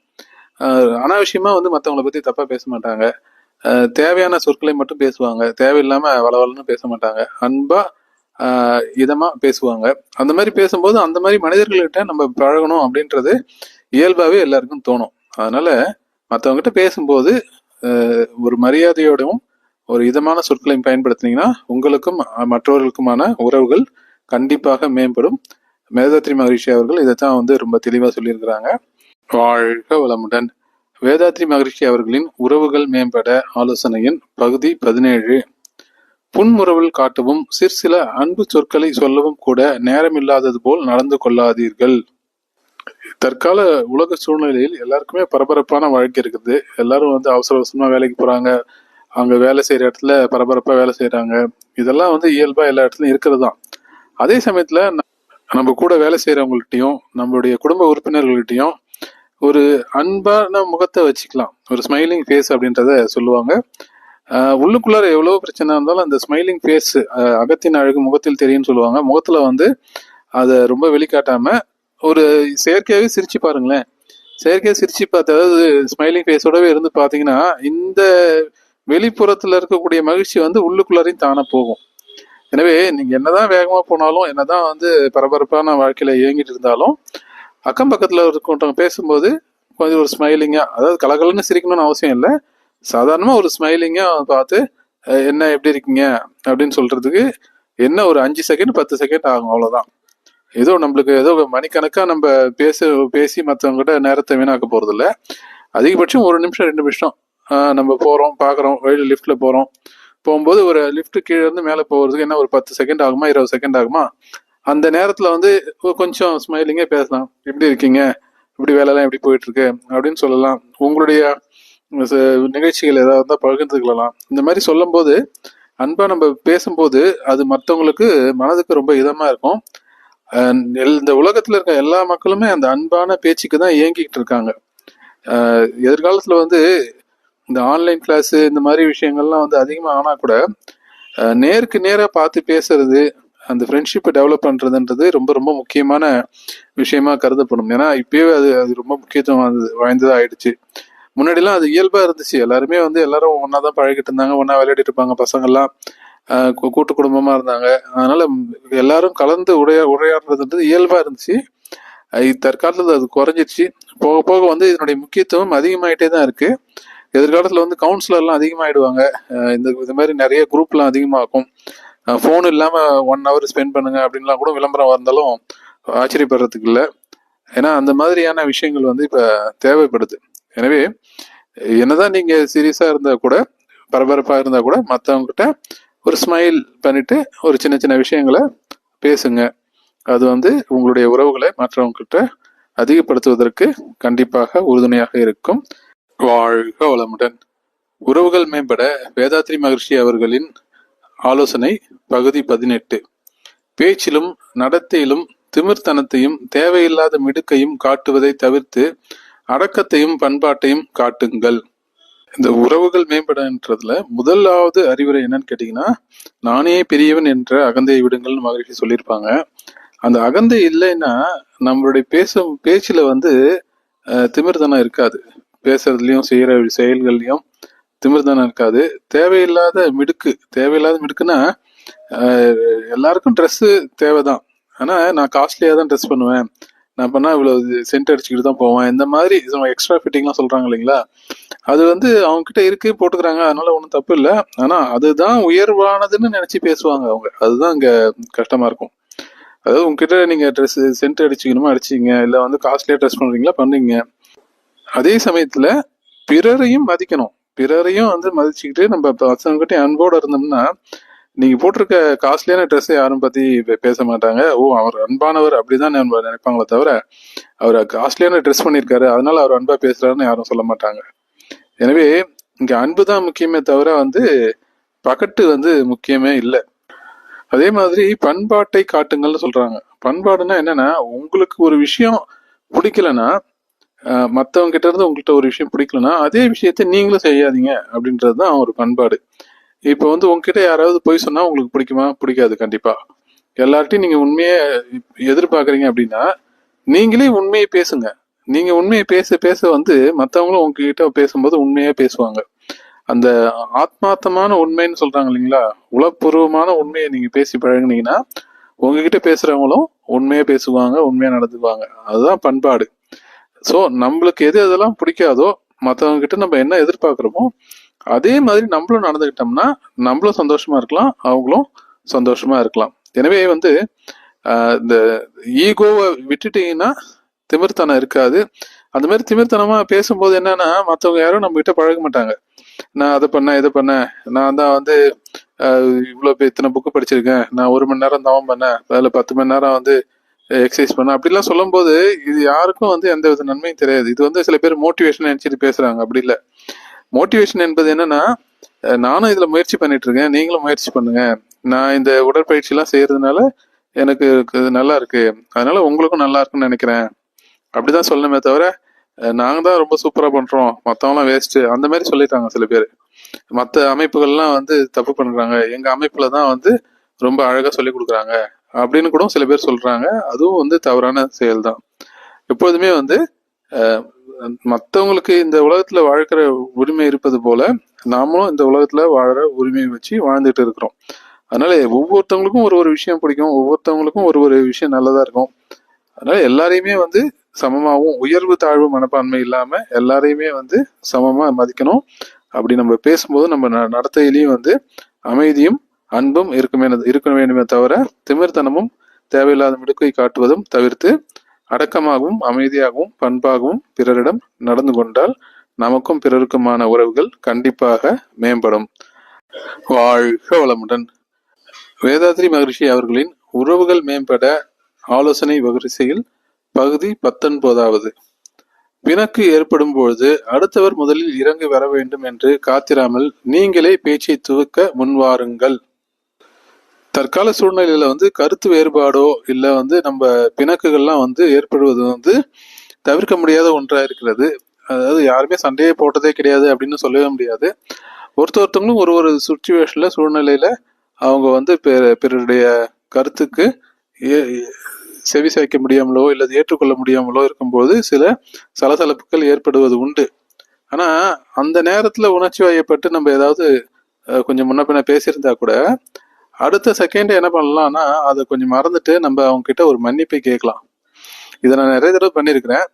அனாவசியமா மற்றவங்களை பத்தி தப்பா பேச மாட்டாங்க. தேவையான சொற்களை மட்டும் பேசுவாங்க, தேவையில்லாம வளவலன்னு பேச மாட்டாங்க. அன்பா இதமா பேசுவாங்க. அந்த மாதிரி பேசும்போது அந்த மாதிரி மனிதர்கள்கிட்ட நம்ம பழகணும் அப்படின்றது இயல்பாவே எல்லாருக்கும் தோணும். அதனால மற்றவங்ககிட்ட பேசும்போது ஒரு மரியாதையோடவும் ஒரு இதமான சொற்களையும் பயன்படுத்தினீங்கன்னா உங்களுக்கும் மற்றவர்களுக்குமான உறவுகள் கண்டிப்பாக மேம்படும். வேதாத்ரி மகரிஷி அவர்கள் இதைத்தான் ரொம்ப தெளிவா சொல்லியிருக்கிறாங்க. வாழ்க வளமுடன். வேதாத்ரி மகரிஷி அவர்களின் உறவுகள் மேம்பட ஆலோசனையின் பகுதி 17. புன்முறுவல் காட்டவும் சிற்சில அன்பு சொற்களை சொல்லவும் கூட நேரமில்லாதது போல் நடந்து கொள்ளாதீர்கள். தற்கால உலக சூழ்நிலையில் எல்லாருக்குமே பரபரப்பான வாழ்க்கை இருக்குது. எல்லாரும் அவசர அவசரமா வேலைக்கு போறாங்க, அங்க வேலை செய்யற இடத்துல பரபரப்பா வேலை செய்யறாங்க. இதெல்லாம் இயல்பா எல்லா இடத்துலயும் இருக்கிறது தான். அதே சமயத்துல நம்ம கூட வேலை செய்யறவங்கள்ட்டையும் நம்மளுடைய குடும்ப உறுப்பினர்கள்ட்டையும் ஒரு அன்பான முகத்தை வச்சுக்கலாம். ஒரு ஸ்மைலிங் ஃபேஸ் அப்படின்றத சொல்லுவாங்க. உள்ளுக்குள்ளார எவ்வளவு பிரச்சனை இருந்தாலும் அந்த ஸ்மைலிங் ஃபேஸ், அகத்தின் அழகு முகத்தில் தெரியும்னு சொல்லுவாங்க. முகத்துல அதை ரொம்ப வெளிக்காட்டாம ஒரு செயற்கையாவே சிரிச்சு பாருங்களேன். செயற்கையா சிரிச்சு பார்த்து, அதாவது ஸ்மைலிங் ஃபேஸோடவே இருந்து பாத்தீங்கன்னா இந்த வெளிப்புறத்துல இருக்கக்கூடிய மகிழ்ச்சி உள்ளுக்குள்ளாரையும் தானே போகும். எனவே நீங்க என்னதான் வேகமா போனாலும், என்னதான் பரபரப்பான வாழ்க்கையில இயங்கிட்டு இருந்தாலும், அக்கம் பக்கத்துல இருக்கவங்க பேசும்போது கொஞ்சம் ஒரு ஸ்மைலிங்கா, அதாவது கலகலன்னு சிரிக்கணும்னு அவசியம் இல்லை, சாதாரணமா ஒரு ஸ்மைலிங்கா பார்த்து என்ன எப்படி இருக்கீங்க அப்படின்னு சொல்றதுக்கு என்ன ஒரு 5 செகண்ட் 10 செகண்ட் ஆகும், அவ்வளவுதான். ஏதோ நம்மளுக்கு ஏதோ மணிக்கணக்கா நம்ம பேசி மற்றவங்க கிட்ட நேரத்தை வீணாக்க போறது இல்லை. அதிகபட்சம் 1 நிமிஷம் 2 நிமிஷம் நம்ம போறோம், பாக்குறோம், வழியில லிஃப்ட்ல போகும்போது ஒரு லிஃப்ட் கீழே இருந்து மேலே போகிறதுக்கு என்ன ஒரு 10 செகண்ட் ஆகுமா, 20 செகண்ட் ஆகுமா? அந்த நேரத்துல கொஞ்சம் ஸ்மைலிங்கே பேசலாம். எப்படி இருக்கீங்க, இப்படி வேலைலாம் எப்படி போயிட்டு இருக்கு அப்படின்னு சொல்லலாம். உங்களுடைய நிகழ்ச்சிகள் ஏதாவது இருந்தால் பகிர்ந்துக்கலாம். இந்த மாதிரி சொல்லும் போது அன்பா நம்ம பேசும்போது அது மற்றவங்களுக்கு மனதுக்கு ரொம்ப இதமா இருக்கும். இந்த உலகத்துல இருக்க எல்லா மக்களுமே அந்த அன்பான பேச்சுக்கு தான் ஏங்கிட்டு இருக்காங்க. எதிர்காலத்துல வந்து இந்த ஆன்லைன் கிளாஸ் இந்த மாதிரி விஷயங்கள்லாம் வந்து அதிகமா ஆனா கூட நேருக்கு நேராக பார்த்து பேசுறது, அந்த ஃப்ரெண்ட்ஷிப்பை டெவலப் பண்றதுன்றது ரொம்ப ரொம்ப முக்கியமான விஷயமா கருதப்படும். ஏன்னா இப்பயே அது அது ரொம்ப முக்கியத்துவம் வாய்ந்ததா ஆயிடுச்சு. முன்னாடிலாம் அது இயல்பா இருந்துச்சு. எல்லாருமே வந்து எல்லாரும் ஒன்னா தான் பழகிட்டு இருந்தாங்க, ஒன்னா விளையாடிட்டு இருப்பாங்க பசங்கள்லாம். கூட்டு குடும்பமா இருந்தாங்க. அதனால எல்லாரும் கலந்து உரையாடுறதுன்றது இயல்பா இருந்துச்சு. தற்காலத்துல அது குறைஞ்சிருச்சு. போக போக வந்து இதனுடைய முக்கியத்துவம் அதிகமாயிட்டே தான் இருக்கு. எதிர்காலத்துல வந்து கவுன்சிலர்லாம் அதிகமாயிடுவாங்க. இந்த மாதிரி நிறைய குரூப்லாம் அதிகமாகும். ஃபோன் இல்லாம 1 hour ஸ்பெண்ட் பண்ணுங்க அப்படின்லாம் கூட விளம்பரம் வந்தாலும் ஆச்சரியப்படுறதுக்கு இல்லை. ஏன்னா அந்த மாதிரியான விஷயங்கள் வந்து இப்ப தேவைப்படுது. எனவே என்னதான் நீங்க சீரியஸா இருந்தா கூட, பரபரப்பா இருந்தா கூட, மற்றவங்க கிட்ட ஒரு ஸ்மைல் பண்ணிட்டு ஒரு சின்ன சின்ன விஷயங்களை பேசுங்க. அது வந்து உங்களுடைய உறவுகளை மற்றவங்க கிட்ட அதிகப்படுத்துவதற்கு கண்டிப்பாக உறுதுணையாக இருக்கும். வாழ்க வளமுடன். உறவுகள் மேம்பட வேதாத்ரி மகர்ஷி அவர்களின் ஆலோசனை பகுதி 18. பேச்சிலும் நடத்தையிலும் திமிர்த்தனத்தையும் தேவையில்லாத மிடுக்கையும் காட்டுவதை தவிர்த்து அடக்கத்தையும் பண்பாட்டையும் காட்டுங்கள். இந்த உறவுகள் மேம்படன்றதுல முதலாவது அறிவுரை என்னன்னு கேட்டீங்கன்னா, நானே பெரியவன் என்ற அகந்தையை விடுங்கள்னு மகிழ்ச்சி சொல்லியிருப்பாங்க. அந்த அகந்தை இல்லைன்னா நம்மளுடைய பேச்சுல வந்து திமிர்தனம் இருக்காது. பேசுறதுலயும் செய்யற செயல்கள்லயும் திமிர்தனம் இருக்காது. தேவையில்லாத மிடுக்குன்னா எல்லாருக்கும் ட்ரெஸ்ஸு தேவைதான். ஆனா நான் காஸ்ட்லியா தான் ட்ரெஸ் பண்ணுவேன், நான் பண்ணா இவ்வளவு சென்ட் அடிச்சுக்கிட்டு தான் போவேன், இந்த மாதிரி எக்ஸ்ட்ரா ஃபிட்டிங்லாம் சொல்றாங்க இல்லைங்களா, அது வந்து அவங்க கிட்ட இருக்கு போட்டுக்கிறாங்க, அதனால ஒன்றும் தப்பு இல்லை. ஆனா அதுதான் உயர்வானதுன்னு நினைச்சு பேசுவாங்க அவங்க. அதுதான் இங்க கஷ்டமா இருக்கும். அதாவது உங்ககிட்ட நீங்க ட்ரெஸ் சென்ட் அடிச்சுக்கணுமா அடிச்சிங்க, இல்லை வந்து காஸ்ட்லியா ட்ரெஸ் பண்றீங்களா பண்ணீங்க. அதே சமயத்துல பிறரையும் மதிக்கணும். பிறரையும் வந்து மதிச்சுக்கிட்டு நம்ம பசங்ககிட்ட அன்போட இருந்தோம்னா, நீங்க போட்டிருக்க காஸ்ட்லியான ட்ரெஸ் யாரும் பத்தி பேச மாட்டாங்க. ஓ, அவர் அன்பானவர் அப்படிதான் நினைப்பாங்களே தவிர, அவர் காஸ்ட்லியான ட்ரெஸ் பண்ணியிருக்காரு அதனால அவர் அன்பா பேசுறாருன்னு யாரும் சொல்ல மாட்டாங்க. எனவே இங்க அன்பு தான் முக்கியமே தவிர வந்து பகட்டு வந்து முக்கியமே இல்லை. அதே மாதிரி பண்பாட்டை காட்டுங்கள்னு சொல்றாங்க. பண்பாடுன்னா என்னன்னா, உங்களுக்கு ஒரு விஷயம் பிடிக்கலன்னா, மற்றவங்க கிட்ட இருந்து உங்கள்கிட்ட ஒரு விஷயம் பிடிக்கலன்னா அதே விஷயத்த நீங்களும் செய்யாதீங்க அப்படின்றது தான் ஒரு பண்பாடு. இப்போ வந்து உங்ககிட்ட யாராவது பொய் சொன்னா உங்களுக்கு பிடிக்குமா? பிடிக்காது கண்டிப்பா. எல்லார்ட்டையும் நீங்க உண்மையே எதிர்பார்க்குறீங்க அப்படின்னா நீங்களே உண்மையை பேசுங்க. நீங்க உண்மையை பேச பேச வந்து மற்றவங்களும் உங்ககிட்ட பேசும்போது உண்மையே பேசுவாங்க. அந்த ஆத்மார்த்தமான உண்மைன்னு சொல்றாங்க இல்லைங்களா, உளப்பூர்வமான உண்மையை நீங்க பேசி பழகுனீங்கன்னா உங்ககிட்ட பேசுறவங்களும் உண்மையா பேசுவாங்க, உண்மையா நடந்துக்குவாங்க. அதுதான் பண்பாடு. ஸோ நம்மளுக்கு எது எதெல்லாம் பிடிக்காதோ, மற்றவங்க கிட்ட நம்ம என்ன எதிர்பார்க்குறோமோ அதே மாதிரி நம்மளும் நடந்துக்கிட்டோம்னா நம்மளும் சந்தோஷமா இருக்கலாம், அவங்களும் சந்தோஷமா இருக்கலாம். எனவே வந்து இந்த ஈகோவை விட்டுட்டீங்கன்னா திமிர்த்தனம் இருக்காது. அந்த மாதிரி திமிர்த்தனமா பேசும்போது என்னன்னா, மற்றவங்க யாரும் நம்ம கிட்ட பழக மாட்டாங்க. நான் அதை பண்ணேன் இதை பண்ணேன், நான் தான் வந்து இவ்வளோ இத்தனை புக்கு படிச்சிருக்கேன், நான் 1 மணி நேரம் தவம் பண்ணேன், அதில் 10 மணி நேரம் வந்து எக்ஸசைஸ் பண்ண அப்படிலாம் சொல்லும் போது இது யாருக்கும் வந்து எந்த வித நன்மையும் தெரியாது. இது வந்து சில பேர் மோட்டிவேஷன் நினைச்சிட்டு பேசுறாங்க. அப்படி இல்லை. மோட்டிவேஷன் என்பது என்னன்னா, நானும் இதுல முயற்சி பண்ணிட்டு இருக்கேன், நீங்களும் முயற்சி பண்ணுங்க, நான் இந்த உடற்பயிற்சி எல்லாம் செய்யறதுனால எனக்கு நல்லா இருக்கு, அதனால உங்களுக்கும் நல்லா இருக்குன்னு நினைக்கிறேன், அப்படிதான் சொல்லணுமே தவிர நாங்க தான் ரொம்ப சூப்பரா பண்றோம், மத்தவங்களாம் வேஸ்ட் அந்த மாதிரி சொல்லிட்டாங்க சில பேர். மற்ற அமைப்புகள்லாம் வந்து தப்பு பண்றாங்க, எங்க அமைப்புல தான் வந்து ரொம்ப அழகா சொல்லி கொடுக்குறாங்க அப்படின்னு கூட சில பேர் சொல்றாங்க. அதுவும் வந்து தவறான செயல் தான். எப்போதுமே வந்து மற்றவங்களுக்கு இந்த உலகத்துல வாழ்க்கிற உரிமை இருப்பது போல நாமளும் இந்த உலகத்துல வாழற உரிமையை வச்சு வாழ்ந்துட்டு இருக்கிறோம். அதனால ஒவ்வொருத்தவங்களுக்கும் ஒரு ஒரு விஷயம் பிடிக்கும், ஒவ்வொருத்தவங்களுக்கும் ஒரு ஒரு விஷயம் நல்லதா இருக்கும். அதனால எல்லாரையுமே வந்து சமமாகவும், உயர்வு தாழ்வு மனப்பான்மை இல்லாம எல்லாரையுமே வந்து சமமா மதிக்கணும். அப்படி நம்ம பேசும்போது நம்ம நடத்தையிலையும் வந்து அமைதியும் அன்பும் இருக்க வேண்டுமே தவிர திமிர்த்தனமும் தேவையில்லாத மிடுக்கை காட்டுவதும் தவிர்த்து அடக்கமாகவும் அமைதியாகவும் பண்பாகவும் பிறரிடம் நடந்து கொண்டால் நமக்கும் பிறருக்குமான உறவுகள் கண்டிப்பாக மேம்படும். வாழ்க வளமுடன். வேதாத்ரி மகரிஷி அவர்களின் உறவுகள் மேம்பட ஆலோசனை வரிசையில் பகுதி 19. பிணக்கு ஏற்படும் பொழுது அடுத்தவர் முதலில் இறங்கி வர வேண்டும் என்று காத்திராமல் நீங்களே பேச்சை துவக்க முன்வாருங்கள். தற்கால சூழ்நிலையில வந்து கருத்து வேறுபாடோ இல்லை வந்து நம்ம பிணக்குகள்லாம் வந்து ஏற்படுவது வந்து தவிர்க்க முடியாத ஒன்றா இருக்கிறது. அதாவது யாருமே சண்டையே போட்டதே கிடையாது அப்படின்னு சொல்லவே முடியாது. ஒருத்தவங்களும் ஒரு ஒரு சுச்சுவேஷன்ல சூழ்நிலையில அவங்க வந்து பிறருடைய கருத்துக்கு செவி சாய்க்க முடியாமலோ இல்லது ஏற்றுக்கொள்ள முடியாமலோ இருக்கும்போது சில சலசலப்புகள் ஏற்படுவது உண்டு. ஆனா அந்த நேரத்துல உணர்ச்சி வயப்பட்டு நம்ம ஏதாவது கொஞ்சம் முன்ன பின்ன பேசியிருந்தா கூட அடுத்த செகண்ட் என்ன பண்ணலாம்னா அதை கொஞ்சம் மறந்துட்டு நம்ம அவங்க கிட்ட ஒரு மன்னிப்பை கேட்கலாம். இதை நான் நிறைய தடவை பண்ணியிருக்கிறேன்.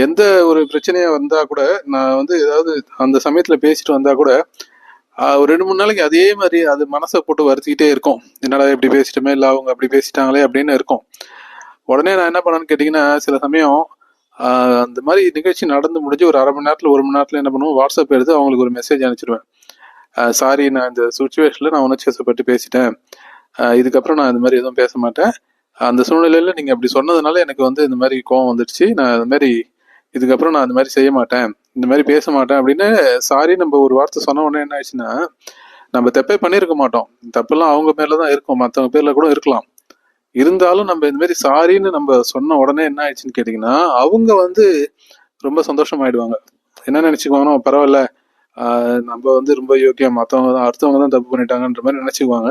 எந்த ஒரு பிரச்சனையா வந்தா கூட நான் வந்து ஏதாவது அந்த சமயத்துல பேசிட்டு வந்தா கூட ஒரு 2-3 நாளைக்கு அதே மாதிரி அது மனசை போட்டு வருத்திக்கிட்டே இருக்கும். என்னடா இப்படி பேசிட்டோமே, இல்லை அவங்க அப்படி பேசிட்டாங்களே அப்படின்னு இருக்கும். உடனே நான் என்ன பண்ணேன்னு கேட்டிங்கன்னா, சில சமயம் அந்த மாதிரி நிகழ்ச்சி நடந்து முடிஞ்சு ஒரு 1/2 மணி நேரத்தில் 1 மணி நேரத்தில் என்ன பண்ணுவோம், வாட்ஸ்அப் எடுத்து அவங்களுக்கு ஒரு மெசேஜ் அனுப்பிச்சிடுவேன். சாரி, நான் இந்த சுச்சுவேஷனில் நான் உணர்ச்சி வசப்பட்டு பேசிட்டேன், இதுக்கப்புறம் நான் இந்த மாதிரி எதுவும் பேச மாட்டேன். அந்த சூழ்நிலையில் நீங்கள் அப்படி சொன்னதுனால எனக்கு வந்து இந்த மாதிரி கோவம் வந்துடுச்சு, நான் இந்த மாதிரி இதுக்கப்புறம் நான் இந்த மாதிரி செய்ய மாட்டேன், இந்த மாதிரி பேச மாட்டேன் அப்படின்னு சாரி நம்ம ஒரு வார்த்தை சொன்ன உடனே என்ன ஆச்சுன்னா, நம்ம தப்பே பண்ணியிருக்க மாட்டோம், தப்பெல்லாம் அவங்க மேல தான் இருக்கும், மற்றவங்க பேர்ல கூட இருக்கலாம். இருந்தாலும் நம்ம இந்த மாதிரி சாரின்னு நம்ம சொன்ன உடனே என்ன ஆயிடுச்சுன்னு கேட்டிங்கன்னா, அவங்க வந்து ரொம்ப சந்தோஷமாயிடுவாங்க. என்ன நினைச்சுக்குவாங்கன்னா, பரவாயில்ல நம்ம வந்து ரொம்ப யோக்கியம், மற்றவங்க தான் அடுத்தவங்க தான் தப்பு பண்ணிட்டாங்கன்ற மாதிரி நினைச்சுக்குவாங்க.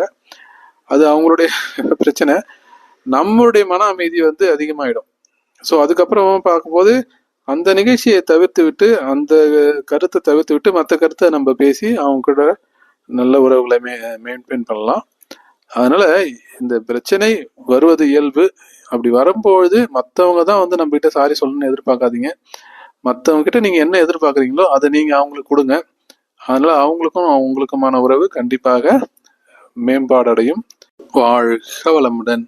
அது அவங்களுடைய பிரச்சனை. நம்மளுடைய மன அமைதி வந்து அதிகமாயிடும். ஸோ அதுக்கப்புறம் பார்க்கும்போது அந்த நிகழ்ச்சியை தவிர்த்து விட்டு, அந்த கருத்தை தவிர்த்து விட்டு மற்ற கருத்தை நம்ம பேசி அவங்க கூட நல்ல உறவுகளை மெயின்டைன் பண்ணலாம். அதனால இந்த பிரச்சனை வருவது இயல்பு. அப்படி வரும்பொழுது மற்றவங்க தான் வந்து நம்ம கிட்ட சாரி சொல்லணும்னு எதிர்பார்க்காதீங்க. மற்றவங்க கிட்ட நீங்க என்ன எதிர்பார்க்குறீங்களோ அதை நீங்க அவங்களுக்கு கொடுங்க. அதனால அவங்களுக்குமான உறவு கண்டிப்பாக மேம்பாடடையும். வாழ்க வளமுடன்.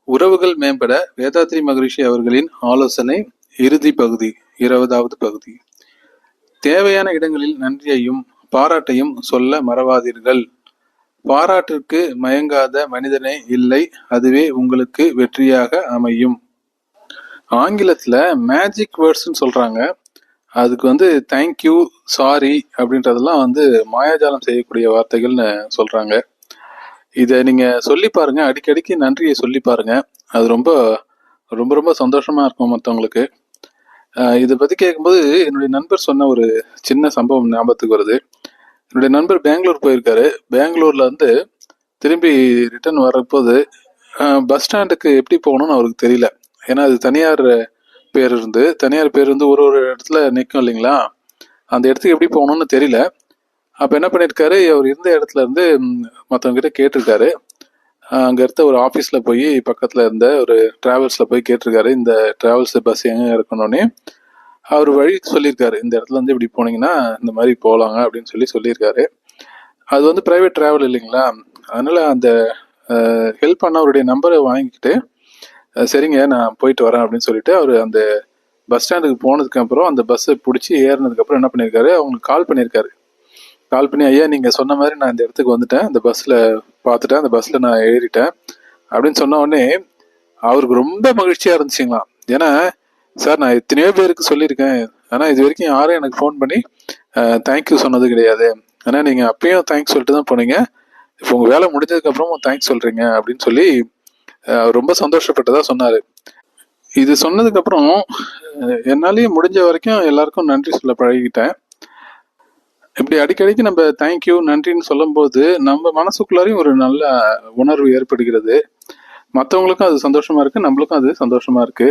உறவுகள் மேம்பட வேதாத்ரி மகரிஷி அவர்களின் ஆலோசனை இறுதி பகுதி, 20வது பகுதி. தேவையான இடங்களில் நன்றியையும் பாராட்டையும் சொல்ல மறவாதீர்கள். பாராட்டிற்கு மயங்காத மனிதனே இல்லை, அதுவே உங்களுக்கு வெற்றியாக அமையும். ஆங்கிலத்துல மேஜிக் வேர்ட்ஸ்ன்னு சொல்றாங்க. அதுக்கு வந்து தேங்க்யூ, சாரி அப்படின்றதெல்லாம் வந்து மாயாஜாலம் செய்யக்கூடிய வார்த்தைகள்னு சொல்றாங்க. இதை நீங்க சொல்லி பாருங்க, அடிக்கடிக்கு நன்றியை சொல்லி பாருங்க. அது ரொம்ப ரொம்ப ரொம்ப சந்தோஷமா இருக்கும் மற்றவங்களுக்கு. இதை பத்தி கேட்கும்போது என்னுடைய நண்பர் சொன்ன ஒரு சின்ன சம்பவம் ஞாபகத்துக்கு வருது. என்னுடைய நண்பர் பெங்களூர் போயிருக்காரு. பெங்களூர்ல இருந்து திரும்பி ரிட்டர்ன் வரப்போது பஸ் ஸ்டாண்டுக்கு எப்படி போகணும்னு அவருக்கு தெரியல. ஏன்னா அது தனியார் பேருந்து ஒரு ஒரு இடத்துல நிற்கும் இல்லைங்களா, அந்த இடத்துக்கு எப்படி போகணும்னு தெரியல. அப்போ என்ன பண்ணியிருக்காரு, அவர் இருந்த இடத்துல இருந்து மற்றவங்க கிட்ட கேட்டிருக்காரு. அங்கே இருந்த ஒரு ஆஃபீஸில் போய் பக்கத்தில் இருந்த ஒரு ட்ராவல்ஸில் போய் கேட்டிருக்காரு, இந்த ட்ராவல்ஸ் பஸ் எங்கே இருக்கணும்னே. அவர் வழி சொல்லியிருக்காரு, இந்த இடத்துல இருந்து இப்படி போனீங்கன்னா இந்த மாதிரி போகலாங்க அப்படின்னு சொல்லியிருக்காரு. அது வந்து ப்ரைவேட் ட்ராவல் இல்லைங்களா, அதனால அந்த ஹெல்ப் பண்ண அவருடைய நம்பரை வாங்கிக்கிட்டு சரிங்க நான் போயிட்டு வரேன் அப்படின்னு சொல்லிட்டு அவர் அந்த பஸ் ஸ்டாண்டுக்கு போனதுக்கு அப்புறம் அந்த பஸ்ஸை பிடிச்சி ஏறினதுக்கப்புறம் என்ன பண்ணியிருக்காரு, அவங்களுக்கு கால் பண்ணியிருக்காரு. கால் பண்ணி, ஐயா நீங்கள் சொன்ன மாதிரி நான் இந்த இடத்துக்கு வந்துட்டேன், அந்த பஸ்ஸில் பார்த்துட்டேன், அந்த பஸ்ஸில் நான் ஏறிட்டேன் அப்படின்னு சொன்ன உடனே அவருக்கு ரொம்ப மகிழ்ச்சியாக இருந்துச்சுங்களாம். ஏன்னா சார் நான் எத்தனையோ பேருக்கு சொல்லியிருக்கேன், ஆனால் இது வரைக்கும் யாரும் எனக்கு ஃபோன் பண்ணி தேங்க்யூ சொன்னது கிடையாது, ஆனால் நீங்கள் அப்பயும் தேங்க்ஸ் சொல்லிட்டு தான் போனீங்க, இப்போ உங்கள் வேலை முடிஞ்சதுக்கப்புறமும் தேங்க்ஸ் சொல்கிறீங்க அப்படின்னு சொல்லி அவர் ரொம்ப சந்தோஷப்பட்டதா சொன்னார். இது சொன்னதுக்கப்புறம் என்னாலேயும் முடிஞ்ச வரைக்கும் எல்லாருக்கும் நன்றி சொல்ல பழகிக்கிட்டேன். இப்படி அடிக்கடிக்கு நம்ம தேங்க்யூ நன்றின்னு சொல்லும்போது நம்ம மனசுக்குள்ளாரையும் ஒரு நல்ல உணர்வு ஏற்படுகிறது. மற்றவங்களுக்கும் அது சந்தோஷமா இருக்கு, நம்மளுக்கும் அது சந்தோஷமா இருக்கு.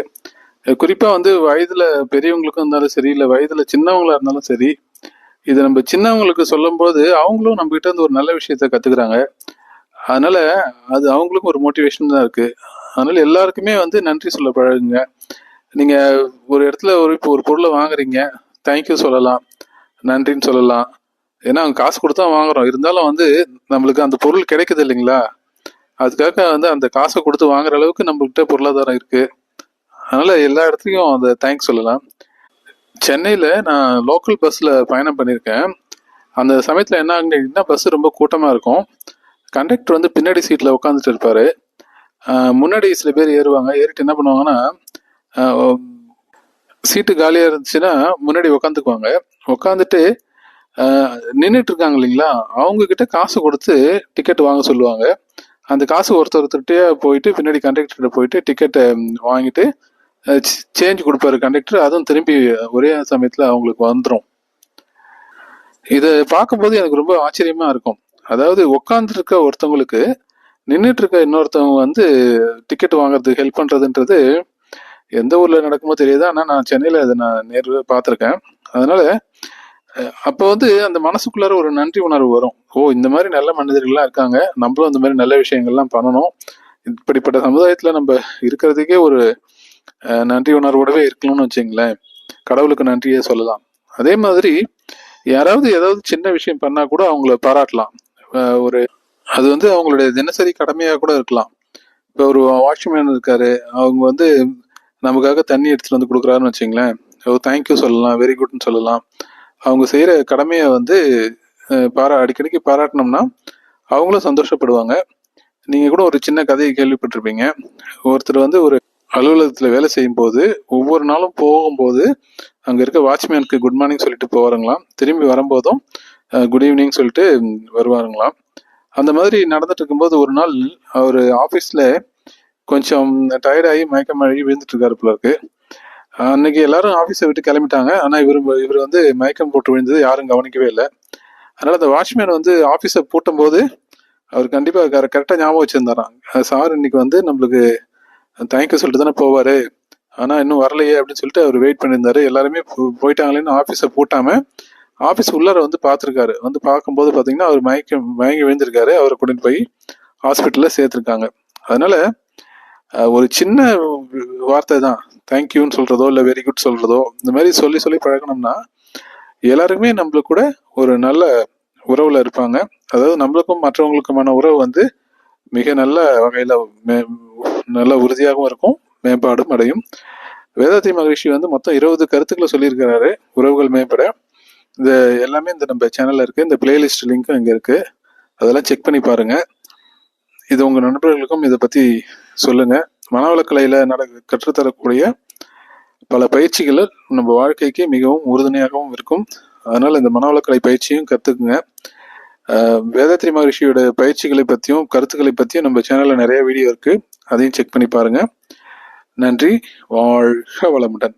குறிப்பா வந்து வயதுல பெரியவங்களுக்கும் இருந்தாலும் சரி, இல்லை வயதுல சின்னவங்களா இருந்தாலும் சரி, இதை நம்ம சின்னவங்களுக்கு சொல்லும் போது அவங்களும் நம்ம கிட்ட இருந்து ஒரு நல்ல விஷயத்த கத்துக்கிறாங்க. அதனால அது அவங்களுக்கும் ஒரு மோட்டிவேஷன் தான் இருக்கு. அதனால எல்லாருக்குமே வந்து நன்றி சொல்ல பழகுங்க. நீங்க ஒரு இடத்துல இப்போ ஒரு பொருளை வாங்குறீங்க, தேங்க்யூ சொல்லலாம், நன்றின்னு சொல்லலாம். ஏன்னா அவங்க காசு கொடுத்தா வாங்குறோம், இருந்தாலும் வந்து நம்மளுக்கு அந்த பொருள் கிடைக்குது இல்லைங்களா, அதுக்காக வந்து அந்த காசை கொடுத்து வாங்குற அளவுக்கு நம்மகிட்ட பொருளாதாரம் இருக்கு. அதனால எல்லா இடத்துலையும் அந்த தேங்க்ஸ் சொல்லலாம். சென்னையில் நான் லோக்கல் பஸ்ஸில் பயணம் பண்ணியிருக்கேன். அந்த சமயத்தில் என்ன ஆகுன்னா, பஸ் ரொம்ப கூட்டமாக இருக்கும். கண்டக்டர் வந்து பின்னாடி சீட்டில் உட்காந்துட்டு இருப்பார். முன்னாடி சில பேர் ஏறுவாங்க. ஏறிட்டு என்ன பண்ணுவாங்கன்னா, சீட்டு காலியாக இருந்துச்சுன்னா முன்னாடி உட்காந்துக்குவாங்க. உட்காந்துட்டு நின்றுட்டு இருக்காங்க இல்லைங்களா, அவங்க கிட்ட காசு கொடுத்து டிக்கெட் வாங்க சொல்லுவாங்க. அந்த காசு ஒருத்தர்கிட்டயே போயிட்டு பின்னாடி கண்டக்டர்கிட்ட போயிட்டு டிக்கெட்டை வாங்கிட்டு சேஞ்ச் கொடுப்பாரு கண்டக்டர். அதுவும் திரும்பி ஒரே சமயத்தில் அவங்களுக்கு வந்துடும். இதை பார்க்கும்போது எனக்கு ரொம்ப ஆச்சரியமா இருக்கும். அதாவது உட்காந்துருக்க ஒருத்தவங்களுக்கு நின்றுட்டு இருக்க இன்னொருத்தவங்க வந்து டிக்கெட் வாங்குறதுக்கு ஹெல்ப் பண்றதுன்றது எந்த ஊர்ல நடக்குமோ தெரியாது. ஆனால் நான் சென்னையில் அதை நான் நேரில் பார்த்துருக்கேன். அதனால அப்போ வந்து அந்த மனசுக்குள்ளார ஒரு நன்றி உணர்வு வரும். ஓ, இந்த மாதிரி நல்ல மனிதர்கள்லாம் இருக்காங்க, நம்மளும் அந்த மாதிரி நல்ல விஷயங்கள்லாம் பண்ணணும். இப்படிப்பட்ட சமுதாயத்துல நம்ம இருக்கிறதுக்கே ஒரு நன்றி உணர்வோடவே இருக்கணும்னு வச்சுங்களேன். கடவுளுக்கு நன்றியே சொல்லலாம். அதே மாதிரி யாராவது ஏதாவது சின்ன விஷயம் பண்ணா கூட அவங்கள பாராட்டலாம். ஒரு அது வந்து அவங்களுடைய தினசரி கடமையா கூட இருக்கலாம். இப்போ ஒரு வாட்ச்மேன் இருக்காரு, அவங்க வந்து நமக்காக தண்ணி எடுத்துட்டு வந்து கொடுக்குறாருன்னு வச்சுங்களேன். தேங்க்யூ சொல்லலாம், வெரி குட்னு சொல்லலாம். அவங்க செய்யற கடமையை வந்து அடிக்கடிக்கு பாராட்டினோம்னா அவங்களும் சந்தோஷப்படுவாங்க. நீங்க கூட ஒரு சின்ன கதையை கேள்விப்பட்டிருப்பீங்க. ஒருத்தர் வந்து ஒரு அலுவலகத்துல வேலை செய்யும் போது ஒவ்வொரு நாளும் போகும்போது அங்க இருக்க வாட்ச்மேனுக்கு குட் மார்னிங் சொல்லிட்டு போவாருங்களாம். திரும்பி வரும்போதும் குட் ஈவினிங் சொல்லிட்டு வருவாருங்களாம். அந்த மாதிரி நடந்துட்டு இருக்கும்போது ஒரு நாள் அவர் ஆஃபீஸில் கொஞ்சம் டயர்டாகி மயக்கம் அழகி விழுந்துட்டு இருக்காரு போல இருக்கு. அன்னைக்கு எல்லாரும் ஆஃபீஸை விட்டு கிளம்பிட்டாங்க. ஆனால் இவர் வந்து மயக்கம் போட்டு விழுந்தது யாரும் கவனிக்கவே இல்லை. அதனால அந்த வாட்ச்மேன் வந்து ஆஃபீஸை பூட்டும் போது அவர் கண்டிப்பாக கரெக்டாக ஞாபகம் வச்சிருந்தாராம். சார் இன்னைக்கு வந்து நம்மளுக்கு தேங்க்யூ சொல்லிட்டு தானே போவார், ஆனால் இன்னும் வரலையே அப்படின்னு சொல்லிட்டு அவர் வெயிட் பண்ணியிருந்தாரு. எல்லாருமே போயிட்டாங்களேன்னு ஆஃபீஸை பூட்டாமல் ஆஃபீஸ் உள்ளார வந்து பார்த்துருக்காரு. வந்து பார்க்கும்போது பார்த்தீங்கன்னா அவர் மயங்கி விழுந்திருக்காரு. அவரை கூட்டிட்டு போய் ஹாஸ்பிட்டலில் சேர்த்துருக்காங்க. அதனால ஒரு சின்ன வார்த்தை தான், தேங்க்யூன்னு சொல்றதோ இல்லை வெரி குட் சொல்றதோ, இந்த மாதிரி சொல்லி சொல்லி பழகணும்னா எல்லாருக்குமே நம்மளுக்கு கூட ஒரு நல்ல உறவுல இருப்பாங்க. அதாவது நம்மளுக்கும் மற்றவங்களுக்குமான உறவு வந்து மிக நல்ல வகையில நல்ல உறுதியாகவும் இருக்கும், மேம்பாடும் அடையும். வேதாத்ரி மகரிஷி வந்து மொத்தம் 20 கருத்துக்களை சொல்லியிருக்கிறாரு உறவுகள் மேம்பட. இந்த எல்லாமே இந்த நம்ம சேனல்ல இருக்கு. இந்த பிளேலிஸ்ட் லிங்க்கும் இங்க இருக்கு, அதெல்லாம் செக் பண்ணி பாருங்க. இது உங்க நண்பர்களுக்கும் இதை பத்தி சொல்லுங்க. மனவளக்கலையில கற்றுத்தரக்கூடிய பல பயிற்சிகள் நம்ம வாழ்க்கைக்கு மிகவும் உறுதுணையாகவும் இருக்கும். அதனால இந்த மனவளக்கலை பயிற்சியும் கத்துக்குங்க. வேதாத்ரி மகரிஷியோட பயிற்சிகளை பற்றியும் கருத்துக்களை பற்றியும் நம்ம சேனல்ல நிறைய வீடியோ இருக்கு, அதையும் செக் பண்ணி பாருங்க. நன்றி. வாழ்க வளமுடன்.